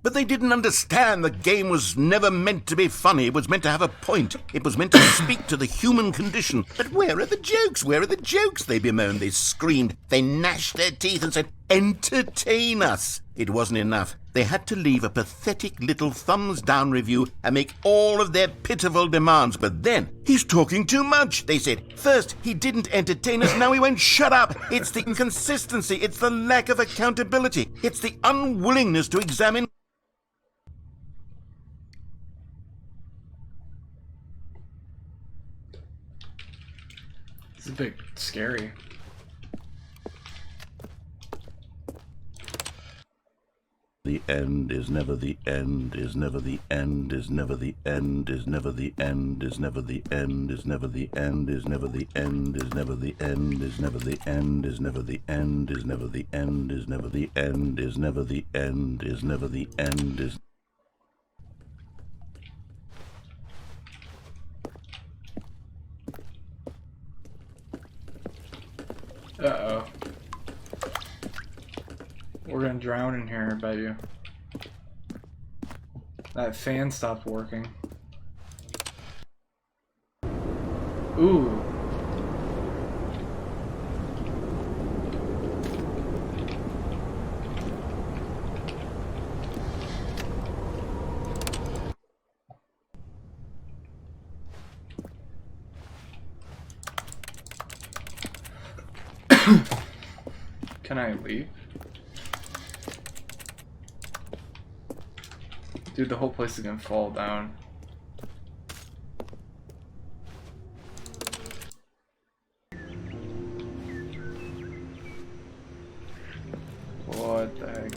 But they didn't understand the game was never meant to be funny. It was meant to have a point. It was meant to speak to the human condition. But where are the jokes? Where are the jokes? They bemoaned, they screamed, they gnashed their teeth and said, entertain us. It wasn't enough. They had to leave a pathetic little thumbs-down review and make all of their pitiful demands. But then, he's talking too much, they said. First, he didn't entertain us, now he won't shut up. It's the inconsistency, it's the lack of accountability, it's the unwillingness to examine. This is a bit scary. The end is never the end, is never the end, is never the end, is never the end, is never the end, is never the end, is never the end, is never the end, is never the end, is never the end, is never the end, is never the end, is never the end, is never the end, is. Uh-oh. We're gonna drown in here, I bet you. That fan stopped working. Ooh. Can I leave? Dude, the whole place is gonna fall down. What the heck?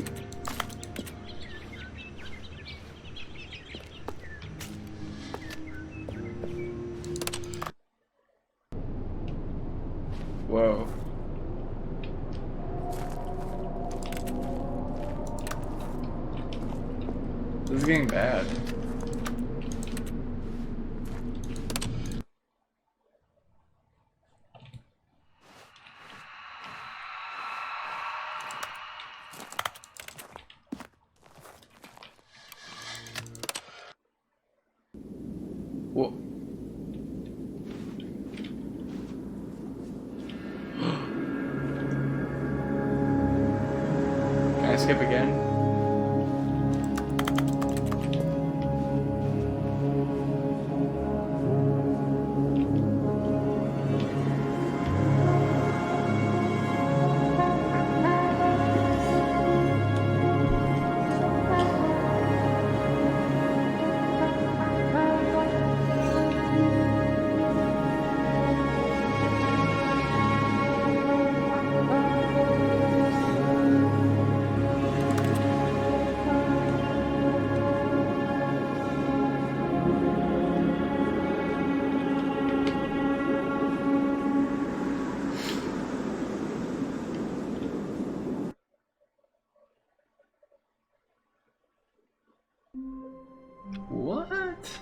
Whoa. This is getting bad. Whoa. skip again. What?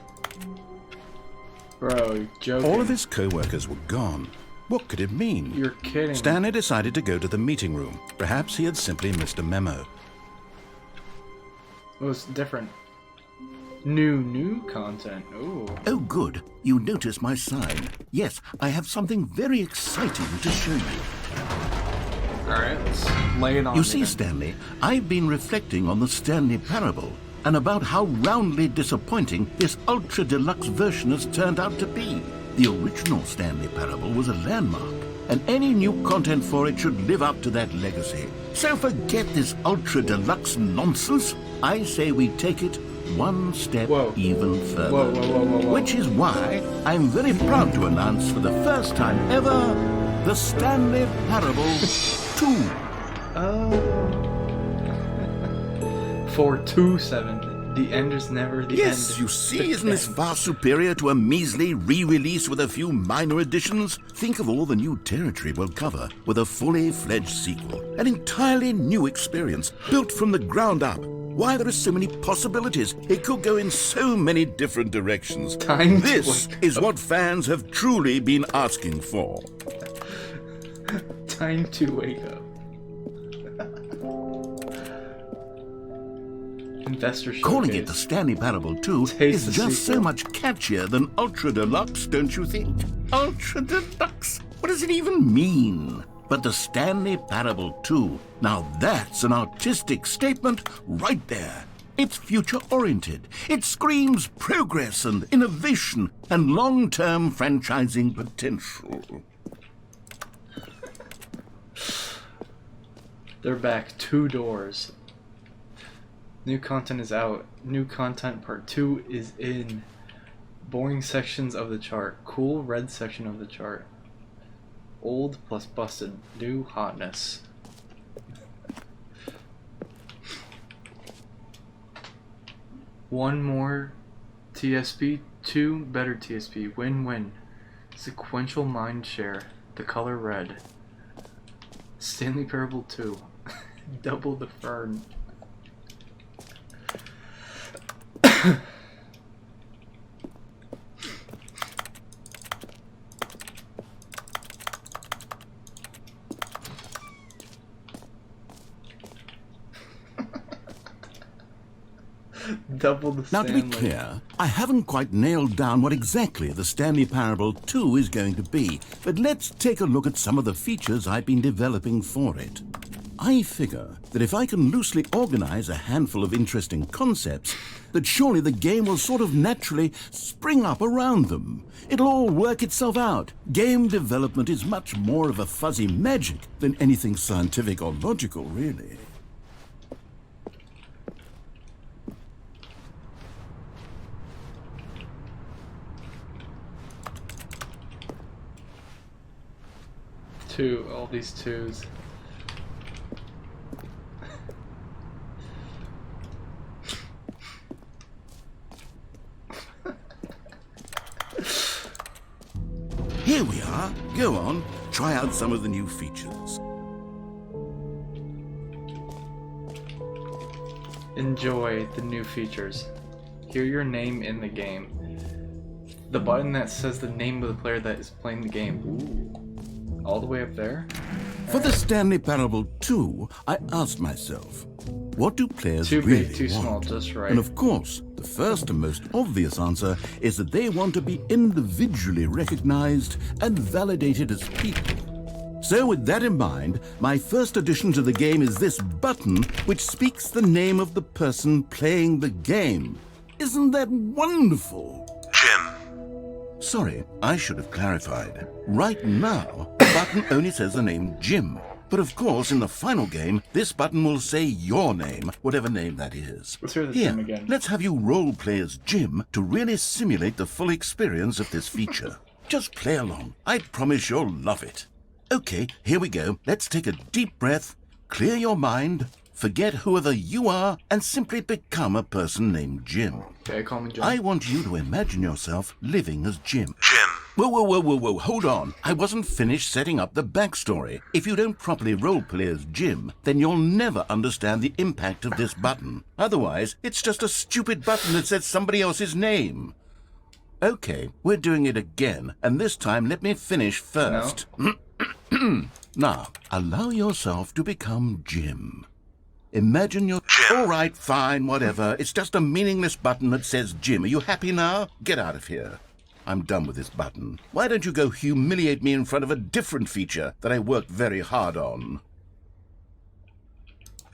Bro, you're joking. All of his co-workers were gone. What could it mean? You're kidding. Stanley decided to go to the meeting room. Perhaps he had simply missed a memo. It was different. New content. Ooh. Oh, good. You notice my sign. Yes, I have something very exciting to show you. Alright, let's lay it on You me see, then. Stanley, I've been reflecting on the Stanley parable and about how roundly disappointing this ultra deluxe version has turned out to be. The original Stanley parable was a landmark, and any new content for it should live up to that legacy. So forget this ultra deluxe nonsense. I say we take it one step even further. Whoa. Which is why I'm very proud to announce for the first time ever the Stanley Parable 2. Oh. 427. The end is never the end. Yes, you see, isn't this far superior to a measly re-release with a few minor additions? Think of all the new territory we'll cover with a fully fledged sequel. An entirely new experience, built from the ground up. Why, there are so many possibilities. It could go in so many different directions. This is what fans have truly been asking for. Time to wake up. Investor Showcase. Calling it the Stanley Parable 2 is just so much catchier than Ultra Deluxe, don't you think? Ultra Deluxe? What does it even mean? But the Stanley Parable 2, now that's an artistic statement right there. It's future-oriented. It screams progress and innovation and long-term franchising potential. They're back 2 doors. New content is out. New content part 2 is in. Boring sections of the chart. Cool red section of the chart. Old plus busted. New hotness. One more TSP. 2 better TSP. Win-win. Sequential mind share. The color red. Stanley Parable 2. Double the fern. Double the Now, to be Stanley. clear, I haven't quite nailed down what exactly the Stanley Parable 2 is going to be, but let's take a look at some of the features I've been developing for it. I figure that if I can loosely organize a handful of interesting concepts, that surely the game will sort of naturally spring up around them. It'll all work itself out. Game development is much more of a fuzzy magic than anything scientific or logical, really. All these 2s. Here we are. Go on, try out some of the new features. Enjoy the new features. Hear your name in the game. The button that says the name of the player that is playing the game. Ooh. All the way up there? For the Stanley Parable 2, I asked myself, what do players Too really big, too want? small, just right. And of course, the first and most obvious answer is that they want to be individually recognized and validated as people. So with that in mind, my first addition to the game is this button which speaks the name of the person playing the game. Isn't that wonderful? Jim. Sorry, I should have clarified. Right now, the button only says the name Jim. But of course, in the final game, this button will say your name, whatever name that is. Let's hear the Here, Jim again. let's have you role play as Jim to really simulate the full experience of this feature. Just play along. I promise you'll love it. Okay, here we go. Let's take a deep breath, clear your mind, forget whoever you are, and simply become a person named Jim. Okay, call me Jim. I want you to imagine yourself living as Jim. Jim. Whoa, hold on. I wasn't finished setting up the backstory. If you don't properly roleplay as Jim, then you'll never understand the impact of this button. Otherwise, it's just a stupid button that says somebody else's name. Okay, we're doing it again, and this time let me finish first. Now, allow yourself to become Jim. Imagine you're... All right, fine, whatever. It's just a meaningless button that says Jim. Are you happy now? Get out of here. I'm done with this button. Why don't you go humiliate me in front of a different feature that I worked very hard on?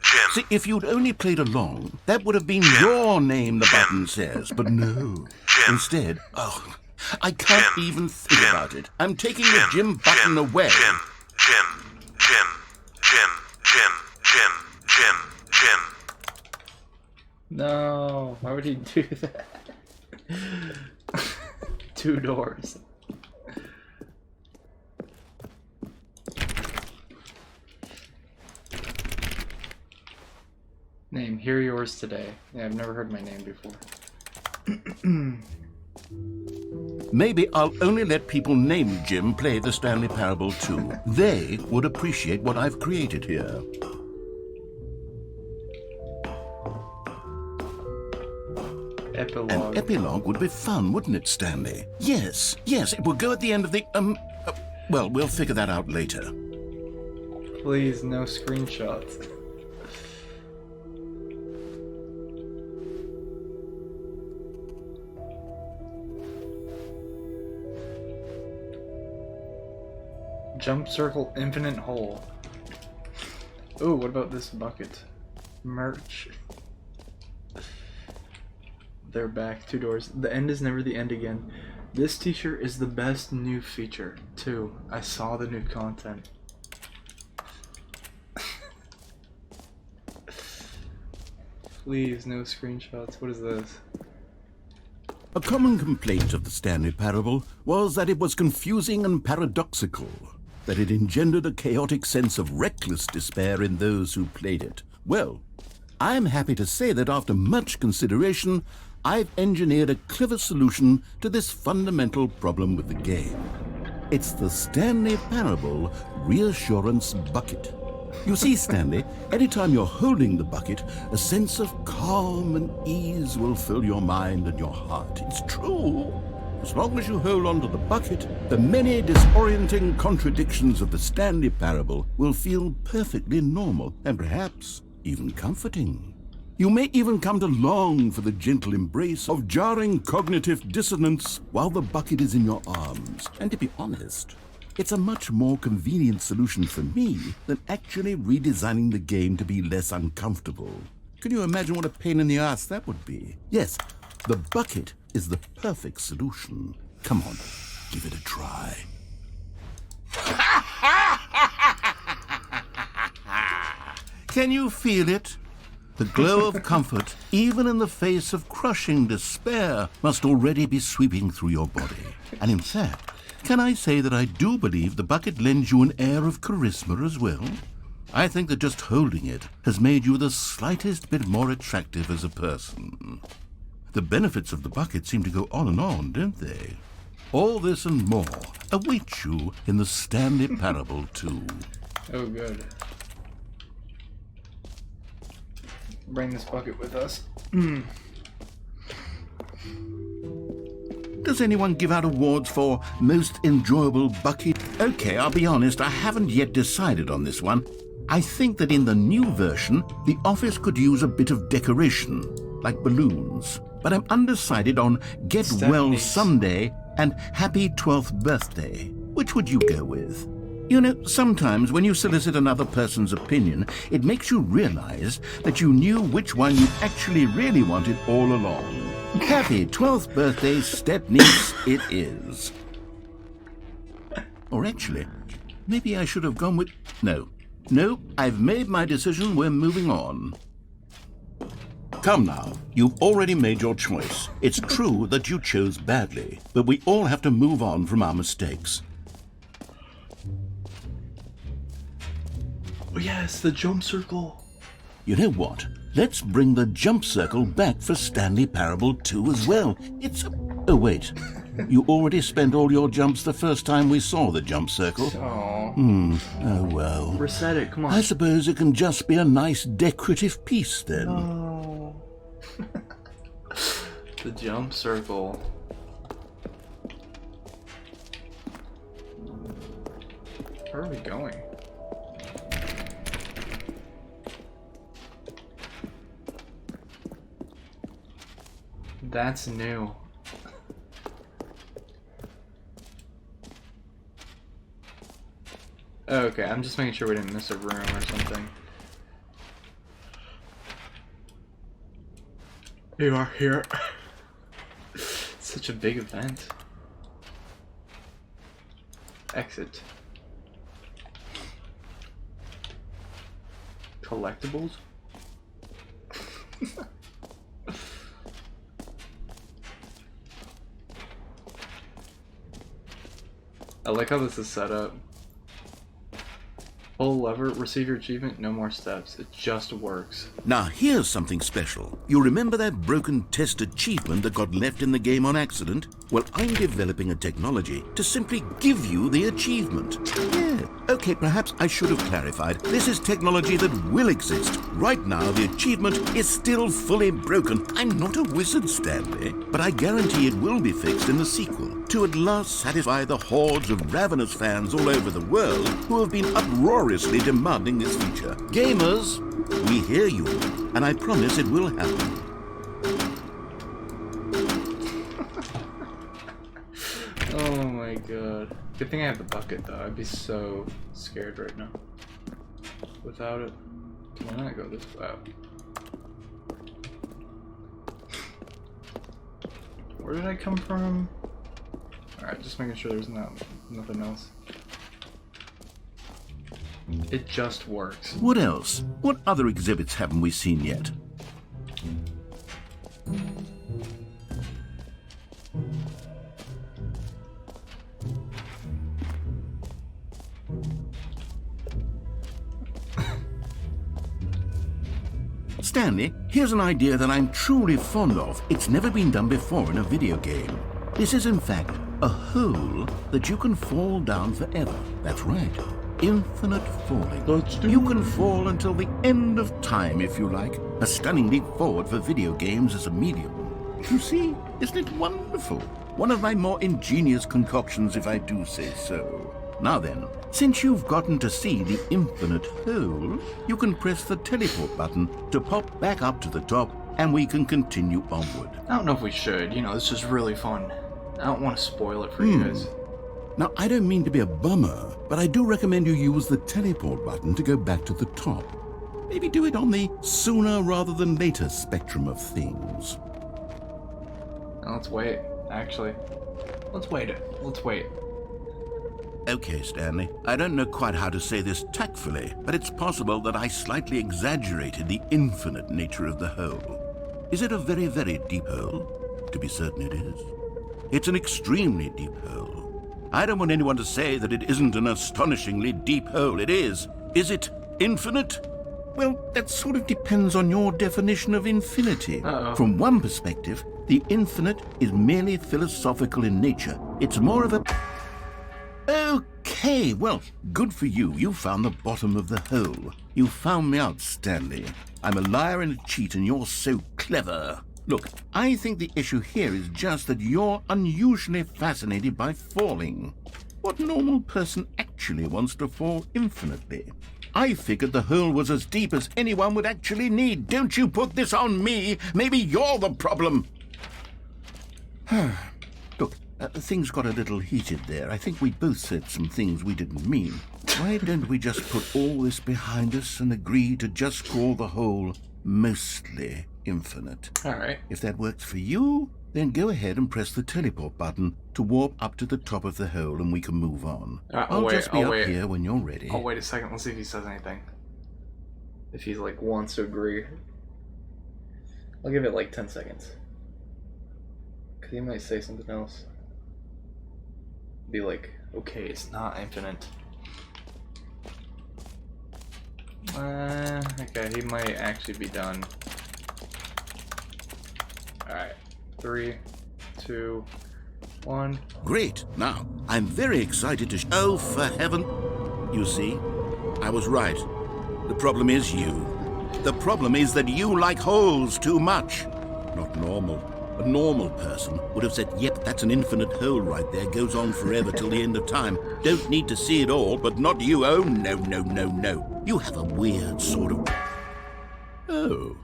Jim. See, if you'd only played along, that would have been your name the button says, but no. Instead, I can't even think about it. I'm taking the Jim button away. Jim. No, why would he do that? 2 doors. Name, hear yours today. Yeah, I've never heard my name before. Maybe I'll only let people named Jim play the Stanley Parable too. They would appreciate what I've created here. Epilogue. An epilogue would be fun, wouldn't it, Stanley? Yes, it will go at the end of the, well, we'll figure that out later. Please, no screenshots. Jump circle, infinite hole. Ooh, what about this bucket? Merch. They're back. 2 doors. The end is never the end again. This t-shirt is the best new feature, too. I saw the new content. Please, no screenshots. What is this? A common complaint of the Stanley Parable was that it was confusing and paradoxical, that it engendered a chaotic sense of reckless despair in those who played it. Well, I'm happy to say that after much consideration, I've engineered a clever solution to this fundamental problem with the game. It's the Stanley Parable Reassurance Bucket. You see, Stanley, anytime you're holding the bucket, a sense of calm and ease will fill your mind and your heart. It's true. As long as you hold on to the bucket, the many disorienting contradictions of the Stanley Parable will feel perfectly normal and perhaps even comforting. You may even come to long for the gentle embrace of jarring cognitive dissonance while the bucket is in your arms. And to be honest, it's a much more convenient solution for me than actually redesigning the game to be less uncomfortable. Can you imagine what a pain in the ass that would be? Yes, the bucket is the perfect solution. Come on, give it a try. Can you feel it? The glow of comfort, even in the face of crushing despair, must already be sweeping through your body. And in fact, can I say that I do believe the bucket lends you an air of charisma as well? I think that just holding it has made you the slightest bit more attractive as a person. The benefits of the bucket seem to go on and on, don't they? All this and more await you in the Stanley Parable 2. Oh, good. Bring this bucket with us. Does anyone give out awards for most enjoyable bucket? Okay, I'll be honest, I haven't yet decided on this one. I think that in the new version, the office could use a bit of decoration, like balloons. But I'm undecided on Get Well Someday and Happy 12th Birthday. Which would you go with? You know, sometimes when you solicit another person's opinion, it makes you realize that you knew which one you actually really wanted all along. Happy 12th birthday, step-niece, it is. Or actually, maybe I should have gone with... No, I've made my decision, we're moving on. Come now, you've already made your choice. It's true that you chose badly, but we all have to move on from our mistakes. Oh yes, the jump circle. You know what? Let's bring the jump circle back for Stanley Parable 2 as well. It's... Oh, wait. You already spent all your jumps the first time we saw the jump circle. Oh. Oh, well. Reset it, come on. I suppose it can just be a nice decorative piece, then. Oh. The jump circle. Where are we going? That's new. Okay, I'm just making sure we didn't miss a room or something. You are here. Such a big event. Exit. Collectibles? I like how this is set up. Pull lever, receive your achievement, no more steps. It just works. Now, here's something special. You remember that broken test achievement that got left in the game on accident? Well, I'm developing a technology to simply give you the achievement. Yeah. Okay, perhaps I should have clarified. This is technology that will exist. Right now, the achievement is still fully broken. I'm not a wizard, Stanley, but I guarantee it will be fixed in the sequel to at last satisfy the hordes of ravenous fans all over the world who have been uproariously demanding this feature. Gamers, we hear you, and I promise it will happen. Oh my god. Good thing I have the bucket though. I'd be so scared right now. Without it. Can I not go this way? Where did I come from? Alright, just making sure there's nothing else. It just works. What else? What other exhibits haven't we seen yet? Stanley, here's an idea that I'm truly fond of. It's never been done before in a video game. This is in fact a hole that you can fall down forever. That's right. Infinite falling. You can fall until the end of time if you like. A stunning leap forward for video games as a medium. You see, isn't it wonderful? One of my more ingenious concoctions, if I do say so. Now then, since you've gotten to see the infinite hole, you can press the teleport button to pop back up to the top, and we can continue onward. I don't know if we should. You know, this is really fun. I don't want to spoil it for you guys. Now, I don't mean to be a bummer, but I do recommend you use the teleport button to go back to the top. Maybe do it on the sooner rather than later spectrum of things. Now, let's wait, actually. Let's wait. Okay, Stanley. I don't know quite how to say this tactfully, but it's possible that I slightly exaggerated the infinite nature of the hole. Is it a very, very deep hole? To be certain it is. It's an extremely deep hole. I don't want anyone to say that it isn't an astonishingly deep hole. It is. Is it infinite? Well, that sort of depends on your definition of infinity. From one perspective, the infinite is merely philosophical in nature. It's more of a... Okay, well, good for you. You found the bottom of the hole. You found me out, Stanley. I'm a liar and a cheat, and you're so clever. Look, I think the issue here is just that you're unusually fascinated by falling. What normal person actually wants to fall infinitely? I figured the hole was as deep as anyone would actually need. Don't you put this on me. Maybe you're the problem. Look, things got a little heated there. I think we both said some things we didn't mean. Why don't we just put all this behind us and agree to just call the hole mostly infinite? Alright. If that works for you, then go ahead and press the teleport button to warp up to the top of the hole and we can move on. I'll just be up here when you're ready. Oh, wait a second. Let's see if he says anything. If he's like wants to agree. I'll give it like 10 seconds. Because he might say something else. Be like, okay, it's not infinite. Okay, he might actually be done. Alright. 3, 2, 1. Great. Now, I'm very excited to oh, for heaven. You see, I was right. The problem is you. The problem is that you like holes too much. Not normal. A normal person would have said, yep, that's an infinite hole right there. Goes on forever till the end of time. Don't need to see it all, but not you. Oh, no, no, no, no. You have a weird sort of... Oh.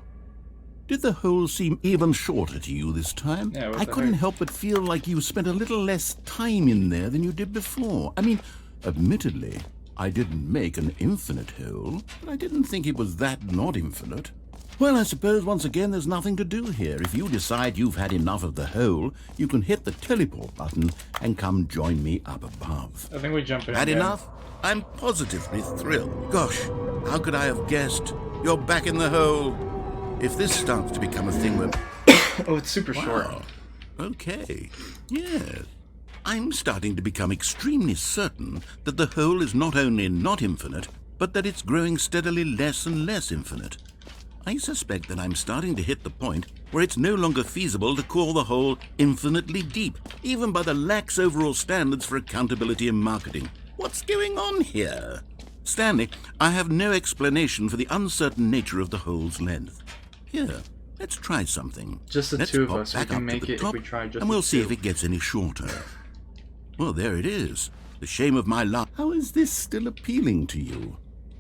Did the hole seem even shorter to you this time? Yeah, I couldn't help but feel like you spent a little less time in there than you did before. I mean, admittedly, I didn't make an infinite hole, but I didn't think it was that not infinite. Well, I suppose once again there's nothing to do here. If you decide you've had enough of the hole, you can hit the teleport button and come join me up above. I think we jump in. Had again. enough? I'm positively thrilled. Gosh, how could I have guessed? You're back in the hole. If this starts to become a thing where... Oh, it's super short. Wow. Okay. Yes. I'm starting to become extremely certain that the hole is not only not infinite, but that it's growing steadily less and less infinite. I suspect that I'm starting to hit the point where it's no longer feasible to call the hole infinitely deep, even by the lax overall standards for accountability and marketing. What's going on here? Stanley, I have no explanation for the uncertain nature of the hole's length. Here, let's try something. Just the Let's two of pop us. We back can up to make the it if top, we try just and we'll the see two. if it gets any shorter. Well, there it is. The shame of my life. How is this still appealing to you?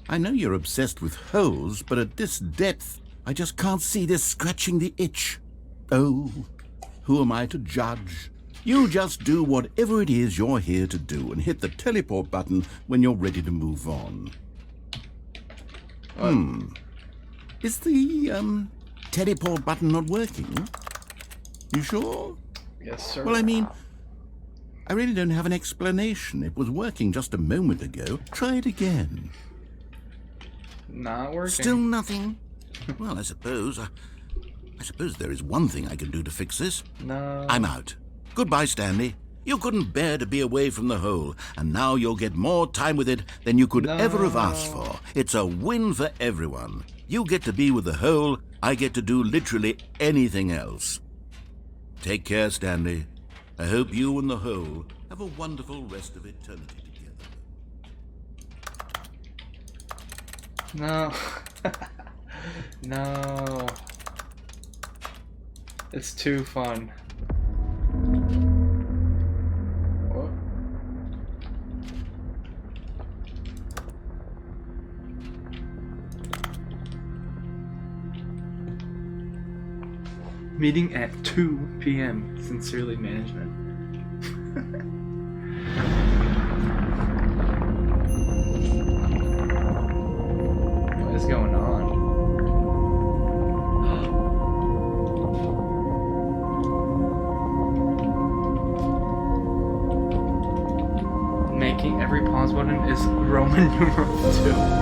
I know you're obsessed with holes, but at this depth, I just can't see this scratching the itch. Oh, who am I to judge? You just do whatever it is you're here to do and hit the teleport button when you're ready to move on. Is the, teleport button not working? You sure? Yes, sir. Well, I mean, I really don't have an explanation. It was working just a moment ago. Try it again. Not working. Still nothing? Well, I suppose there is one thing I can do to fix this. No. I'm out. Goodbye, Stanley. You couldn't bear to be away from the hole, and now you'll get more time with it than you could ever have asked for. It's a win for everyone. You get to be with the hole, I get to do literally anything else. Take care, Stanley. I hope you and the hole have a wonderful rest of eternity together. No. No. It's too fun. What? Meeting at 2 p.m. Sincerely, management. What is going on? Making every pause button is Roman numeral 2.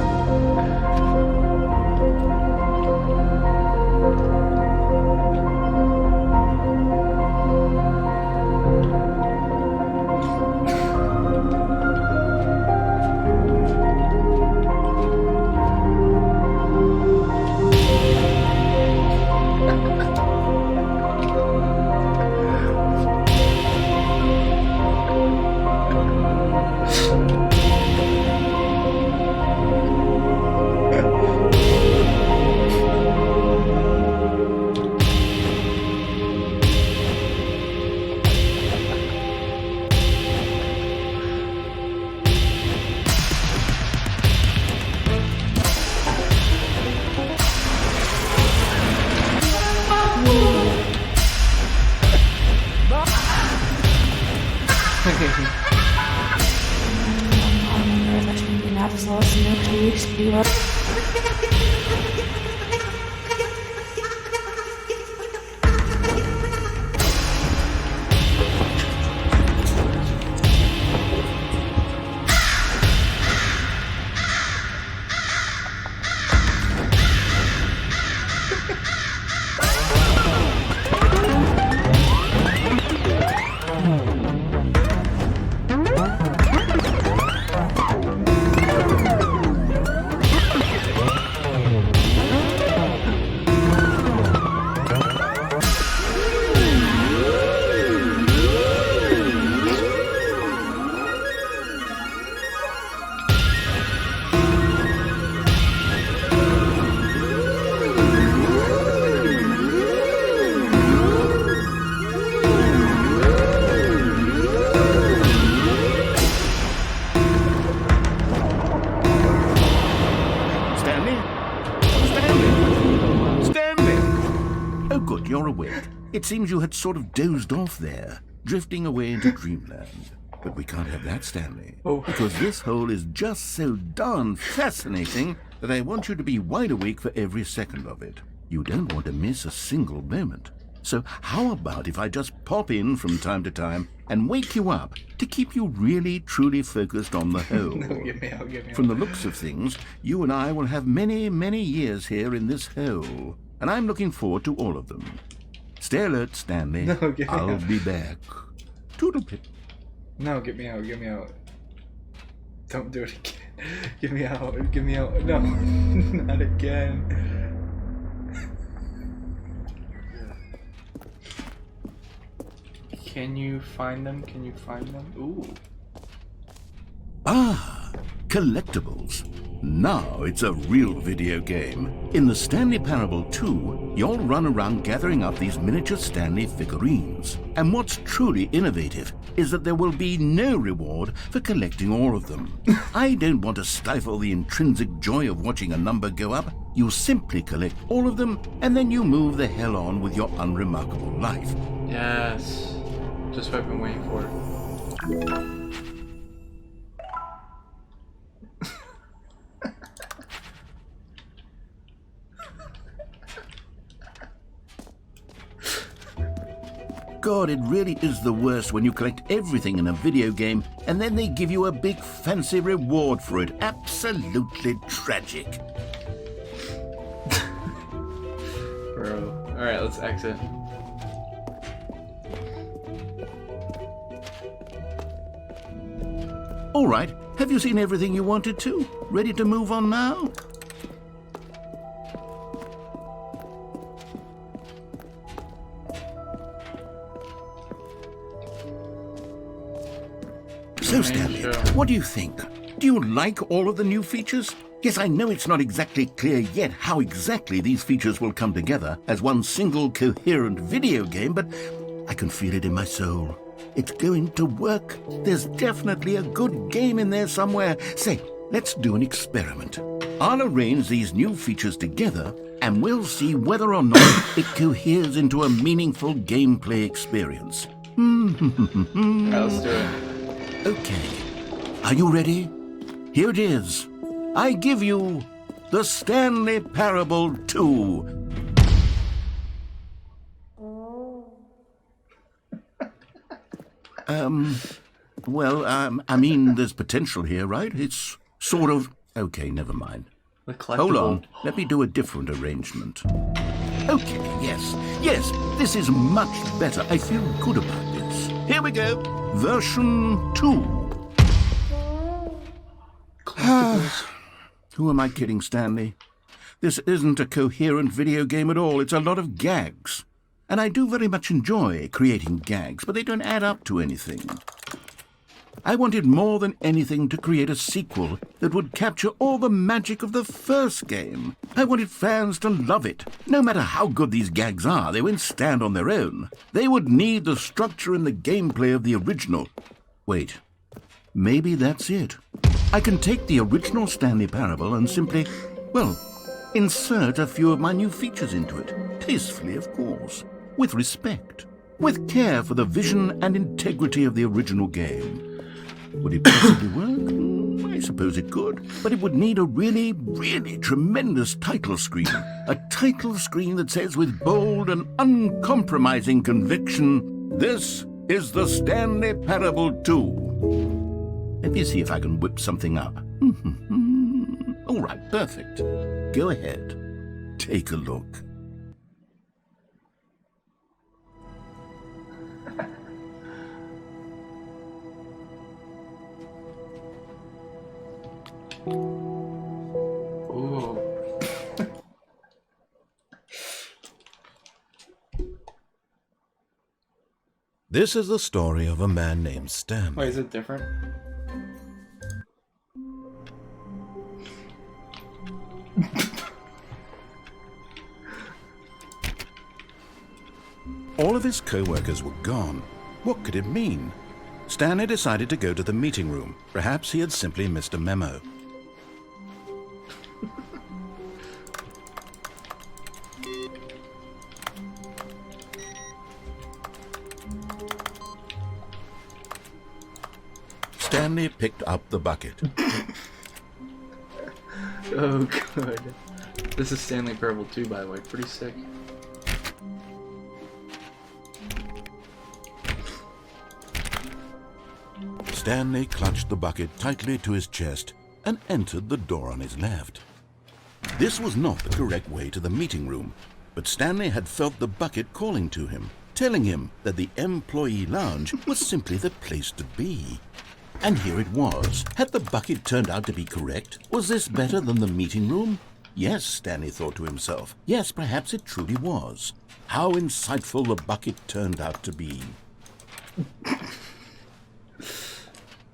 You're awake. It seems you had sort of dozed off there, drifting away into dreamland. But we can't have that, Stanley. Oh. Because this hole is just so darn fascinating that I want you to be wide awake for every second of it. You don't want to miss a single moment. So how about if I just pop in from time to time and wake you up to keep you really, truly focused on the hole? No, get me out. From the looks of things, you and I will have many, many years here in this hole. And I'm looking forward to all of them. Stay alert, Stanley. No, get me I'll out. be back. Toodlepip. No, get me out. Don't do it again. Get me out. No, not again. Can you find them? Ooh. Ah, collectibles. Now it's a real video game. In the Stanley Parable 2, you'll run around gathering up these miniature Stanley figurines. And what's truly innovative is that there will be no reward for collecting all of them. I don't want to stifle the intrinsic joy of watching a number go up. You simply collect all of them, and then you move the hell on with your unremarkable life. Yes. Just what I've been waiting for. God, it really is the worst when you collect everything in a video game and then they give you a big fancy reward for it. Absolutely tragic. Bro. Alright, let's exit. All right, have you seen everything you wanted to? Ready to move on now? So, Stanley, what do you think? Do you like all of the new features? Yes, I know it's not exactly clear yet how exactly these features will come together as one single coherent video game, but I can feel it in my soul. It's going to work. There's definitely a good game in there somewhere. Say, let's do an experiment. I'll arrange these new features together, and we'll see whether or not it coheres into a meaningful gameplay experience. Alright, let's do it. Okay. Are you ready? Here it is. I give you the Stanley Parable 2. I mean, there's potential here, right? It's sort of... Okay, never mind. The collectible. Hold on. Let me do a different arrangement. Okay, yes, this is much better. I feel good about this. Here we go. Version 2. Who am I kidding, Stanley? This isn't a coherent video game at all. It's a lot of gags. And I do very much enjoy creating gags, but they don't add up to anything. I wanted more than anything to create a sequel that would capture all the magic of the first game. I wanted fans to love it. No matter how good these gags are, they won't stand on their own. They would need the structure and the gameplay of the original. Wait, maybe that's it. I can take the original Stanley Parable and simply, well, insert a few of my new features into it. Tastefully, of course. With respect. With care for the vision and integrity of the original game. Would it possibly work? I I suppose it could, but it would need a really, really tremendous title screen. A title screen that says with bold and uncompromising conviction, "This is the Stanley Parable 2." Let me see if I can whip something up. All right, perfect. Go ahead. Take a look. Ooh. This is the story of a man named Stanley. Wait, is it different? All of his co-workers were gone. What could it mean? Stanley decided to go to the meeting room. Perhaps he had simply missed a memo. Stanley picked up the bucket. Oh, good. This is Stanley Parable 2, by the way. Pretty sick. Stanley clutched the bucket tightly to his chest and entered the door on his left. This was not the correct way to the meeting room, but Stanley had felt the bucket calling to him, telling him that the employee lounge was simply the place to be. And here it was. Had the bucket turned out to be correct? Was this better than the meeting room? Yes, Stanley thought to himself. Yes, perhaps it truly was. How insightful the bucket turned out to be.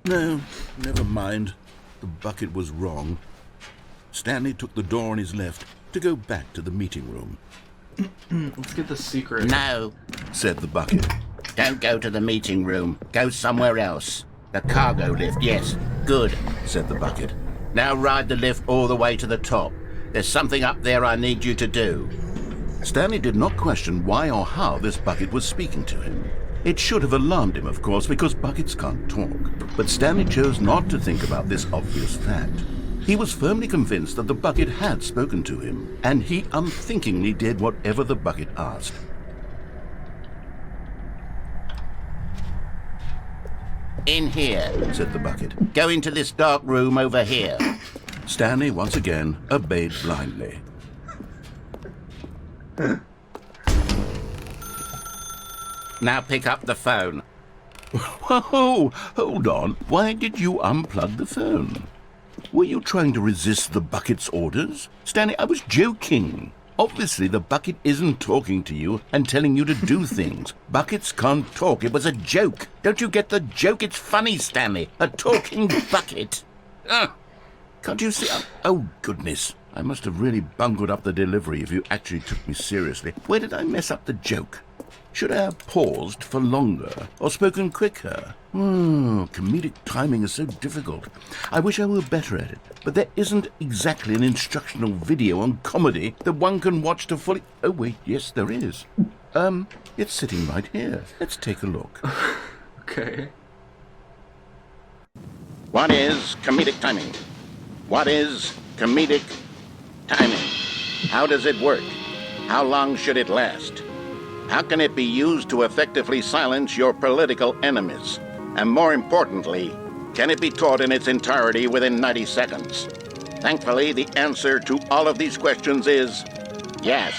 No, never mind. The bucket was wrong. Stanley took the door on his left to go back to the meeting room. Let's get the secret. No, Said the bucket. don't go to the meeting room. Go somewhere else. The cargo lift, yes. Good, Said the bucket. Now ride the lift all the way to the top. There's something up there I need you to do. Stanley did not question why or how this bucket was speaking to him. It should have alarmed him, of course, because buckets can't talk. But Stanley chose not to think about this obvious fact. He was firmly convinced that the bucket had spoken to him, and he unthinkingly did whatever the bucket asked. In here. Said the bucket. Go into this dark room over here. Stanley once again obeyed blindly. Now pick up the phone. Whoa, hold on. Why did you unplug the phone? Were you trying to resist the bucket's orders? Stanley, I was joking. Obviously, the bucket isn't talking to you and telling you to do things. Buckets can't talk. It was a joke. Don't you get the joke? It's funny, Stanley. A talking bucket. Can't you see? Oh, goodness. I must have really bungled up the delivery if you actually took me seriously. Where did I mess up the joke? Should I have paused for longer or spoken quicker? Comedic timing is so difficult. I wish I were better at it, but there isn't exactly an instructional video on comedy that one can watch to fully... Oh, wait, yes, there is. It's sitting right here. Let's take a look. Okay. What is comedic timing? What is comedic timing? How does it work? How long should it last? How can it be used to effectively silence your political enemies? And more importantly, can it be taught in its entirety within 90 seconds? Thankfully, the answer to all of these questions is yes.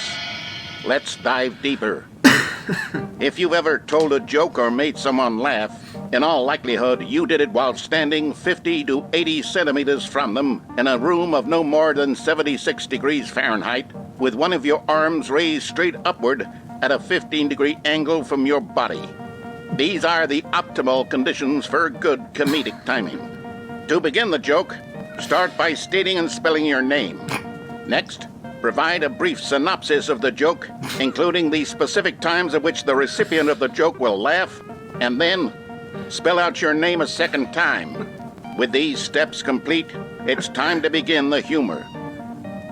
Let's dive deeper. If you've ever told a joke or made someone laugh, in all likelihood, you did it while standing 50 to 80 centimeters from them in a room of no more than 76 degrees Fahrenheit, with one of your arms raised straight upward at a 15-degree angle from your body. These are the optimal conditions for good comedic timing. To begin the joke, start by stating and spelling your name. Next, provide a brief synopsis of the joke, including the specific times at which the recipient of the joke will laugh, and then spell out your name a second time. With these steps complete, it's time to begin the humor.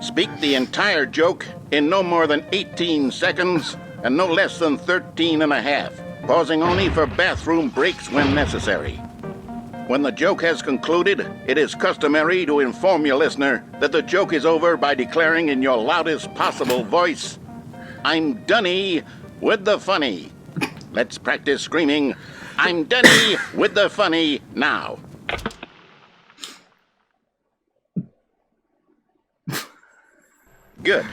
Speak the entire joke in no more than 18 seconds and no less than 13 and a half, pausing only for bathroom breaks when necessary. When the joke has concluded, it is customary to inform your listener that the joke is over by declaring in your loudest possible voice, "I'm Dunny with the funny." Let's practice screaming, "I'm Dunny with the funny" now. Good.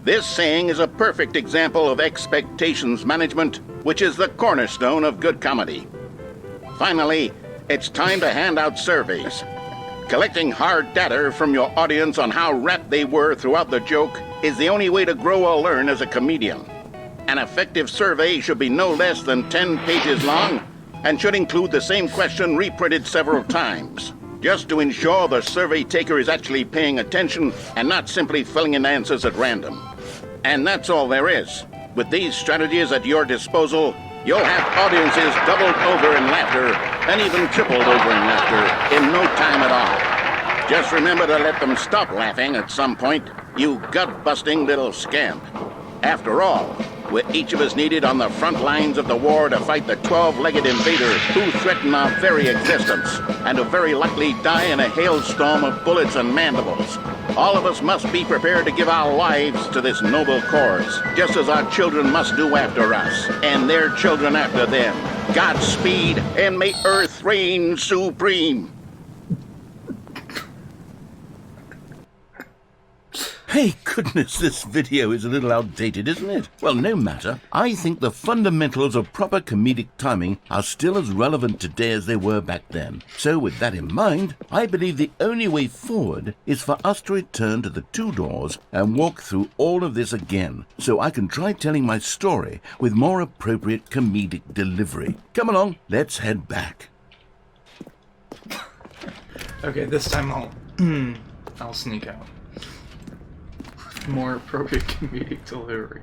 This saying is a perfect example of expectations management, which is the cornerstone of good comedy. Finally, it's time to hand out surveys. Collecting hard data from your audience on how rapt they were throughout the joke is the only way to grow or learn as a comedian. An effective survey should be no less than 10 pages long and should include the same question reprinted several times, just to ensure the survey taker is actually paying attention and not simply filling in answers at random. And that's all there is. With these strategies at your disposal, you'll have audiences doubled over in laughter and even tripled over in laughter in no time at all. Just remember to let them stop laughing at some point, you gut-busting little scamp. After all, we're each of us needed on the front lines of the war to fight the 12-legged invader who threaten our very existence and who very likely die in a hailstorm of bullets and mandibles. All of us must be prepared to give our lives to this noble cause, just as our children must do after us, and their children after them. Godspeed, and may Earth reign supreme. Hey, goodness, this video is a little outdated, isn't it? Well, no matter. I think the fundamentals of proper comedic timing are still as relevant today as they were back then. So with that in mind, I believe the only way forward is for us to return to the two doors and walk through all of this again, so I can try telling my story with more appropriate comedic delivery. Come along, let's head back. Okay, this time I'll sneak out. More appropriate comedic delivery.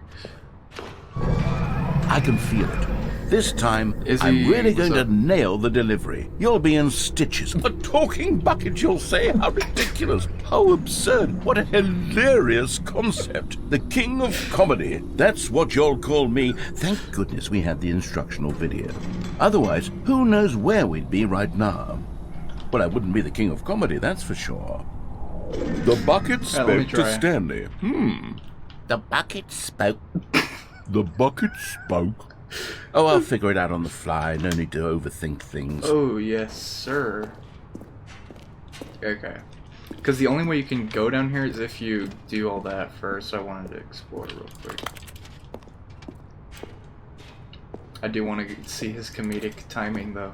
I can feel it. This time, Izzy, I'm really going what's to up? nail the delivery. You'll be in stitches. A talking bucket, you'll say? How ridiculous. How absurd. What a hilarious concept. The king of comedy. That's what you'll call me. Thank goodness we had the instructional video. Otherwise, who knows where we'd be right now. Well, I wouldn't be the king of comedy, that's for sure. The bucket let me spoke to try. Stanley. The bucket spoke. The bucket spoke. Oh, I'll figure it out on the fly. No need to overthink things. Oh, yes, sir. Okay. Because the only way you can go down here is if you do all that first. So I wanted to explore real quick. I do want to see his comedic timing, though.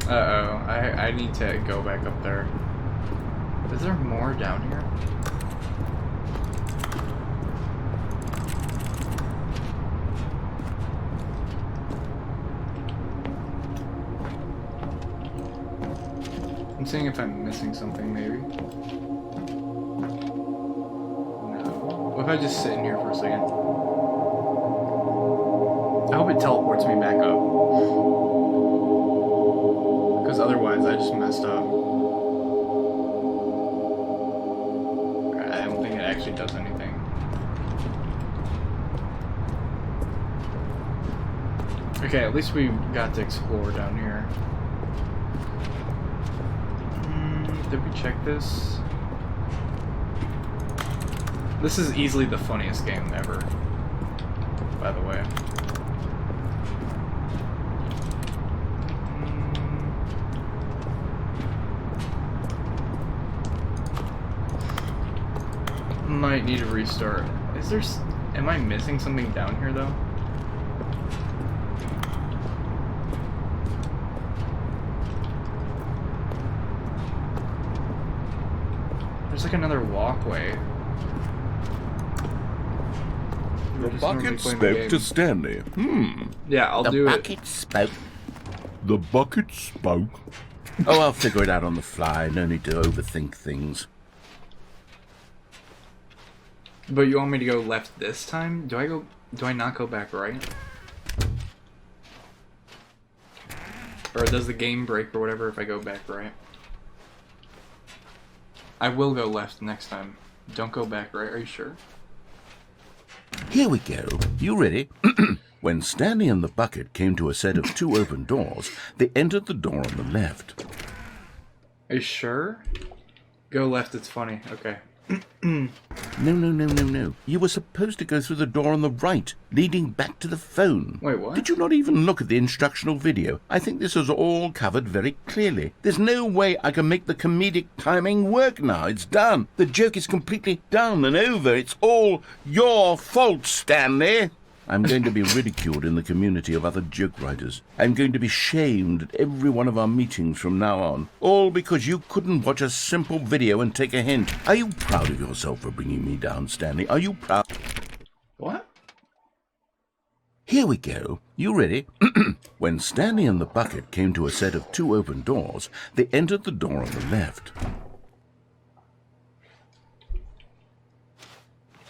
Uh-oh, I need to go back up there. Is there more down here? I'm seeing if I'm missing something, maybe. No. What if I just sit in here for a second? I hope it teleports me back up. Because otherwise I just messed up. I don't think it actually does anything. Okay, at least we got to explore down here. Did we check this? This is easily the funniest game ever, by the way. Might need to restart. Is there... Am I missing something down here, though? There's like another walkway. We're just normally bucket playing the spoke game. to Stanley. Yeah, I'll do it. spoke. The bucket spoke. Oh, I'll figure it out on the fly. No need to overthink things. But you want me to go left this time? Do I not go back right? Or does the game break or whatever if I go back right? I will go left next time. Don't go back right, are you sure? Here we go. You ready? When Stanley and the bucket came to a set of 2 open doors, they entered the door on the left. Are you sure? Go left, it's funny. Okay. No. You were supposed to go through the door on the right, leading back to the phone. Wait, what? Did you not even look at the instructional video? I think this is all covered very clearly. There's no way I can make the comedic timing work now. It's done. The joke is completely done and over. It's all your fault, Stanley. I'm going to be ridiculed in the community of other joke writers. I'm going to be shamed at every one of our meetings from now on. All because you couldn't watch a simple video and take a hint. Are you proud of yourself for bringing me down, Stanley? Are you proud? What? Here we go. You ready? When Stanley and the bucket came to a set of 2 open doors, they entered the door on the left.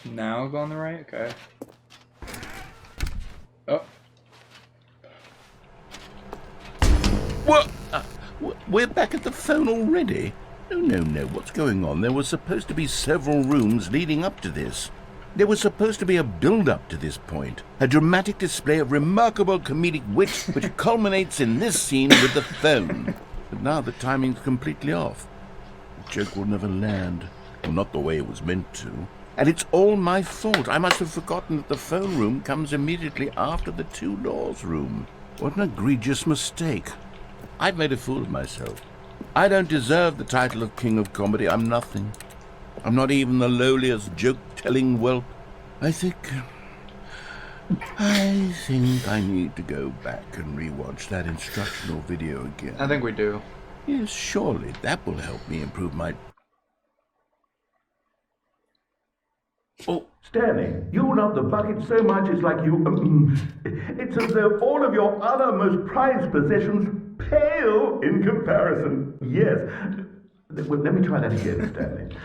Now go on the right? Okay. Oh. What? We're back at the phone already? No. What's going on? There were supposed to be several rooms leading up to this. There was supposed to be a build-up to this point. A dramatic display of remarkable comedic wit which culminates in this scene with the phone. But now the timing's completely off. The joke will never land. Well, not the way it was meant to. And it's all my fault. I must have forgotten that the phone room comes immediately after the 2 doors room. What an egregious mistake. I've made a fool of myself. I don't deserve the title of King of Comedy. I'm nothing. I'm not even the lowliest joke-telling whelp. I think I need to go back and rewatch that instructional video again. I think we do. Yes, surely that will help me improve my... Oh, Stanley, you love the bucket so much it's like you... it's as though all of your other most prized possessions pale in comparison. Yes. Well, let me try that again, Stanley.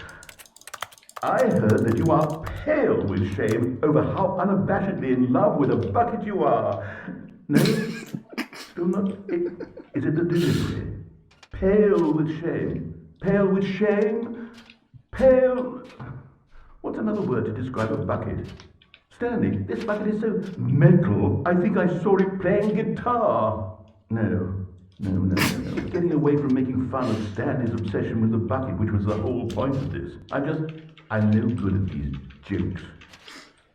I heard that you are pale with shame over how unabashedly in love with a bucket you are. No? Still not... Is it the delivery? Pale with shame. Pale with shame? Pale... What's another word to describe a bucket? Stanley, this bucket is so metal, I think I saw it playing guitar. No. Getting away from making fun of Stanley's obsession with the bucket, which was the whole point of this. I'm no good at these jokes.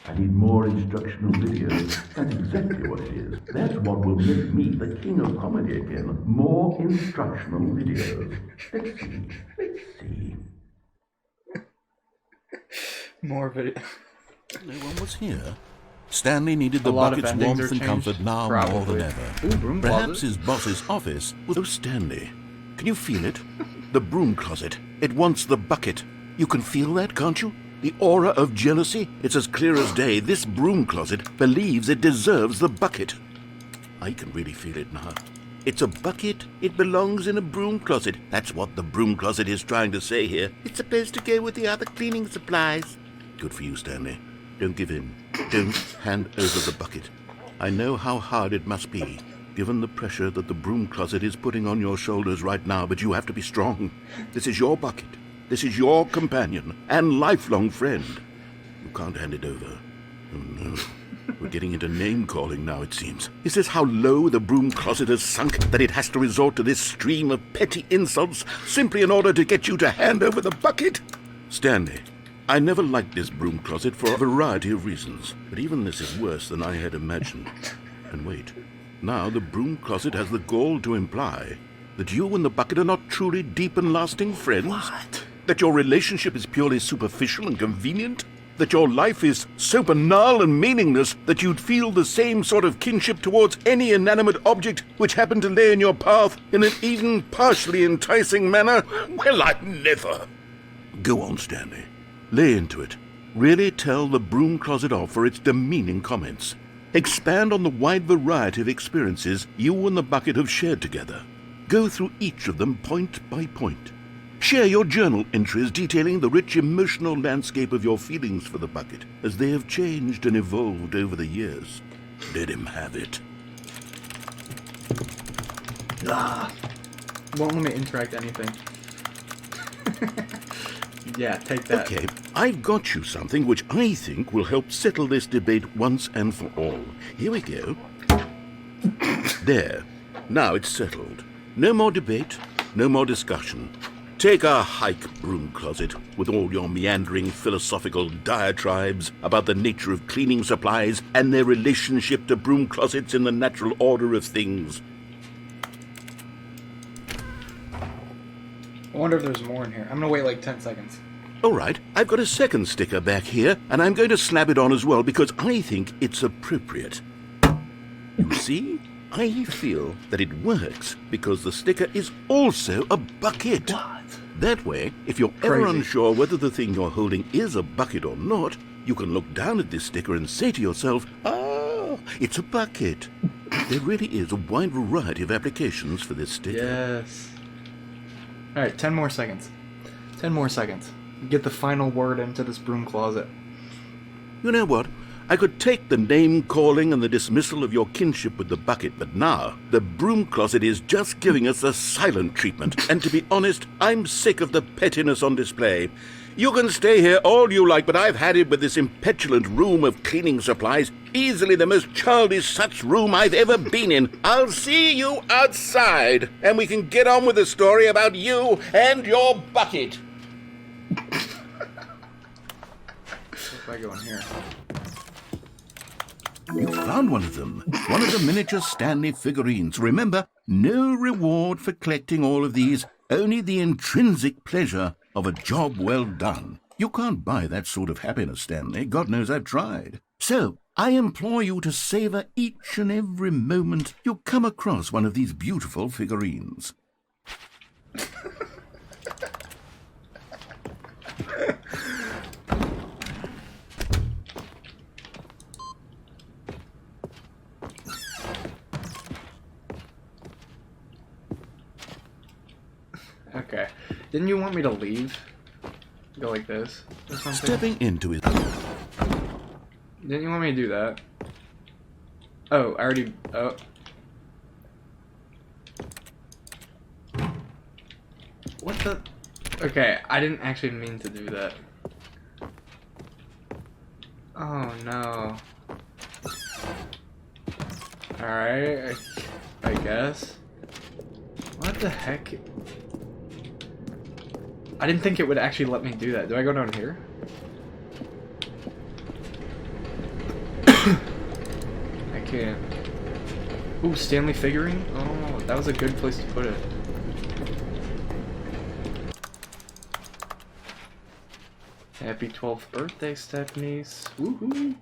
I need more instructional videos. That's exactly what it is. That's what will make me the king of comedy again. More instructional videos. Let's see. More of it. No one was here. Stanley needed A the lot of bucket's endings warmth are and comfort changed. now more Probably. than ever. Ooh, broom Perhaps closet. his boss's office was... Oh, Stanley, can you feel it? The broom closet. It wants the bucket. You can feel that, can't you? The aura of jealousy? It's as clear as day. This broom closet believes it deserves the bucket. I can really feel it now. It's a bucket. It belongs in a broom closet. That's what the broom closet is trying to say here. It's supposed to go with the other cleaning supplies. Good for you, Stanley. Don't give in. Don't hand over the bucket. I know how hard it must be, given the pressure that the broom closet is putting on your shoulders right now, but you have to be strong. This is your bucket. This is your companion and lifelong friend. You can't hand it over. Oh, no. We're getting into name-calling now, it seems. Is this how low the broom closet has sunk, that it has to resort to this stream of petty insults simply in order to get you to hand over the bucket? Stanley, I never liked this broom closet for a variety of reasons, but even this is worse than I had imagined. And wait, now the broom closet has the gall to imply that you and the bucket are not truly deep and lasting friends? What? That your relationship is purely superficial and convenient? That your life is so banal and meaningless that you'd feel the same sort of kinship towards any inanimate object which happened to lay in your path in an even partially enticing manner? Well, I never. Go on, Stanley. Lay into it. really tell the broom closet off for its demeaning comments. Expand on the wide variety of experiences you and the bucket have shared together. Go through each of them point by point. Share your journal entries detailing the rich emotional landscape of your feelings for the bucket as they have changed and evolved over the years. Let him have it. Won't let me interact anything. Yeah, take that. Okay, I've got you something which I think will help settle this debate once and for all. Here we go. There. Now it's settled. No more debate, no more discussion. Take a hike, broom closet, with all your meandering philosophical diatribes about the nature of cleaning supplies and their relationship to broom closets in the natural order of things. I wonder if there's more in here. I'm gonna wait like 10 seconds. All right, I've got a second sticker back here, and I'm going to slap it on as well because I think it's appropriate. You see? I feel that it works because the sticker is also a bucket. What? That way, if you're ever Crazy. unsure whether the thing you're holding is a bucket or not, you can look down at this sticker and say to yourself, ah, it's a bucket. There really is a wide variety of applications for this sticker. Yes. Alright, 10 more seconds. 10 more seconds. Get the final word into this broom closet. You know what? I could take the name-calling and the dismissal of your kinship with the bucket, but now the broom closet is just giving us a silent treatment. And to be honest, I'm sick of the pettiness on display. You can stay here all you like, but I've had it with this impetulant room of cleaning supplies. Easily the most childish such room I've ever been in. I'll see you outside, and we can get on with the story about you and your bucket. If I go in here. You found one of them. One of the miniature Stanley figurines. Remember, no reward for collecting all of these, only the intrinsic pleasure of a job well done. You can't buy that sort of happiness, Stanley. God knows I've tried. So, I implore you to savor each and every moment you come across one of these beautiful figurines. Okay. Didn't you want me to leave? Go like this or something? Stepping into his... Didn't you want me to do that? Oh, I already... Oh. What the... Okay, I didn't actually mean to do that. Oh, no. Alright, I guess. What the heck? I didn't think it would actually let me do that. Do I go down here? I can't. Ooh, Stanley figurine? Oh, that was a good place to put it. Happy 12th birthday, Stephanie's. Woohoo!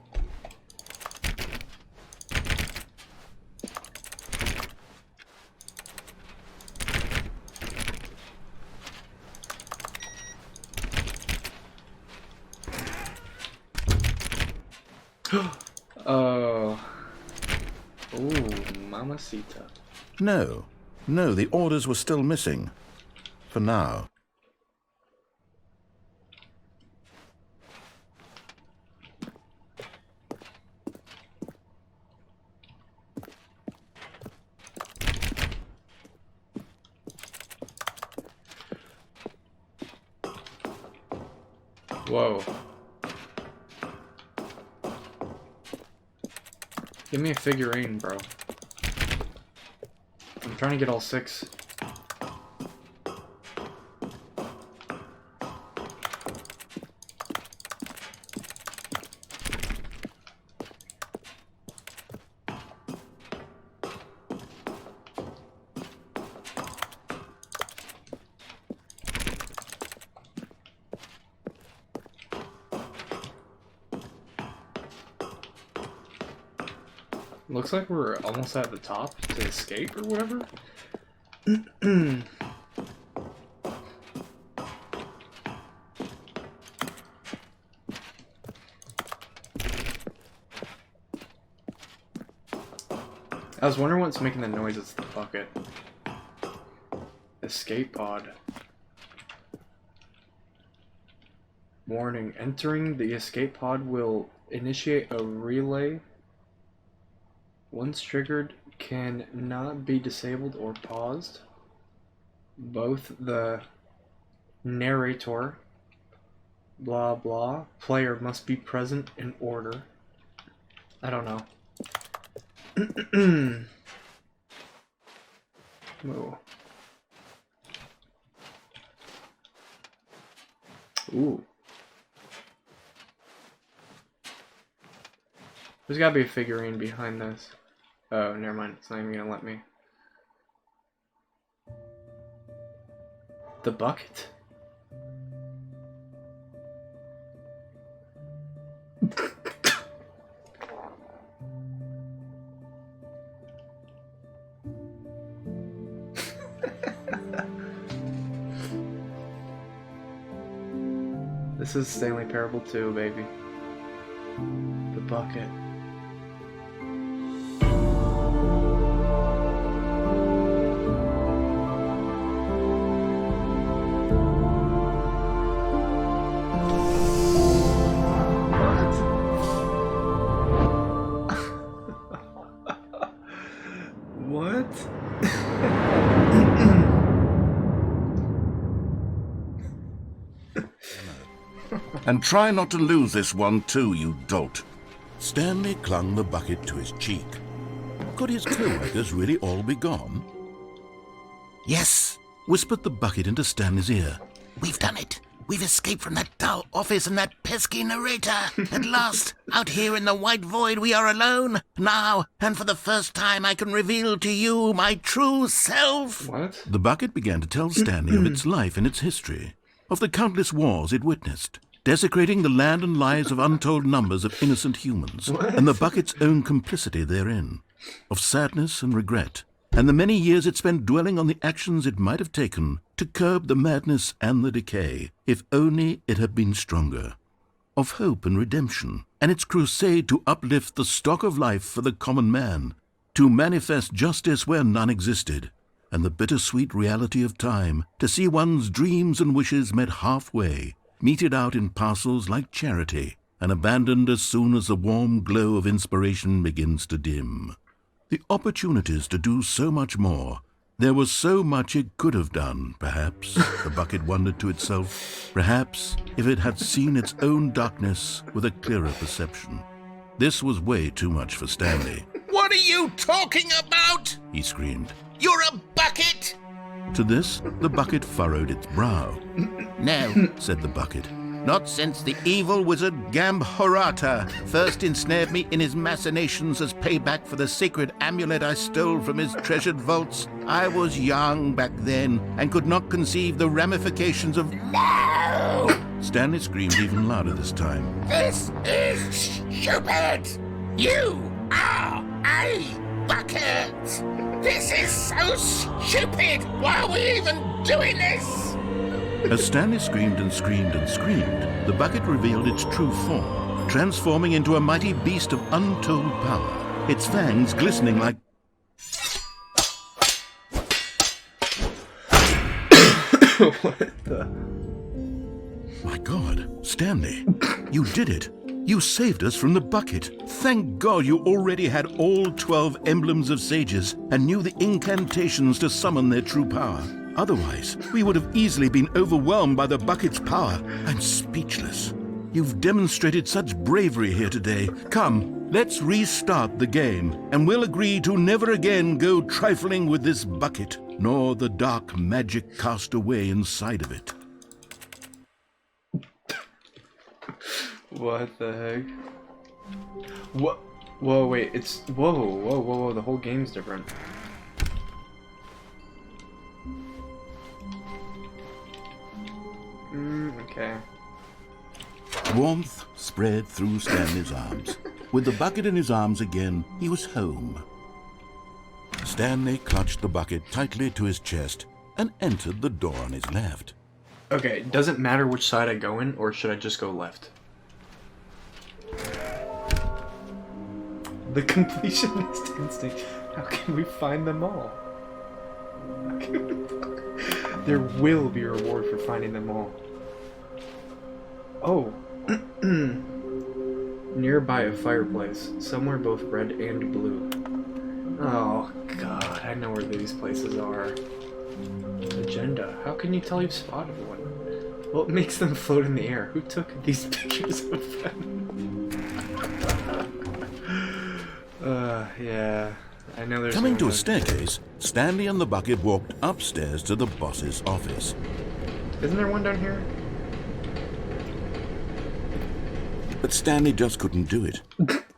Oh. Ooh, mamacita. No, the orders were still missing. For now. Whoa. Give me a figurine, bro. I'm trying to get all 6. Looks like we're almost at the top to escape or whatever. I was wondering what's making the noise. It's the bucket. Escape pod. Warning. Entering the escape pod will initiate a relay. Once triggered, can not be disabled or paused. Both the narrator, blah blah, player must be present in order. I don't know. Whoa. Ooh. There's gotta be a figurine behind this. Oh, never mind. It's not even gonna let me. The bucket? This is Stanley Parable 2, baby. The bucket. What? And try not to lose this one too, you dolt. Stanley clung the bucket to his cheek. Could his co-workers really all be gone? Yes, whispered the bucket into Stanley's ear. We've done it. We've escaped from that dull office and that pesky narrator. At last, out here in the white void, we are alone. Now, and for the first time, I can reveal to you my true self. What? The bucket began to tell Stanley of its life and its history, of the countless wars it witnessed, desecrating the land and lives of untold numbers of innocent humans, and the bucket's own complicity therein, of sadness and regret, and the many years it spent dwelling on the actions it might have taken to curb the madness and the decay, if only it had been stronger, of hope and redemption, and its crusade to uplift the stock of life for the common man, to manifest justice where none existed, and the bittersweet reality of time, to see one's dreams and wishes met halfway, meted out in parcels like charity, and abandoned as soon as the warm glow of inspiration begins to dim. The opportunities to do so much more. There was so much it could have done, perhaps, the bucket wondered to itself, perhaps if it had seen its own darkness with a clearer perception. This was way too much for Stanley. What are you talking about? He screamed. You're a bucket! To this, the bucket furrowed its brow. No, Said the bucket. not since the evil wizard Gambhorata first ensnared me in his machinations as payback for the sacred amulet I stole from his treasured vaults. I was young back then and could not conceive the ramifications of... No! Stanley screamed even louder this time. This is stupid! You are a bucket! This is so stupid! Why are we even doing this? As Stanley screamed and screamed and screamed, the bucket revealed its true form, transforming into a mighty beast of untold power, its fangs glistening like... What the? My God, Stanley, you did it. You saved us from the bucket. Thank God you already had all 12 emblems of sages and knew the incantations to summon their true power. Otherwise, we would have easily been overwhelmed by the bucket's power. I'm speechless. You've demonstrated such bravery here today. Come, let's restart the game, and we'll agree to never again go trifling with this bucket, nor the dark magic cast away inside of it. What the heck? What? Whoa, wait, it's... Whoa, the whole game's different. Okay. Warmth spread through Stanley's arms. With the bucket in his arms again, he was home. Stanley clutched the bucket tightly to his chest and entered the door on his left. Okay, does it matter which side I go in, or should I just go left? The completionist instinct. How can we find them all? There will be a reward for finding them all. Oh. Nearby a fireplace, somewhere both red and blue. Oh god, I know where these places are. Agenda. How can you tell you've spotted one? Well, it makes them float in the air. Who took these pictures of them? Yeah. I know there's Coming to a one. staircase, Stanley and the bucket walked upstairs to the boss's office. Isn't there one down here? But Stanley just couldn't do it.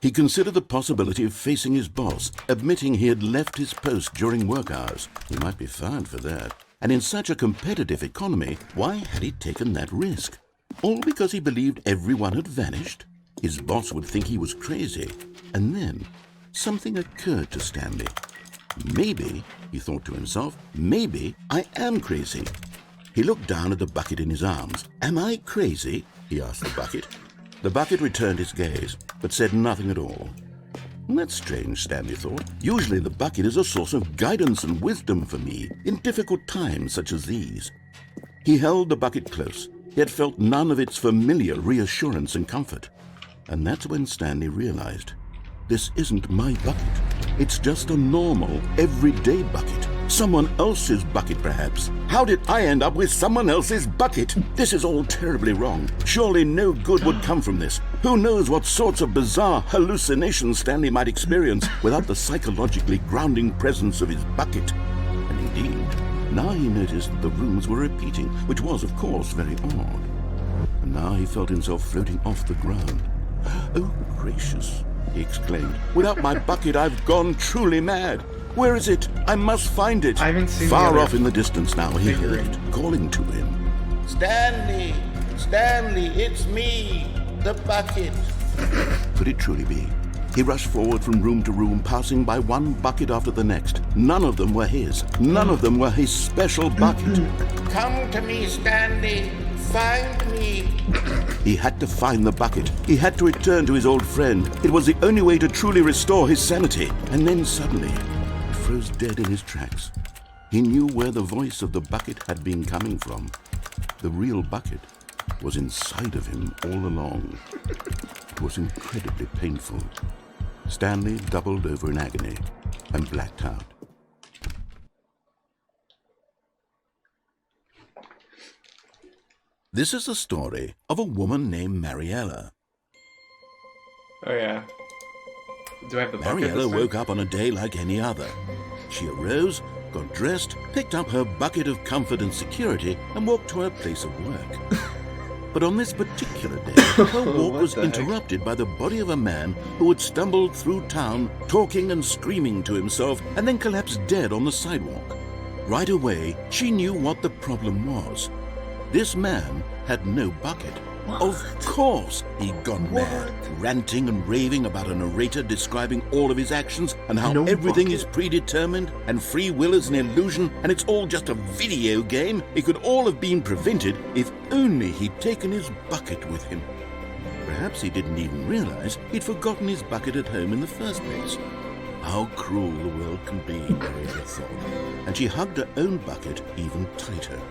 He considered the possibility of facing his boss, admitting he had left his post during work hours. He might be fined for that. And in such a competitive economy, why had he taken that risk? All because he believed everyone had vanished? His boss would think he was crazy. And then something occurred to Stanley. Maybe, he thought to himself, maybe I am crazy. He looked down at the bucket in his arms. Am I crazy? He asked the bucket. The bucket returned his gaze, but said nothing at all. That's strange, Stanley thought. Usually the bucket is a source of guidance and wisdom for me in difficult times such as these. He held the bucket close, yet felt none of its familiar reassurance and comfort. And that's when Stanley realized, this isn't my bucket. It's just a normal, everyday bucket. Someone else's bucket, perhaps. How did I end up with someone else's bucket? This is all terribly wrong. Surely no good would come from this. Who knows what sorts of bizarre hallucinations Stanley might experience without the psychologically grounding presence of his bucket. And indeed, now he noticed that the rooms were repeating, which was, of course, very odd. And now he felt himself floating off the ground. Oh, gracious, he exclaimed. Without my bucket, I've gone truly mad. Where is it? I must find it. I haven't seen Far off in the distance now, he heard figurine. it, calling to him. Stanley! Stanley, it's me, the bucket. Could it truly be? He rushed forward from room to room, passing by one bucket after the next. None of them were his. None of them were his special bucket. Come to me, Stanley. Find me. He had to find the bucket. He had to return to his old friend. It was the only way to truly restore his sanity. And then suddenly, he froze dead in his tracks. He knew where the voice of the bucket had been coming from. The real bucket was inside of him all along. It was incredibly painful. Stanley doubled over in agony and blacked out. This is the story of a woman named Mariella. Oh yeah. Do I have the bucket? Mariella this time? woke up on a day like any other. She arose, got dressed, picked up her bucket of comfort and security, and walked to her place of work. But on this particular day, her walk What was the heck? interrupted by the body of a man who had stumbled through town, talking and screaming to himself, and then collapsed dead on the sidewalk. Right away, she knew what the problem was. This man had no bucket. Of course he'd gone mad, ranting and raving about a narrator describing all of his actions and how No everything bucket. is predetermined and free will is an illusion and it's all just a video game. It could all have been prevented if only he'd taken his bucket with him. Perhaps he didn't even realize he'd forgotten his bucket at home in the first place. How cruel the world can be, Mariella thought, and she hugged her own bucket even tighter.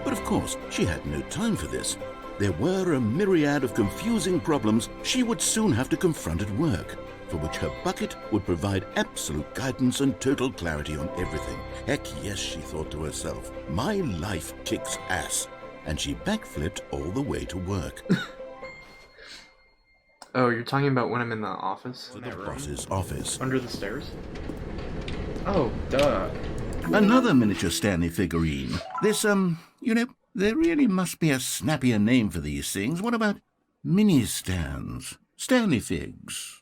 But of course, she had no time for this. There were a myriad of confusing problems she would soon have to confront at work, for which her bucket would provide absolute guidance and total clarity on everything. Heck yes, she thought to herself, my life kicks ass. And she backflipped all the way to work. Oh, you're talking about when I'm in the office? To In the that room? boss's office. Under the stairs? Oh, duh. Another miniature Stanley figurine. This, there really must be a snappier name for these things. What about mini-stands? Stanley figs?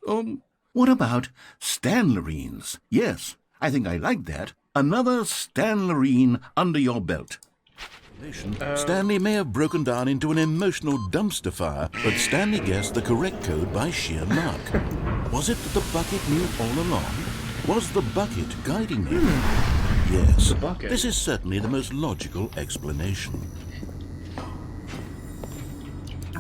What about Stanlerines? Yes, I think I like that. Another Stanlerine under your belt. Stanley may have broken down into an emotional dumpster fire, but Stanley guessed the correct code by sheer luck. Was it that the bucket knew all along? Was the bucket guiding him? Yes, The bucket. this is certainly the most logical explanation.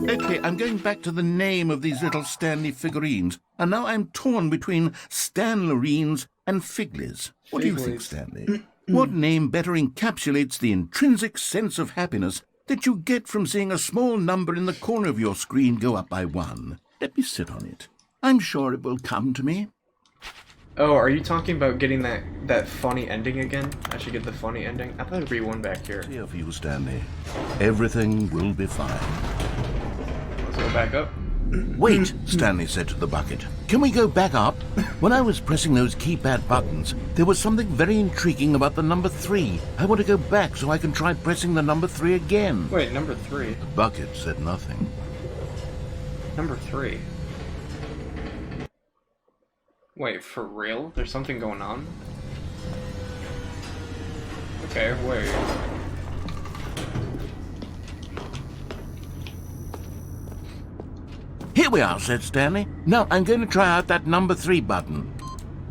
Okay, I'm going back to the name of these little Stanley figurines. and now I'm torn between Stanlerines and Figlies. What do you think, Figlies. Stanley? What name better encapsulates the intrinsic sense of happiness that you get from seeing a small number in the corner of your screen go up by 1? Let me sit on it. I'm sure it will come to me. Oh, are you talking about getting that funny ending again? I should get the funny ending. I thought there'd be one back here. Here for you, Stanley. Everything will be fine. Let's go back up. Wait, Stanley said to the bucket. Can we go back up? When I was pressing those keypad buttons, there was something very intriguing about the number 3. I want to go back so I can try pressing the number 3 again. Wait, number 3. The bucket said nothing. Number 3. Wait, for real? There's something going on? Okay, wait. Here we are, said Stanley. Now I'm going to try out that number 3 button.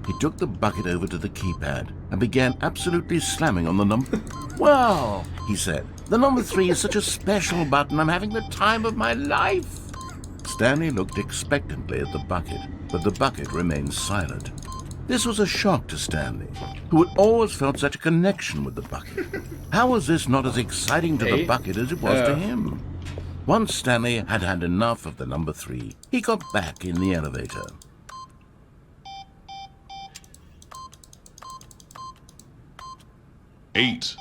He took the bucket over to the keypad and began absolutely slamming on the number... Well, he said, the number 3 is such a special button. I'm having the time of my life. Stanley looked expectantly at the bucket, but the bucket remained silent. This was a shock to Stanley, who had always felt such a connection with the bucket. How was this not as exciting to the bucket as it was to him? Once Stanley had had enough of the number 3, he got back in the elevator. Eight.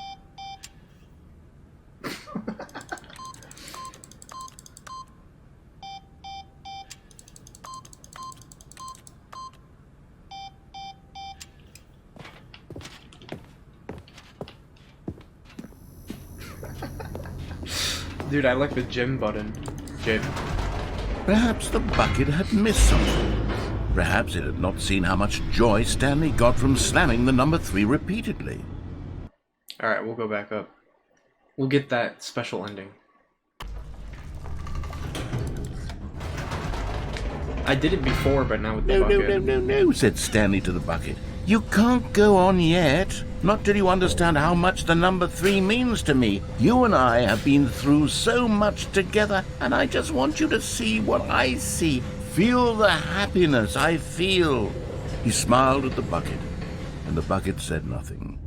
Dude, I like the gym button. Gym. Perhaps the bucket had missed something. Perhaps it had not seen how much joy Stanley got from slamming the number 3 repeatedly. Alright, we'll go back up. We'll get that special ending. I did it before, but now with the bucket. No, said Stanley to the bucket. You can't go on yet. Not till you understand how much the number 3 means to me. You and I have been through so much together, and I just want you to see what I see. Feel the happiness I feel. He smiled at the bucket, and the bucket said nothing.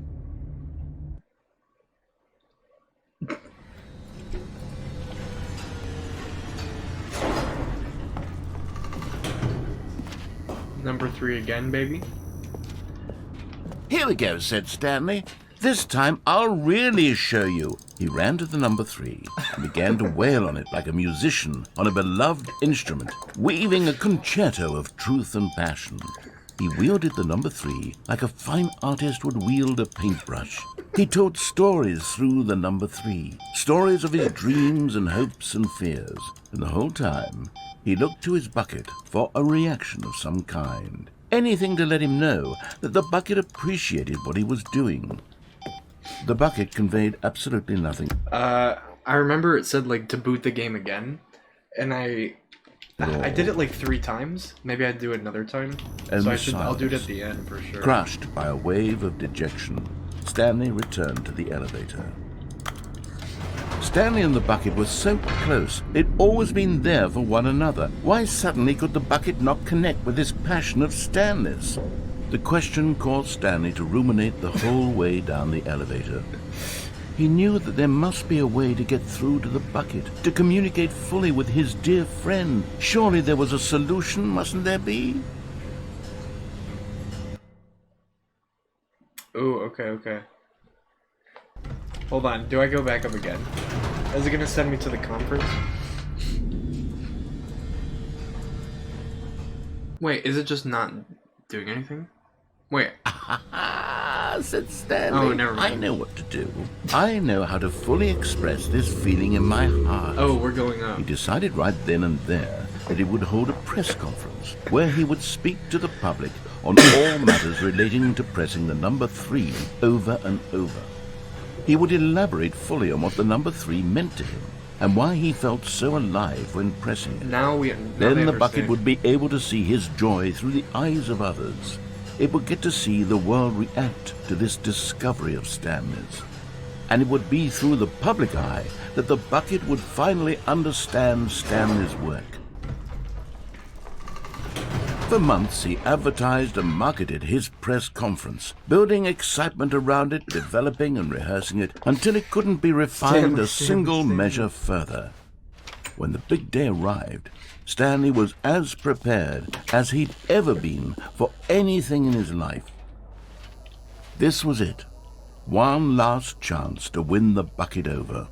Number 3 again, baby. Here we go, said Stanley. This time I'll really show you. He ran to the number 3 and began to wail on it like a musician on a beloved instrument, weaving a concerto of truth and passion. He wielded the number 3 like a fine artist would wield a paintbrush. He told stories through the number 3, stories of his dreams and hopes and fears, and the whole time he looked to his bucket for a reaction of some kind. Anything to let him know that the bucket appreciated what he was doing. The bucket conveyed absolutely nothing. I remember it said, like, to boot the game again, and I did it like 3 times. Maybe I'd do it another time. And So I'll do it at the end for sure. Crushed by a wave of dejection, Stanley returned to the elevator. Stanley and the bucket were so close. They'd always been there for one another. Why suddenly could the bucket not connect with this passion of Stanley's? The question caused Stanley to ruminate the whole way down the elevator. He knew that there must be a way to get through to the bucket, to communicate fully with his dear friend. Surely there was a solution, mustn't there be? Oh, okay. Hold on, do I go back up again? Is it gonna send me to the conference? Wait, is it just not doing anything? Wait. Said Stanley. Oh, never mind. I know what to do. I know how to fully express this feeling in my heart. Oh, we're going up. He decided right then and there that he would hold a press conference where he would speak to the public on all matters relating to pressing the number 3 over and over. He would elaborate fully on what the number 3 meant to him and why he felt so alive when pressing it. Then the bucket would be able to see his joy through the eyes of others. It would get to see the world react to this discovery of Stanley's. And it would be through the public eye that the bucket would finally understand Stanley's work. For months, he advertised and marketed his press conference, building excitement around it, developing and rehearsing it, until it couldn't be refined a single measure further. When the big day arrived, Stanley was as prepared as he'd ever been for anything in his life. This was it. One last chance to win the bucket over.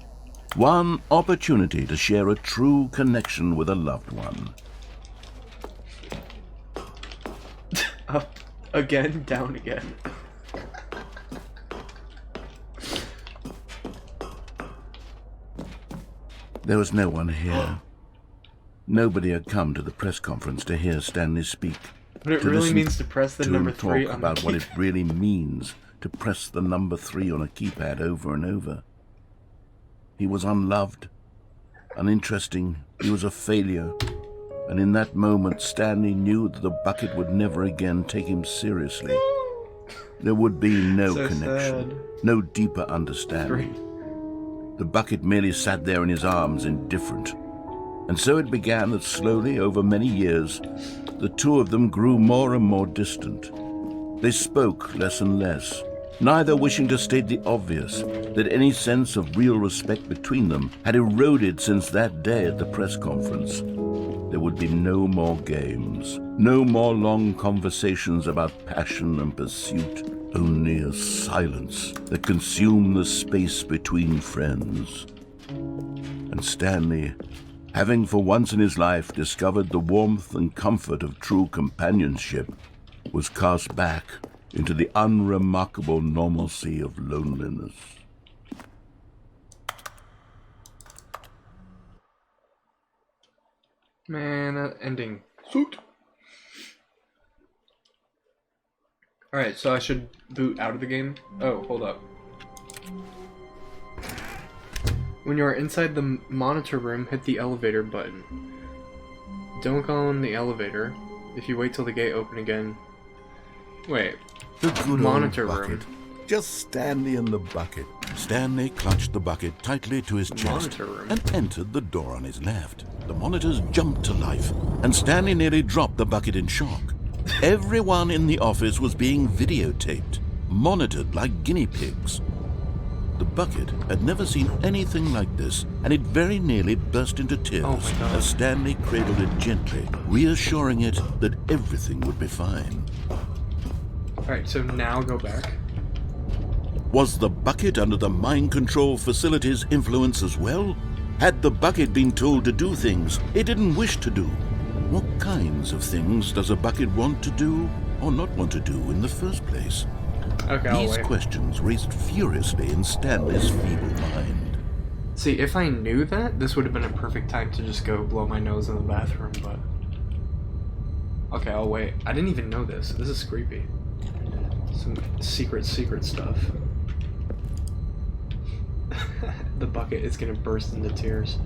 One opportunity to share a true connection with a loved one. Up again, down again. There was no one here. Nobody had come to the press conference to hear Stanley speak. But it to really listen means to press the to number him 3 talk on the about what it keypad. really means to press the number 3 on a keypad over and over. He was unloved, uninteresting, he was a failure. And in that moment, Stanley knew that the bucket would never again take him seriously. There would be no So connection, sad. no deeper understanding. The bucket merely sat there in his arms, indifferent. And so it began that slowly, over many years, the two of them grew more and more distant. They spoke less and less, neither wishing to state the obvious, that any sense of real respect between them had eroded since that day at the press conference. There would be no more games, no more long conversations about passion and pursuit, only a silence that consumed the space between friends. And Stanley, having for once in his life discovered the warmth and comfort of true companionship, was cast back into the unremarkable normalcy of loneliness. Man, that ending. Suit. Alright, so I should boot out of the game? Oh, hold up. When you are inside the monitor room, hit the elevator button. Don't go on the elevator. If you wait till the gate open again... Wait. The good Monitor old room. bucket. Just Stanley and the bucket. Stanley clutched the bucket tightly to his chest Monitor room. and entered the door on his left. The monitors jumped to life, and Stanley nearly dropped the bucket in shock. Everyone in the office was being videotaped, monitored like guinea pigs. The bucket had never seen anything like this, and it very nearly burst into tears Oh my God. as Stanley cradled it gently, reassuring it that everything would be fine. Alright, so now go back. Was the bucket under the mind control facility's influence as well? Had the bucket been told to do things it didn't wish to do? What kinds of things does a bucket want to do or not want to do in the first place? Okay, I'll These wait. questions raced furiously in Stanley's feeble mind. See, if I knew that, this would have been a perfect time to just go blow my nose in the bathroom, but... Okay, I'll wait. I didn't even know this. This is creepy. Some secret stuff. The bucket is gonna burst into tears.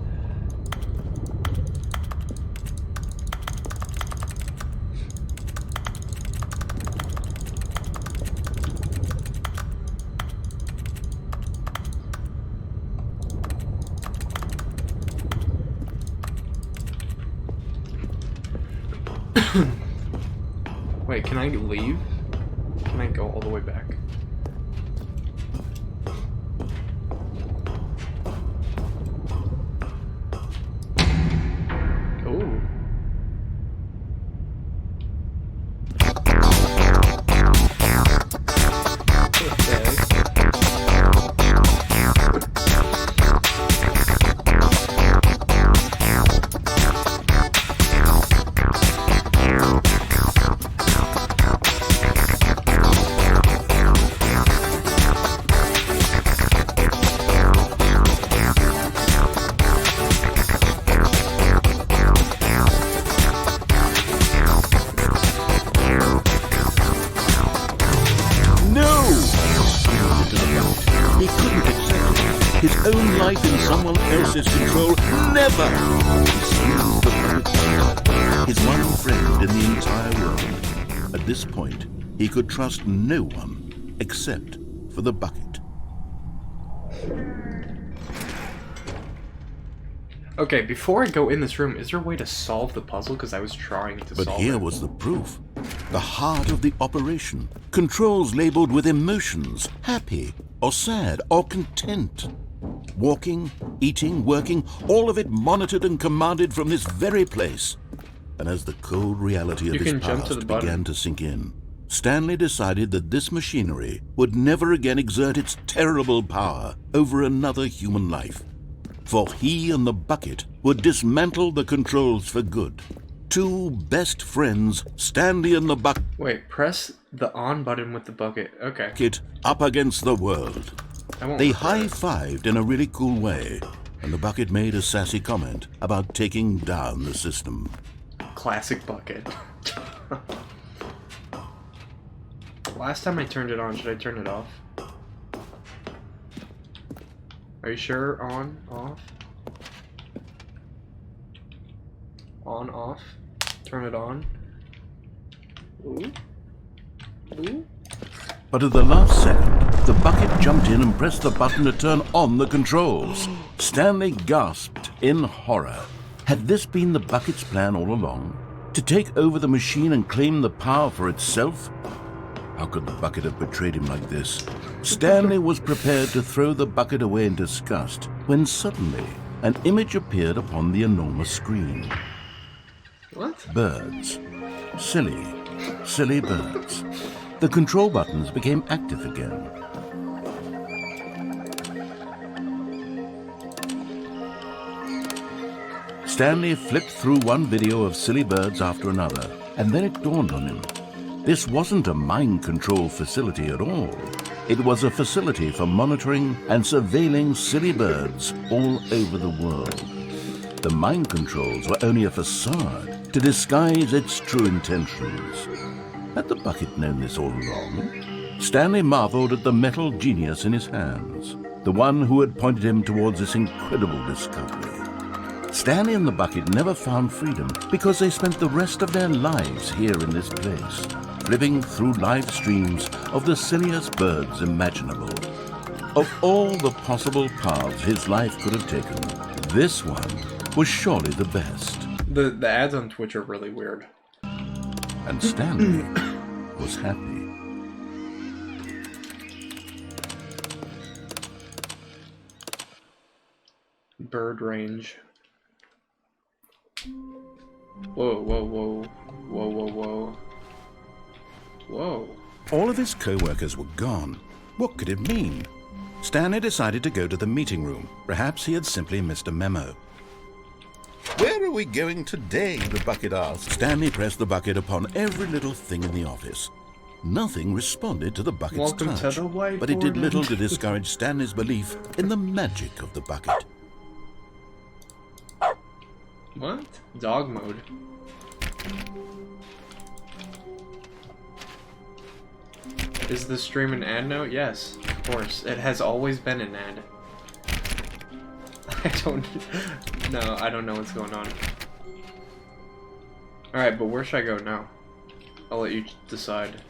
Wait, can I leave? Can I go all the way back? Ooh. He couldn't accept it. His own life in someone else's control. Never! He squeezed the bucket. His one friend in the entire world. At this point, he could trust no one except for the bucket. Okay, before I go in this room, is there a way to solve the puzzle? Because I was trying to But solve here it. was the proof. The heart of the operation. Controls labeled with emotions, happy or sad or content. Walking, eating, working, all of it monitored and commanded from this very place. And as the cold reality of You his can jump to past the button. began to sink in, Stanley decided that this machinery would never again exert its terrible power over another human life. For he and the bucket would dismantle the controls for good. Two best friends, Stanley and the bucket, Wait, press the on button with the bucket. Okay. up against the world. I won't They work for it. high-fived in a really cool way, and the bucket made a sassy comment about taking down the system. Classic bucket. Last time I turned it on, should I turn it off? Are you sure? On, off? On, off? Turn it on? Ooh? Ooh? But at the last second, the bucket jumped in and pressed the button to turn on the controls. Stanley gasped in horror. Had this been the bucket's plan all along? To take over the machine and claim the power for itself? How could the bucket have betrayed him like this? Stanley was prepared to throw the bucket away in disgust when suddenly an image appeared upon the enormous screen. What? Birds. Silly, silly birds. The control buttons became active again. Stanley flipped through one video of silly birds after another, and then it dawned on him. This wasn't a mind control facility at all. It was a facility for monitoring and surveilling silly birds all over the world. The mind controls were only a facade to disguise its true intentions. Had the bucket known this all along? Stanley marveled at the metal genius in his hands, the one who had pointed him towards this incredible discovery. Stanley and the bucket never found freedom because they spent the rest of their lives here in this place, living through live streams of the silliest birds imaginable. Of all the possible paths his life could have taken, this one was surely the best. The ads on Twitch are really weird. And Stanley was happy. Bird range. Whoa, whoa, whoa. Whoa, whoa, whoa. Whoa. All of his co-workers were gone. What could it mean? Stanley decided to go to the meeting room. Perhaps he had simply missed a memo. Where are we going today? The bucket asked. Stanley pressed the bucket upon every little thing in the office. Nothing responded to the bucket's Welcome touch, to the whiteboard. but it did little to discourage Stanley's belief in the magic of the bucket. What? Dog mode. Is the stream an ad note? Yes, of course. It has always been an ad. I don't know what's going on. Alright, but where should I go now? I'll let you decide.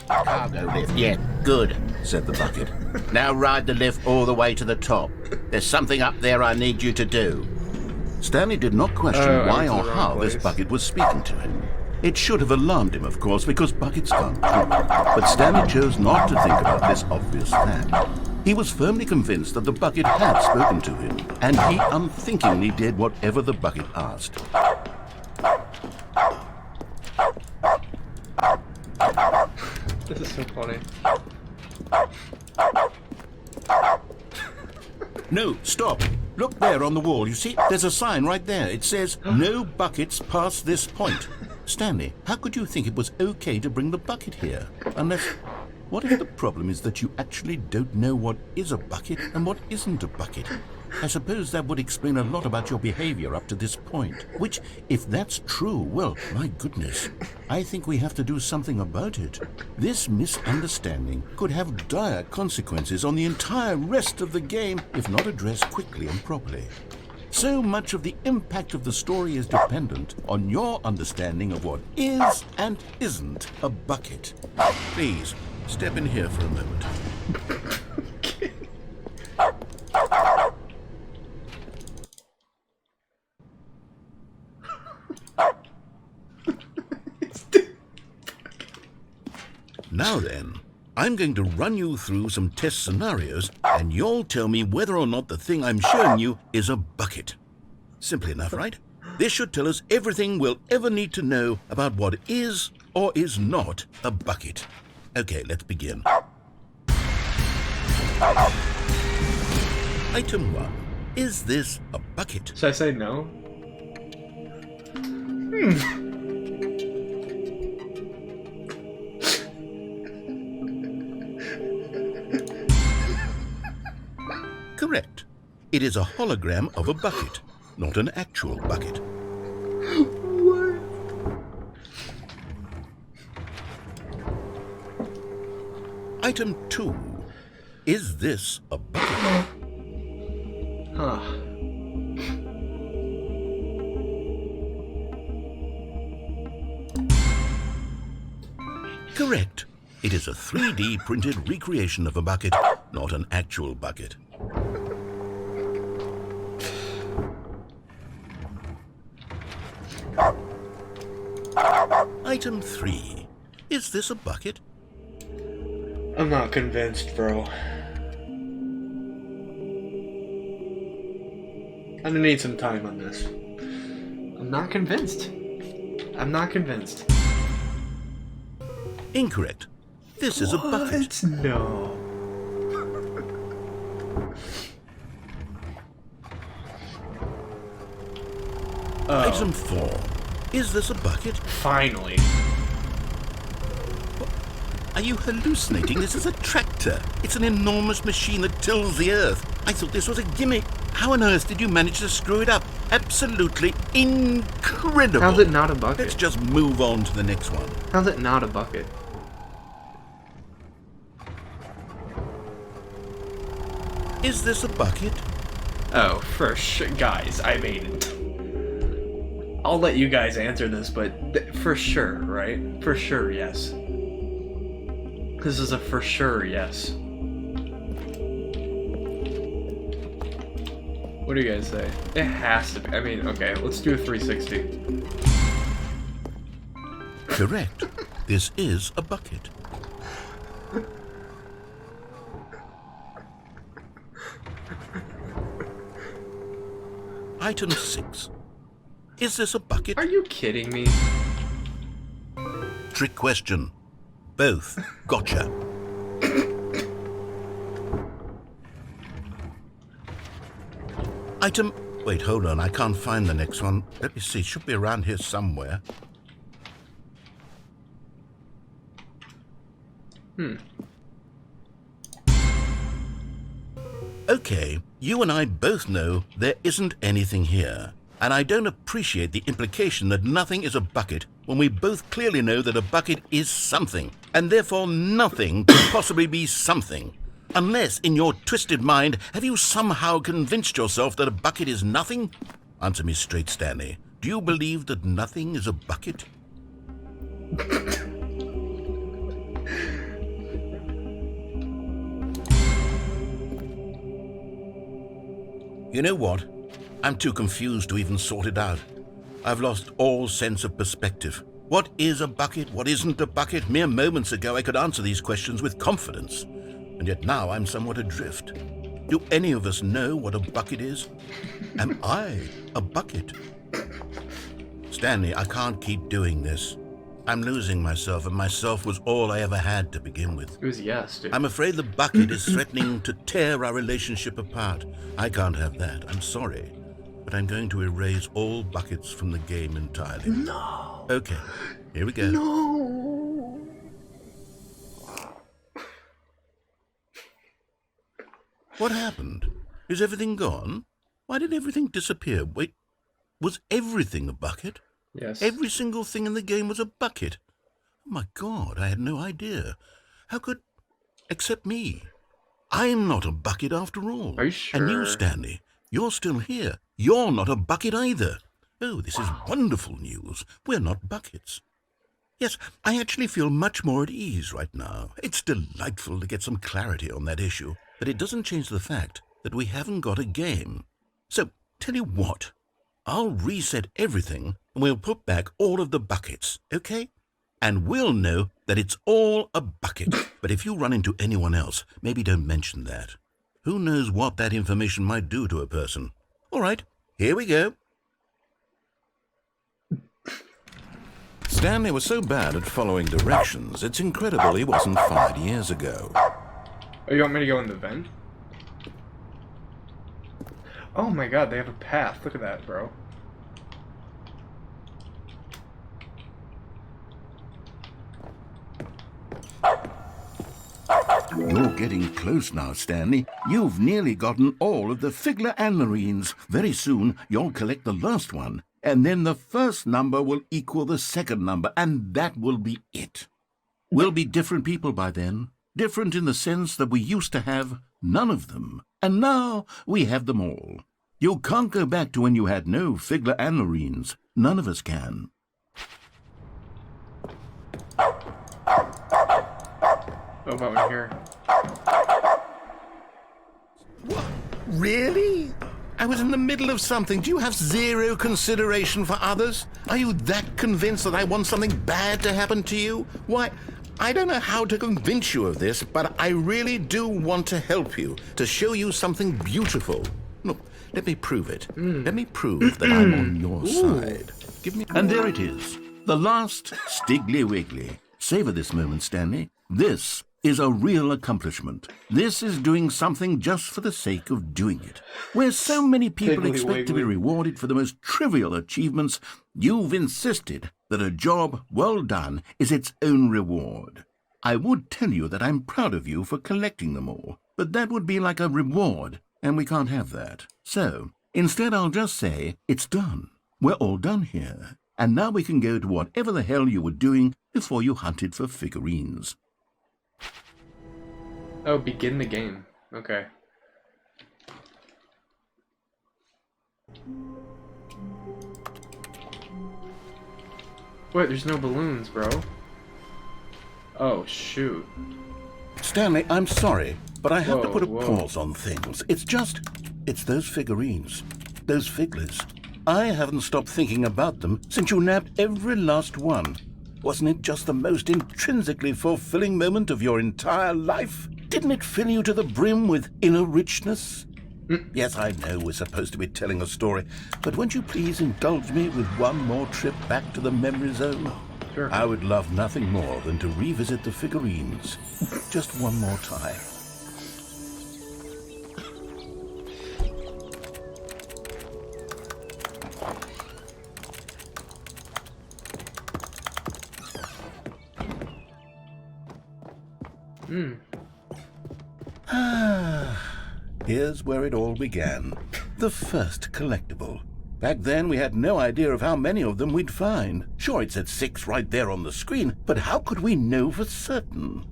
Cargo lift, yeah, good, said the bucket. Now ride the lift all the way to the top. There's something up there I need you to do. Stanley did not question I why went to or the wrong how this place. bucket was speaking to him. It should have alarmed him, of course, because buckets can't talk. But Stanley chose not to think about this obvious fact. He was firmly convinced that the bucket had spoken to him, and he unthinkingly did whatever the bucket asked. This is so funny. No, stop. Look there on the wall. You see, there's a sign right there. It says, no buckets past this point. Stanley, how could you think it was okay to bring the bucket here? Unless, what if the problem is that you actually don't know what is a bucket and what isn't a bucket? I suppose that would explain a lot about your behavior up to this point. Which, if that's true, well, my goodness, I think we have to do something about it. This misunderstanding could have dire consequences on the entire rest of the game if not addressed quickly and properly. So much of the impact of the story is dependent on your understanding of what is and isn't a bucket. Please, step in here for a moment. Now then, I'm going to run you through some test scenarios, and you'll tell me whether or not the thing I'm showing you is a bucket. Simple enough, right? This should tell us everything we'll ever need to know about what is or is not a bucket. Okay, let's begin. Item 1. Is this a bucket? Should I say no? Correct. It is a hologram of a bucket, not an actual bucket. What? Item 2. Is this a bucket? Huh. Correct. It is a 3D printed recreation of a bucket, not an actual bucket. Item 3. Is this a bucket? I'm not convinced, bro. I'm gonna need some time on this. I'm not convinced. I'm not convinced. Incorrect. This is a bucket. No. Item 4. Is this a bucket? Finally. Are you hallucinating? This is a tractor. It's an enormous machine that tills the earth. I thought this was a gimmick. How on earth did you manage to screw it up? Absolutely incredible. How's it not a bucket? Let's just move on to the next one. How's it not a bucket? Is this a bucket? Oh, for sure. Guys, I mean... I'll let you guys answer this, but for sure, right? For sure, yes. This is a for sure yes. What do you guys say? It has to be. I mean, okay, let's do a 360. Correct. This is a bucket. Item 6. Is this a bucket? Are you kidding me? Trick question. Both. Gotcha. Item... Wait, hold on. I can't find the next one. Let me see. It should be around here somewhere. Okay, you and I both know there isn't anything here. And I don't appreciate the implication that nothing is a bucket when we both clearly know that a bucket is something, and therefore nothing could possibly be something. Unless, in your twisted mind, have you somehow convinced yourself that a bucket is nothing? Answer me straight, Stanley. Do you believe that nothing is a bucket? You know what? I'm too confused to even sort it out. I've lost all sense of perspective. What is a bucket? What isn't a bucket? Mere moments ago I could answer these questions with confidence. And yet now I'm somewhat adrift. Do any of us know what a bucket is? Am I a bucket? Stanley, I can't keep doing this. I'm losing myself, and myself was all I ever had to begin with. It was yes, dude. I'm afraid the bucket is threatening to tear our relationship apart. I can't have that. I'm sorry. But I'm going to erase all buckets from the game entirely. No. Okay, here we go. No. What happened? Is everything gone? Why did everything disappear? Wait, was everything a bucket? Yes. Every single thing in the game was a bucket. Oh my God, I had no idea. How could... Except me. I'm not a bucket after all. Are you sure? And you, Stanley, you're still here. You're not a bucket either. Oh, this is wonderful news. We're not buckets. Yes, I actually feel much more at ease right now. It's delightful to get some clarity on that issue, but it doesn't change the fact that we haven't got a game. So, tell you what, I'll reset everything and we'll put back all of the buckets, okay? And we'll know that it's all a bucket. But if you run into anyone else, maybe don't mention that. Who knows what that information might do to a person? All right, here we go. Stanley was so bad at following directions, it's incredible he wasn't fired years ago. Oh, you want me to go in the vent? Oh my god, they have a path. Look at that, bro. You're getting close now, Stanley. You've nearly gotten all of the Figler anarines. Very soon, you'll collect the last one, and then the first number will equal the second number, and that will be it. We'll be different people by then. Different in the sense that we used to have none of them, and now we have them all. You can't go back to when you had no Figler anarines. None of us can. Oh, about in here. What? Really? I was in the middle of something. Do you have zero consideration for others? Are you that convinced that I want something bad to happen to you? Why, I don't know how to convince you of this, but I really do want to help you, to show you something beautiful. Look, let me prove it. Let me prove that I'm on your side. Give me... And there it is. The last Stiggly Wiggly. Savor this moment, Stanley. This is a real accomplishment. This is doing something just for the sake of doing it. Where so many people expect to be rewarded for the most trivial achievements, you've insisted that a job well done is its own reward. I would tell you that I'm proud of you for collecting them all, but that would be like a reward, and we can't have that. So, instead I'll just say, it's done. We're all done here. And now we can go to whatever the hell you were doing before you hunted for figurines. Oh, begin the game. Okay. Wait, there's no balloons, bro. Oh, shoot. Stanley, I'm sorry, but I have to put a Whoa. pause on things. It's those figurines. Those Figlers. I haven't stopped thinking about them since you nabbed every last one. Wasn't it just the most intrinsically fulfilling moment of your entire life? Didn't it fill you to the brim with inner richness? Yes, I know we're supposed to be telling a story, but won't you please indulge me with one more trip back to the memory zone? Sure. I would love nothing more than to revisit the figurines. Just one more time. Here's where it all began. The first collectible. Back then, we had no idea of how many of them we'd find. Sure, it said 6 right there on the screen, but how could we know for certain?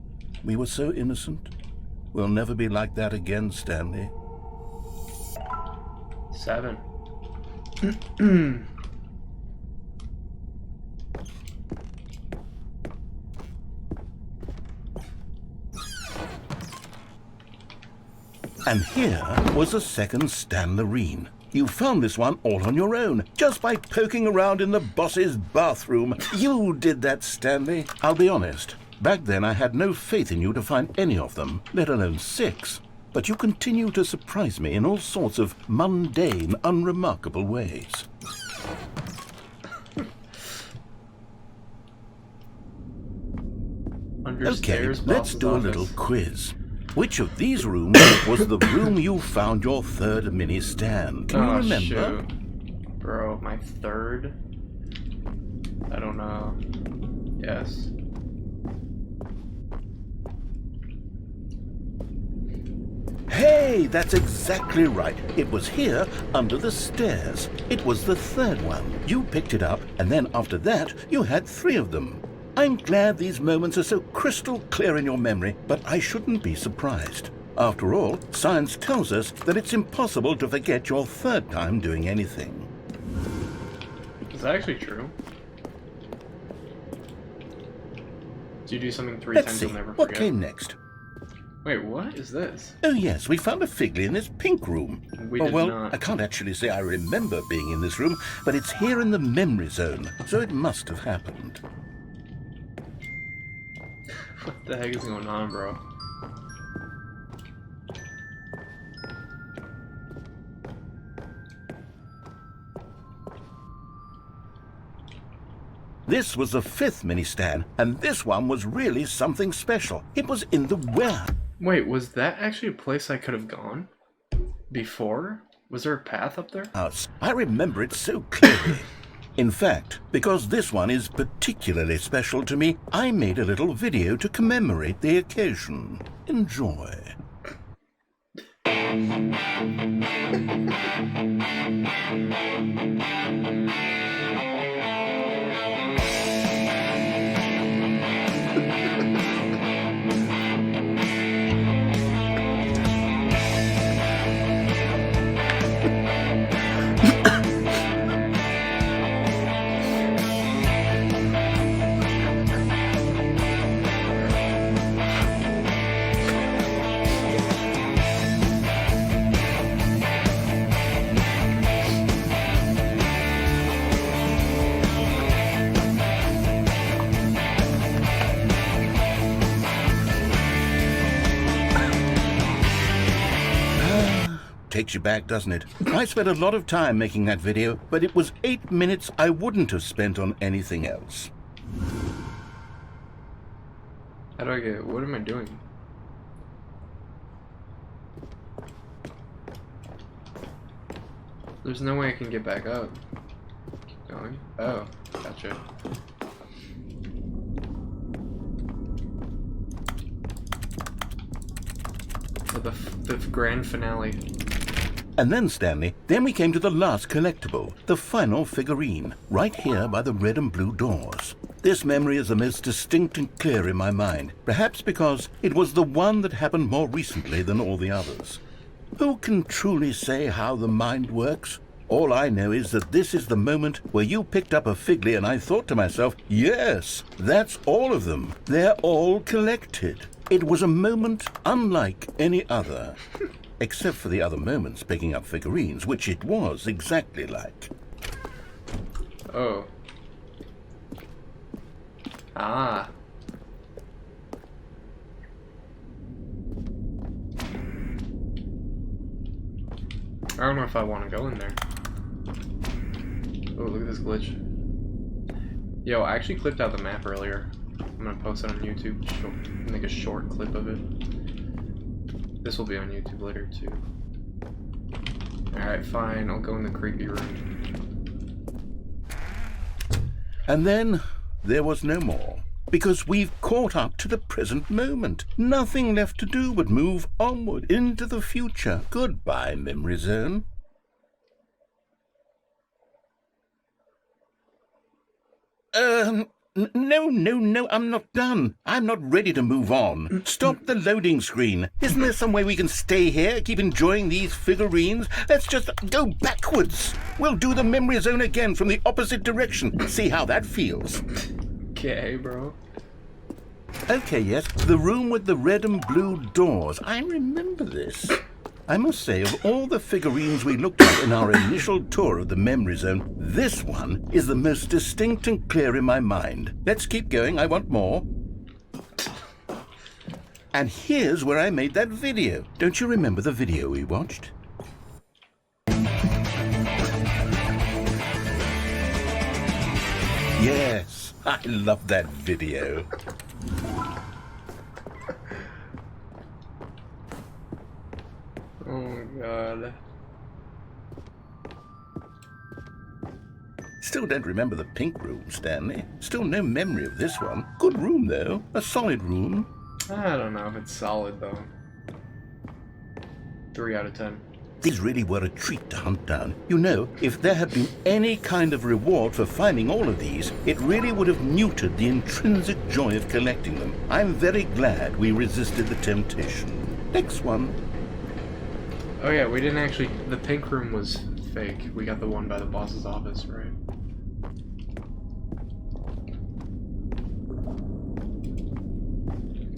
We were so innocent. We'll never be like that again, Stanley. 7. And here was a second Stanlerine. You found this one all on your own, just by poking around in the boss's bathroom. You did that, Stanley. I'll be honest. Back then, I had no faith in you to find any of them, let alone 6. But you continue to surprise me in all sorts of mundane, unremarkable ways. Okay, let's do a little quiz. Which of these rooms was the room you found your third mini stand? Can you remember? Shoot. Bro, my third? I don't know. Yes. Hey, that's exactly right. It was here, under the stairs. It was the third one. You picked it up, and then after that, you had 3 of them. I'm glad these moments are so crystal clear in your memory, but I shouldn't be surprised. After all, science tells us that it's impossible to forget your third time doing anything. Is that actually true? Do you do something 3 Let's times see, you'll never what forget? came next? Wait, what is this? Oh yes, we found a Figley in this pink room. We Oh, did well, not. I can't actually say I remember being in this room, but it's here in the memory zone, so it must have happened. What the heck is going on, bro? This was the 5th mini-stand, and this one was really something special. It was in the warehouse. Wait, was that actually a place I could have gone before? Was there a path up there? I remember it so clearly. In fact, because this one is particularly special to me, I made a little video to commemorate the occasion. Enjoy. Takes you back, doesn't it? I spent a lot of time making that video, but it was 8 minutes I wouldn't have spent on anything else. How do I get... What am I doing? There's no way I can get back up. Keep going. Oh, gotcha. So the grand finale. And then, Stanley, then we came to the last collectible, the final figurine, right here by the red and blue doors. This memory is the most distinct and clear in my mind, perhaps because it was the one that happened more recently than all the others. Who can truly say how the mind works? All I know is that this is the moment where you picked up a Figley and I thought to myself, yes, that's all of them. They're all collected. It was a moment unlike any other. Except for the other moments picking up figurines, which it was exactly like. Oh. Ah. I don't know if I want to go in there. Oh, look at this glitch. Yo, I actually clipped out the map earlier. I'm gonna post it on YouTube. Make a short clip of it. This will be on YouTube later too. Alright, fine. I'll go in the creepy room. And then there was no more. Because we've caught up to the present moment. Nothing left to do but move onward into the future. Goodbye, memory zone. No, I'm not done. I'm not ready to move on. Stop the loading screen. Isn't there some way we can stay here, keep enjoying these figurines? Let's just go backwards. We'll do the memory zone again from the opposite direction. See how that feels. Okay, bro. Okay, yes, the room with the red and blue doors. I remember this. I must say, of all the figurines we looked at in our initial tour of the memory zone, this one is the most distinct and clear in my mind. Let's keep going, I want more. And here's where I made that video. Don't you remember the video we watched? Yes, I love that video. Oh god. Still don't remember the pink room, Stanley. Still no memory of this one. Good room, though. A solid room. I don't know if it's solid, though. 3 out of 10. These really were a treat to hunt down. You know, if there had been any kind of reward for finding all of these, it really would have muted the intrinsic joy of collecting them. I'm very glad we resisted the temptation. Next one. Oh yeah, we didn't actually... The pink room was fake. We got the one by the boss's office, right?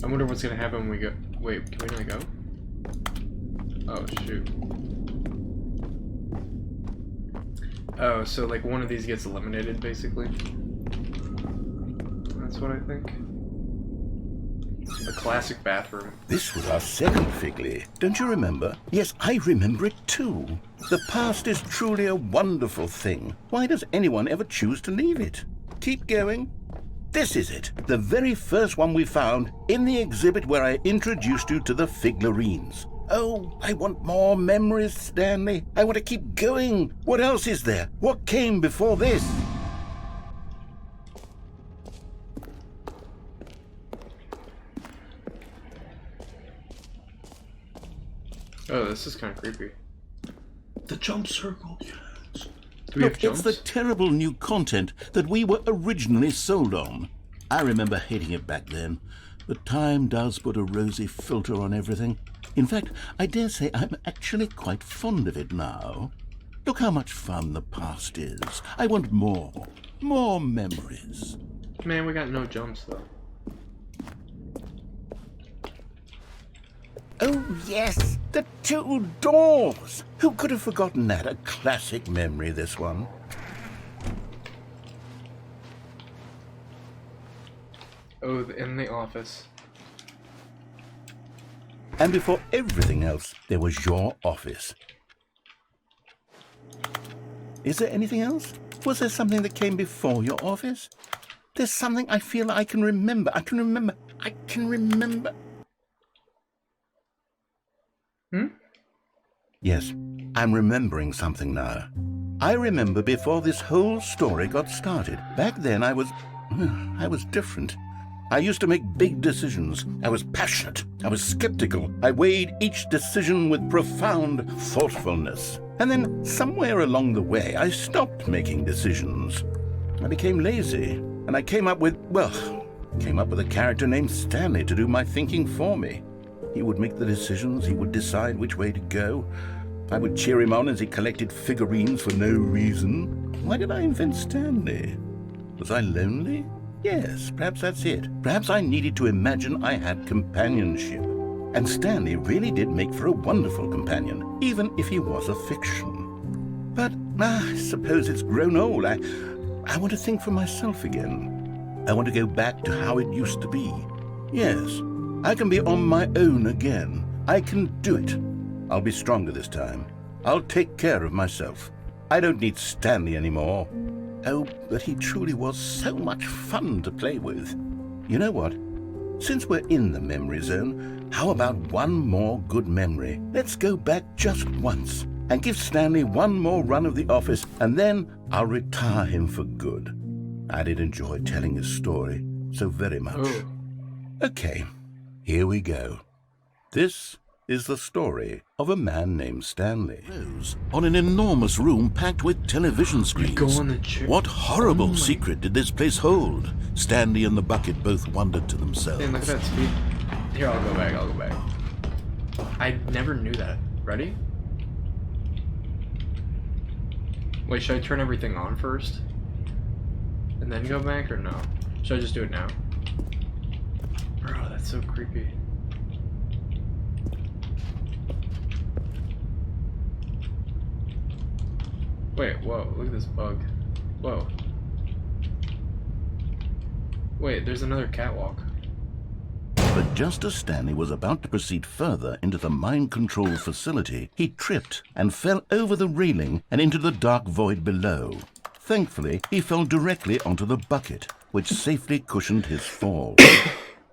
I wonder what's gonna happen when we go... Wait, can we not go? Oh, shoot. Oh, so like one of these gets eliminated, basically? That's what I think. The classic bathroom. This was our second Figley. Don't you remember? Yes, I remember it too. The past is truly a wonderful thing. Why does anyone ever choose to leave it? Keep going. This is it. The very first one we found in the exhibit where I introduced you to the figlarines. Oh, I want more memories, Stanley. I want to keep going. What else is there? What came before this? Oh, this is kind of creepy. The jump circle. Do we have Look, jumps? it's the terrible new content that we were originally sold on. I remember hating it back then, but time does put a rosy filter on everything. In fact, I dare say I'm actually quite fond of it now. Look how much fun the past is. I want more. More memories. Man, we got no jumps, though. Oh, yes, the two doors. Who could have forgotten that? A classic memory, this one. Oh, in the office. And before everything else, there was your office. Is there anything else? Was there something that came before your office? There's something I feel I can remember. I can remember. Yes, I'm remembering something now. I remember before this whole story got started. Back then I was different. I used to make big decisions. I was passionate. I was skeptical. I weighed each decision with profound thoughtfulness. And then somewhere along the way, I stopped making decisions. I became lazy, and I came up with a character named Stanley to do my thinking for me. He would make the decisions, he would decide which way to go. I would cheer him on as he collected figurines for no reason. Why did I invent Stanley? Was I lonely? Yes, perhaps that's it. Perhaps I needed to imagine I had companionship. And Stanley really did make for a wonderful companion, even if he was a fiction. But I suppose it's grown old. I want to think for myself again. I want to go back to how it used to be. Yes, I can be on my own again. I can do it. I'll be stronger this time. I'll take care of myself. I don't need Stanley anymore. Oh, but he truly was so much fun to play with. You know what? Since we're in the memory zone, how about one more good memory? Let's go back just once and give Stanley one more run of the office, and then I'll retire him for good. I did enjoy telling his story so very much. Oh. Okay, here we go. This is the story of a man named Stanley. On an enormous room packed with television screens. Go on the chair. What horrible secret did this place hold? Stanley and the bucket both wondered to themselves. Man, look at that speed. Here, I'll go back. I never knew that. Ready? Wait, should I turn everything on first? And then go back, or no? Should I just do it now? Bro, that's so creepy. Wait, whoa, look at this bug. Whoa. Wait, there's another catwalk. But just as Stanley was about to proceed further into the mind control facility, he tripped and fell over the railing and into the dark void below. Thankfully, he fell directly onto the bucket, which safely cushioned his fall.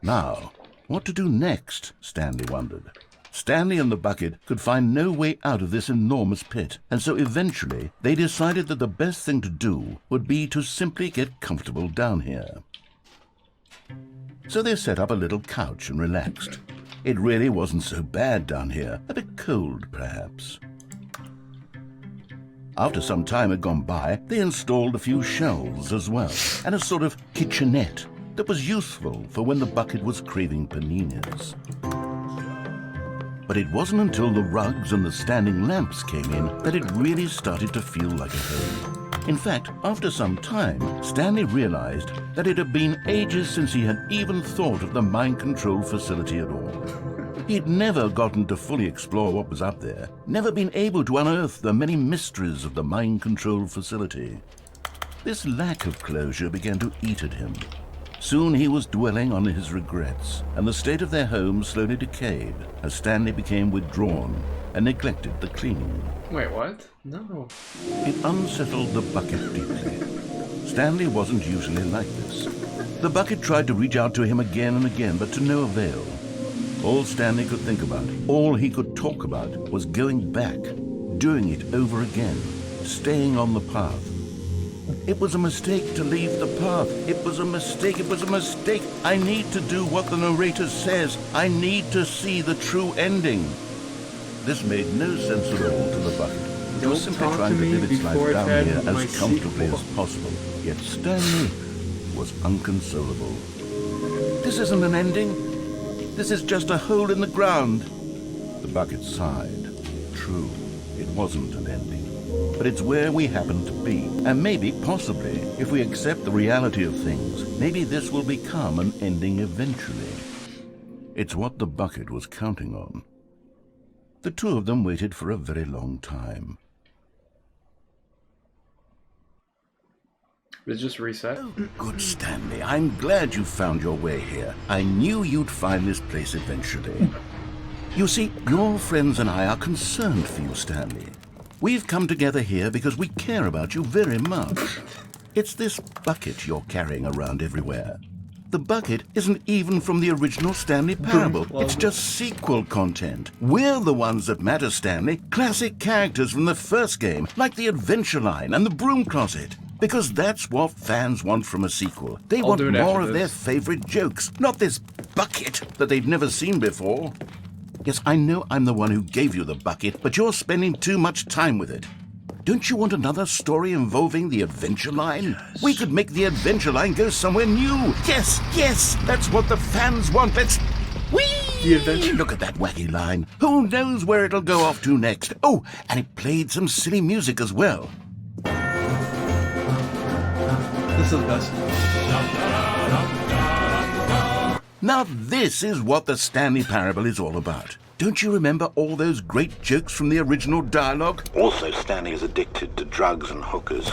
Now, what to do next? Stanley wondered. Stanley and the bucket could find no way out of this enormous pit, and so eventually they decided that the best thing to do would be to simply get comfortable down here. So they set up a little couch and relaxed. It really wasn't so bad down here, a bit cold perhaps. After some time had gone by, they installed a few shelves as well, and a sort of kitchenette that was useful for when the bucket was craving paninis. But it wasn't until the rugs and the standing lamps came in that it really started to feel like a home. In fact, after some time, Stanley realized that it had been ages since he had even thought of the mind control facility at all. He'd never gotten to fully explore what was up there, never been able to unearth the many mysteries of the mind control facility. This lack of closure began to eat at him. Soon he was dwelling on his regrets, and the state of their home slowly decayed as Stanley became withdrawn and neglected the cleaning. Wait, what? No. It unsettled the bucket deeply. Stanley wasn't usually like this. The bucket tried to reach out to him again and again, but to no avail. All Stanley could think about, all he could talk about, was going back, doing it over again, staying on the path. It was a mistake to leave the path. It was a mistake. It was a mistake. I need to do what the narrator says. I need to see the true ending. This made no sense at all to the bucket. It was simply trying to live its life down here as comfortably as possible. Yet Stanley was inconsolable. This isn't an ending. This is just a hole in the ground. The bucket sighed. True, it wasn't an ending. But it's where we happen to be. And maybe, possibly, if we accept the reality of things, maybe this will become an ending eventually. It's what the bucket was counting on. The two of them waited for a very long time. Did it just reset? Oh, good Stanley. I'm glad you found your way here. I knew you'd find this place eventually. You see, your friends and I are concerned for you, Stanley. We've come together here because we care about you very much. It's this bucket you're carrying around everywhere. The bucket isn't even from the original Stanley Parable. It's just sequel content. We're the ones that matter, Stanley. Classic characters from the first game, like the Adventure Line and the Broom Closet. Because that's what fans want from a sequel. They want more of their favorite jokes, not this bucket that they've never seen before. Yes, I know I'm the one who gave you the bucket, but you're spending too much time with it. Don't you want another story involving the Adventure Line? Yes. We could make the Adventure Line go somewhere new. Yes, yes, that's what the fans want. Let's... Whee! The adventure. Look at that wacky line. Who knows where it'll go off to next? Oh, and it played some silly music as well. This is the best. Now this is what the Stanley Parable is all about. Don't you remember all those great jokes from the original dialogue? Also, Stanley is addicted to drugs and hookers.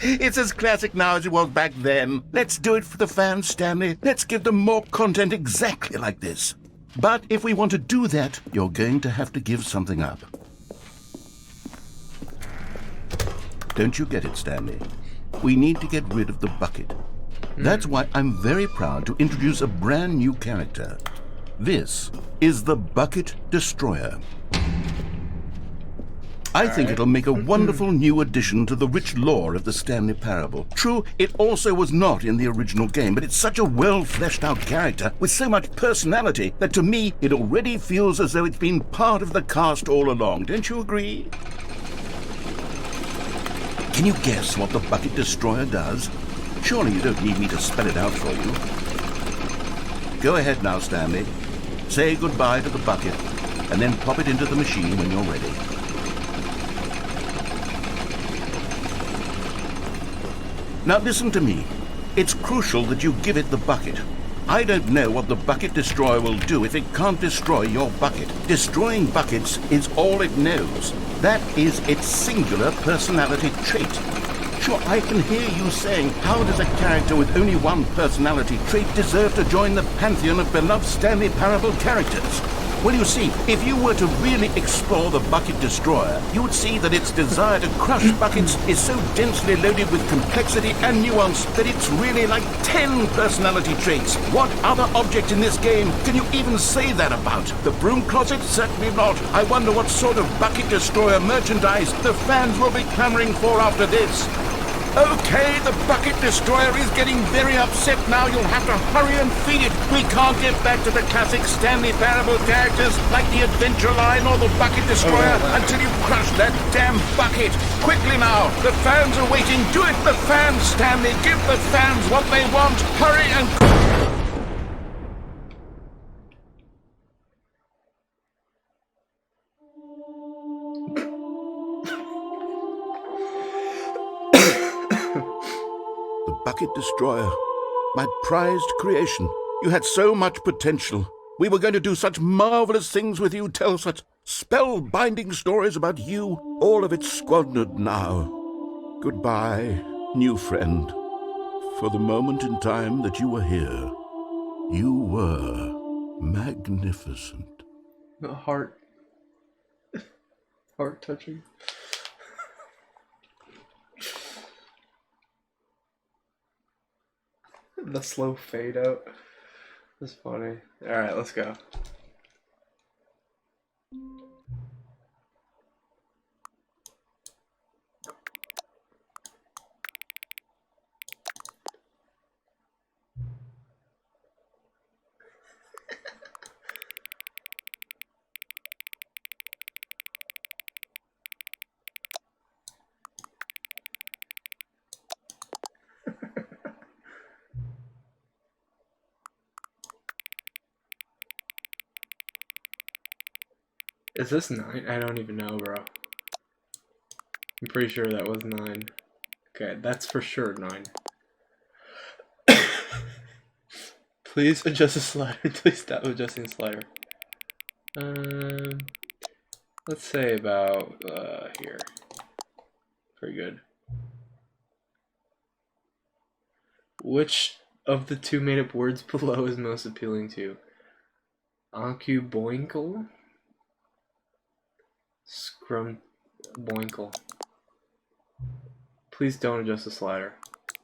It's as classic now as it was back then. Let's do it for the fans, Stanley. Let's give them more content exactly like this. But if we want to do that, you're going to have to give something up. Don't you get it, Stanley? We need to get rid of the bucket. That's why I'm very proud to introduce a brand new character. This is the Bucket Destroyer. I think it'll make a wonderful new addition to the rich lore of the Stanley Parable. True, it also was not in the original game, but it's such a well-fleshed-out character with so much personality that to me it already feels as though it's been part of the cast all along. Don't you agree? Can you guess what the Bucket Destroyer does? Surely you don't need me to spell it out for you. Go ahead now, Stanley. Say goodbye to the bucket, and then pop it into the machine when you're ready. Now listen to me. It's crucial that you give it the bucket. I don't know what the Bucket Destroyer will do if it can't destroy your bucket. Destroying buckets is all it knows. That is its singular personality trait. Sure, I can hear you saying, how does a character with only one personality trait deserve to join the pantheon of beloved Stanley Parable characters? Well, you see, if you were to really explore the Bucket Destroyer, you would see that its desire to crush buckets is so densely loaded with complexity and nuance that it's really like 10 personality traits. What other object in this game can you even say that about? The Broom Closet? Certainly not. I wonder what sort of Bucket Destroyer merchandise the fans will be clamoring for after this. Okay, the bucket destroyer is getting very upset now. You'll have to hurry and feed it. We can't get back to the classic Stanley Parable characters like the Adventure Line or the bucket destroyer until you crush that damn bucket. Quickly now, the fans are waiting. Do it, the fans, Stanley. Give the fans what they want. Hurry and... The bucket destroyer. My prized creation. You had so much potential. We were going to do such marvelous things with you, tell such spellbinding stories about you. All of it squandered now. Goodbye, new friend. For the moment in time that you were here, you were magnificent. Heart touching. The slow fade out. That's funny. Alright, let's go. Is this 9? I don't even know, bro. I'm pretty sure that was 9. Okay, that's for sure 9. Please adjust the slider. Please stop adjusting the slider. Let's say about here. Pretty good. Which of the two made-up words below is most appealing to you? Ancuboinkle? Scrum boinkle. Please don't adjust the slider.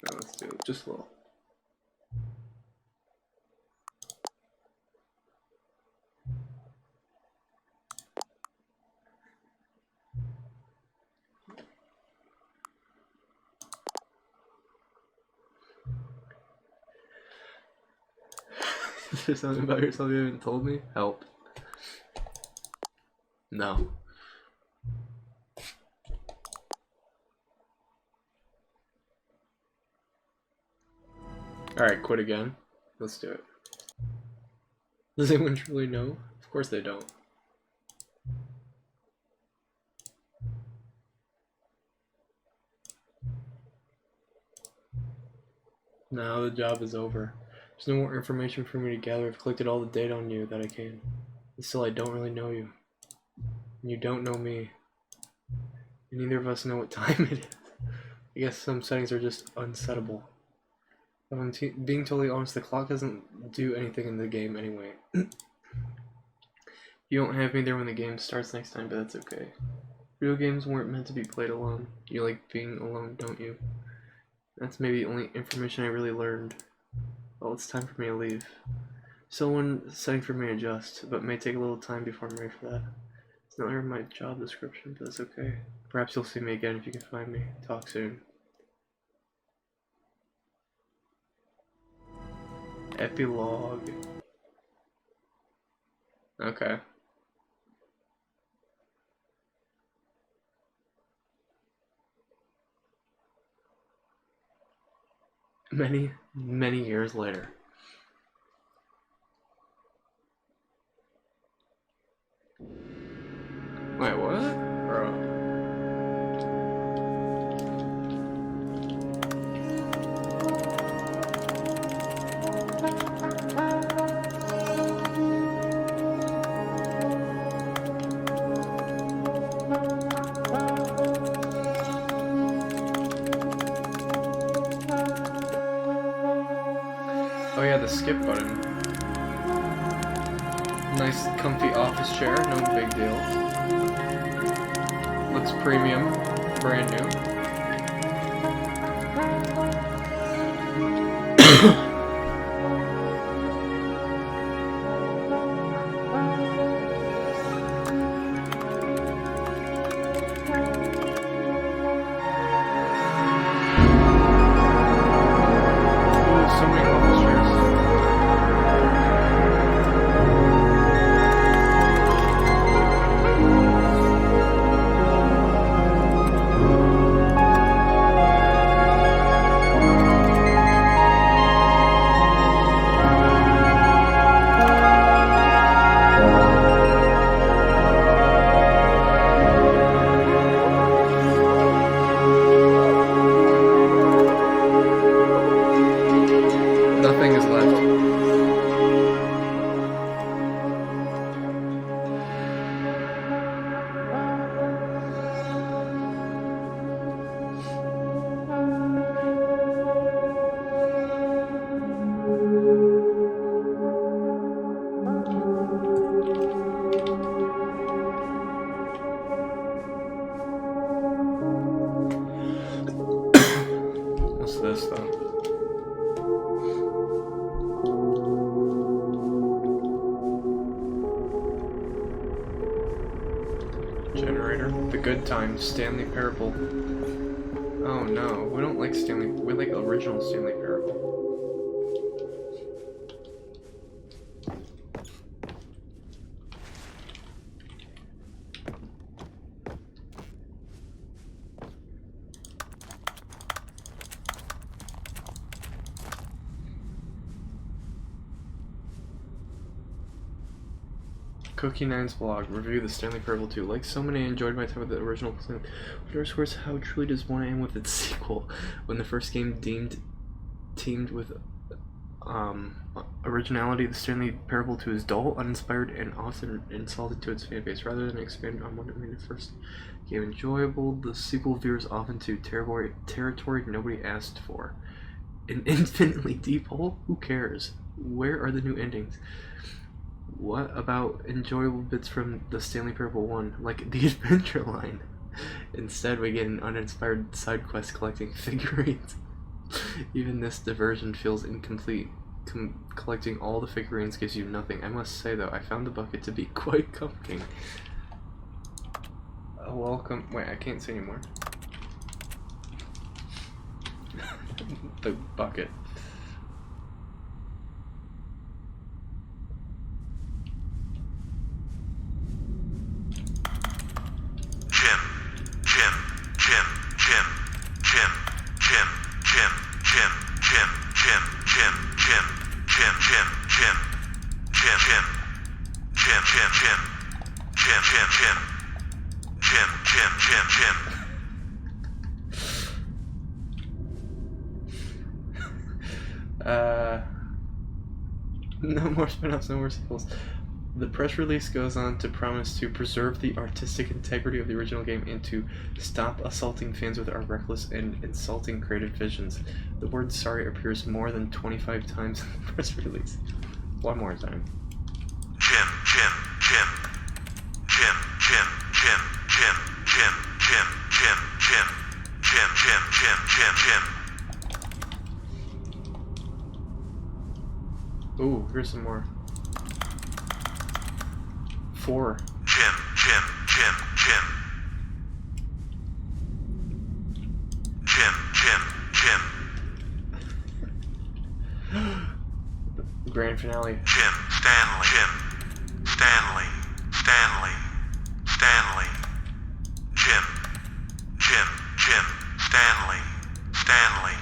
No, let's do it just a little. Is there something about yourself you haven't told me? Help. No. Alright, quit again. Let's do it. Does anyone truly know? Of course they don't. Now the job is over. There's no more information for me to gather. I've collected all the data on you that I can. And still, I don't really know you. And you don't know me. And neither of us know what time it is. I guess some settings are just unsettable. If I'm being totally honest, the clock doesn't do anything in the game anyway. You don't have me there when the game starts next time, but that's okay. Video games weren't meant to be played alone. You like being alone, don't you? That's maybe the only information I really learned. Well, it's time for me to leave. Still one setting for me to adjust, but it may take a little time before I'm ready for that. It's not in my job description, but that's okay. Perhaps you'll see me again if you can find me. Talk soon. Epilogue. Okay. Many years later. Wait, what? Bro. Oh yeah, the skip button. Nice comfy office chair, no big deal. Looks premium, brand new. generator. The Good Times, Stanley Parable. Oh no, we don't like Stanley. We like original Stanley Parable. Cookie Nine's blog, review the Stanley Parable 2. Like so many, I enjoyed my time with the original, which underscores how truly disappointed I am with its sequel. When the first game teamed with originality, the Stanley Parable 2 is dull, uninspired, and often insulting to its fanbase. Rather than expand on what made the first game enjoyable, the sequel veers off into territory nobody asked for. An infinitely deep hole? Who cares? Where are the new endings? What about enjoyable bits from the Stanley Parable 1, like the adventure line? Instead, we get an uninspired side quest collecting figurines. Even this diversion feels incomplete. Collecting all the figurines gives you nothing. I must say, though, I found the bucket to be quite comforting. Welcome. Wait, I can't say anymore. The bucket. No more spin-offs, no more sequels. The press release goes on to promise to preserve the artistic integrity of the original game and to stop assaulting fans with our reckless and insulting creative visions. The word sorry appears more than 25 times in the press release. One more time. Ooh, here's some more. 4. Grand finale. Stanley.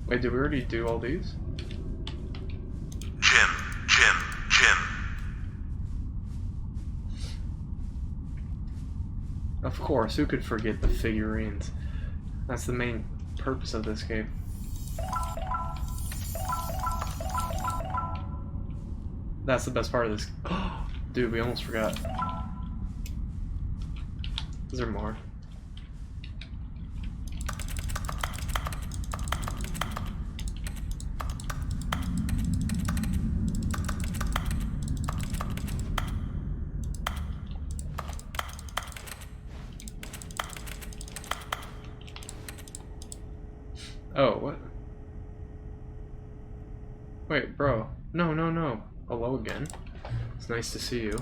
Wait, did we already do all these? Jim. Of course, who could forget the figurines? That's the main purpose of this game. That's the best part of this. Dude, we almost forgot. Is there more? Oh, what? Wait, bro. No. Hello again. It's nice to see you.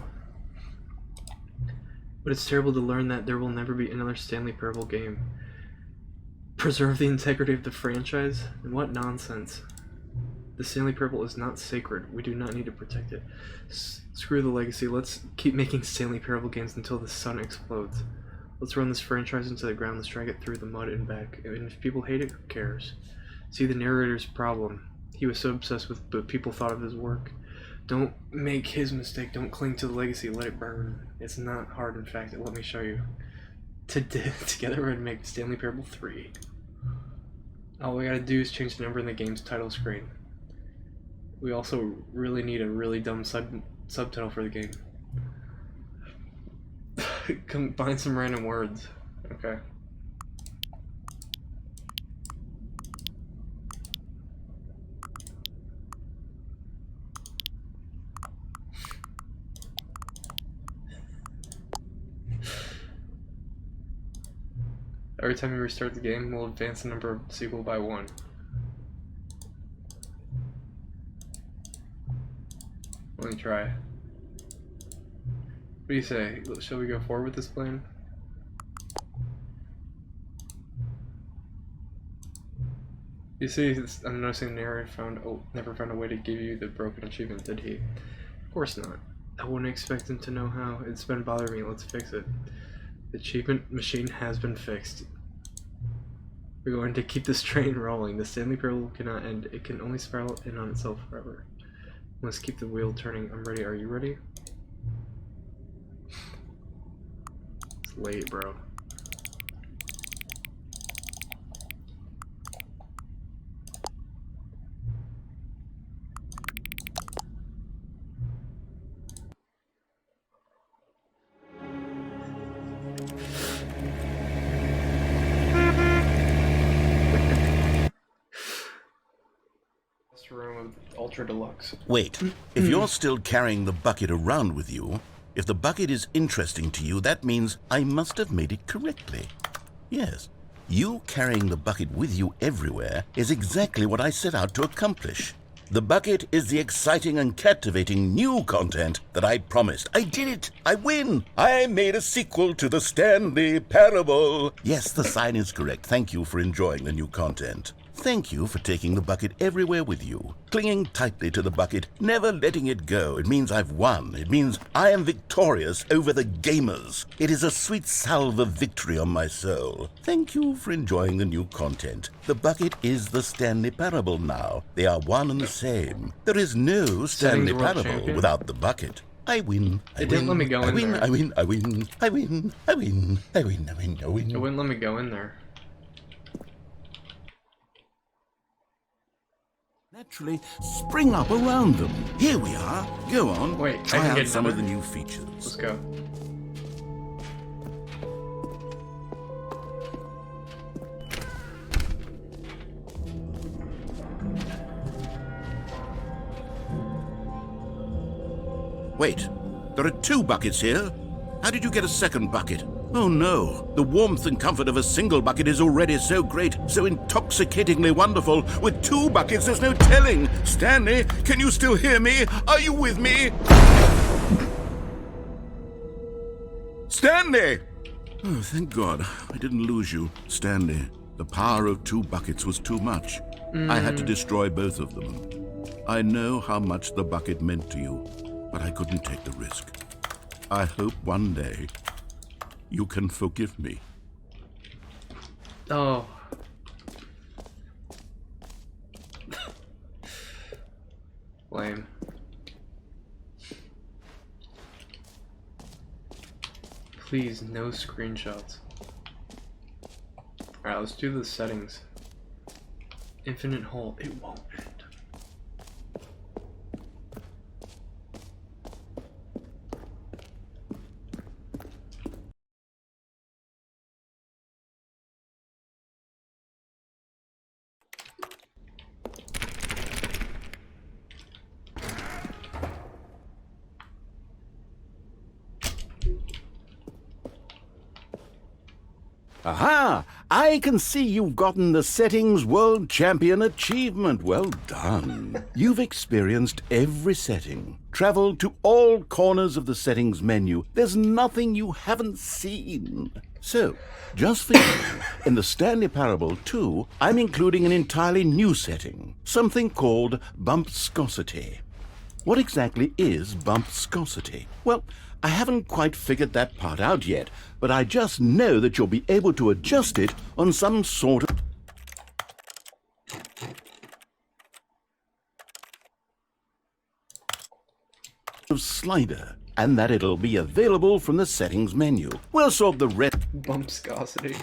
But it's terrible to learn that there will never be another Stanley Parable game. Preserve the integrity of the franchise? What nonsense. The Stanley Parable is not sacred. We do not need to protect it. Screw the legacy. Let's keep making Stanley Parable games until the sun explodes. Let's run this franchise into the ground. Let's drag it through the mud and back. And if people hate it, who cares? See the narrator's problem. He was so obsessed with what people thought of his work. Don't make his mistake. Don't cling to the legacy. Let it burn. It's not hard, in fact. Let me show you. Together we're going to make Stanley Parable 3. All we gotta do is change the number in the game's title screen. We also really need a really dumb subtitle for the game. Combine some random words. Okay. Every time you restart the game, we'll advance the number of sequel by 1. Let me try. do you say? Shall we go forward with this plan? You see, I'm noticing Nary never found a way to give you the broken achievement, did he? Of course not. I wouldn't expect him to know how. It's been bothering me. Let's fix it. The achievement machine has been fixed. We're going to keep this train rolling. The Stanley Parable cannot end. It can only spiral in on itself forever. Let's keep the wheel turning. I'm ready. Are you ready? It's late, bro. Room of Ultra Deluxe. Wait, if you're still carrying the bucket around with you, if the bucket is interesting to you, that means I must have made it correctly. Yes, you carrying the bucket with you everywhere is exactly what I set out to accomplish. The bucket is the exciting and captivating new content that I promised. I did it! I win! I made a sequel to the Stanley Parable! Yes, the sign is correct. Thank you for enjoying the new content. Thank you for taking the bucket everywhere with you, clinging tightly to the bucket, never letting it go. It means I've won. It means I am victorious over the gamers. It is a sweet salve of victory on my soul. Thank you for enjoying the new content. The bucket is the Stanley Parable now. They are one and the same. There is no Stanley Parable without the bucket. I win. It didn't let me go in there. I win. I win. I win. I win. I win. I win. I win. It wouldn't let me go in there. Naturally spring up around them. Here we are. Go on. Wait, try I can out get some of another? the new features. Let's go. Wait, there are 2 buckets here. How did you get a second bucket? Oh no, the warmth and comfort of a single bucket is already so great, so intoxicatingly wonderful. With 2 buckets, there's no telling. Stanley, can you still hear me? Are you with me? Stanley! Oh, thank God, I didn't lose you, Stanley. The power of 2 buckets was too much. I had to destroy both of them. I know how much the bucket meant to you, but I couldn't take the risk. I hope one day you can forgive me. Oh. Lame. Please, no screenshots. Alright, let's do the settings. Infinite hole. It won't end. Aha! I can see you've gotten the Settings World Champion achievement. Well done. You've experienced every setting, traveled to all corners of the settings menu. There's nothing you haven't seen. So, just for you, in the Stanley Parable 2, I'm including an entirely new setting, something called bumpscosity. What exactly is bumpscosity? Well, I haven't quite figured that part out yet, but I just know that you'll be able to adjust it on some sort of slider, and that it'll be available from the settings menu. We'll sort the Bumpscosity.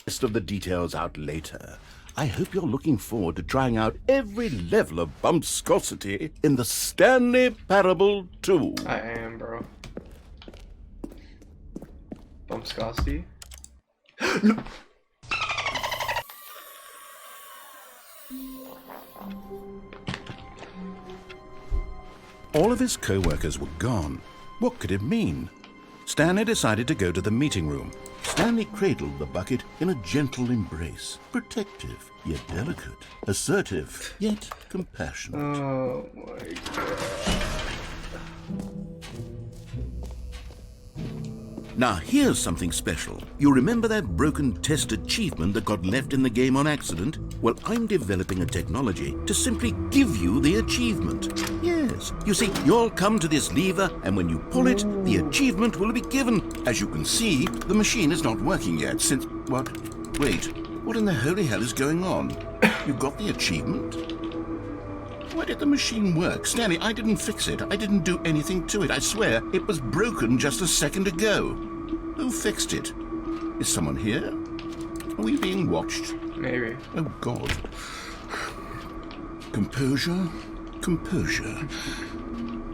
rest of the details out later. I hope you're looking forward to trying out every level of bumpscosity in the Stanley Parable 2. I am, bro. Bumpscosity? No. All of his co-workers were gone. What could it mean? Stanley decided to go to the meeting room. Stanley cradled the bucket in a gentle embrace, protective yet delicate, assertive yet compassionate. Oh my god. Now here's something special. You remember that broken test achievement that got left in the game on accident? Well, I'm developing a technology to simply give you the achievement. Yes. You see, you'll come to this lever, and when you pull it, the achievement will be given. As you can see, the machine is not working yet since... What? Wait. What in the holy hell is going on? You got the achievement? Why did the machine work? Stanley, I didn't fix it. I didn't do anything to it. I swear, it was broken just a second ago. Who fixed it? Is someone here? Are we being watched? Maybe. Oh, God. Composure. Composure.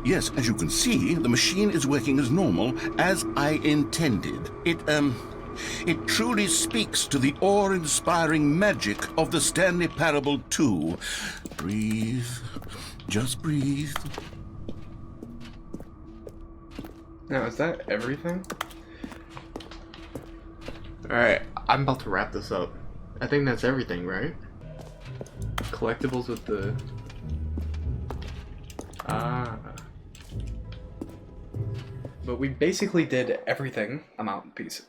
Yes, as you can see, the machine is working as normal, as I intended. It truly speaks to the awe-inspiring magic of the Stanley Parable 2. Breathe. Just breathe. Now, is that everything? Alright, I'm about to wrap this up. I think that's everything, right? Collectibles with the... But we basically did everything. I'm out in peace.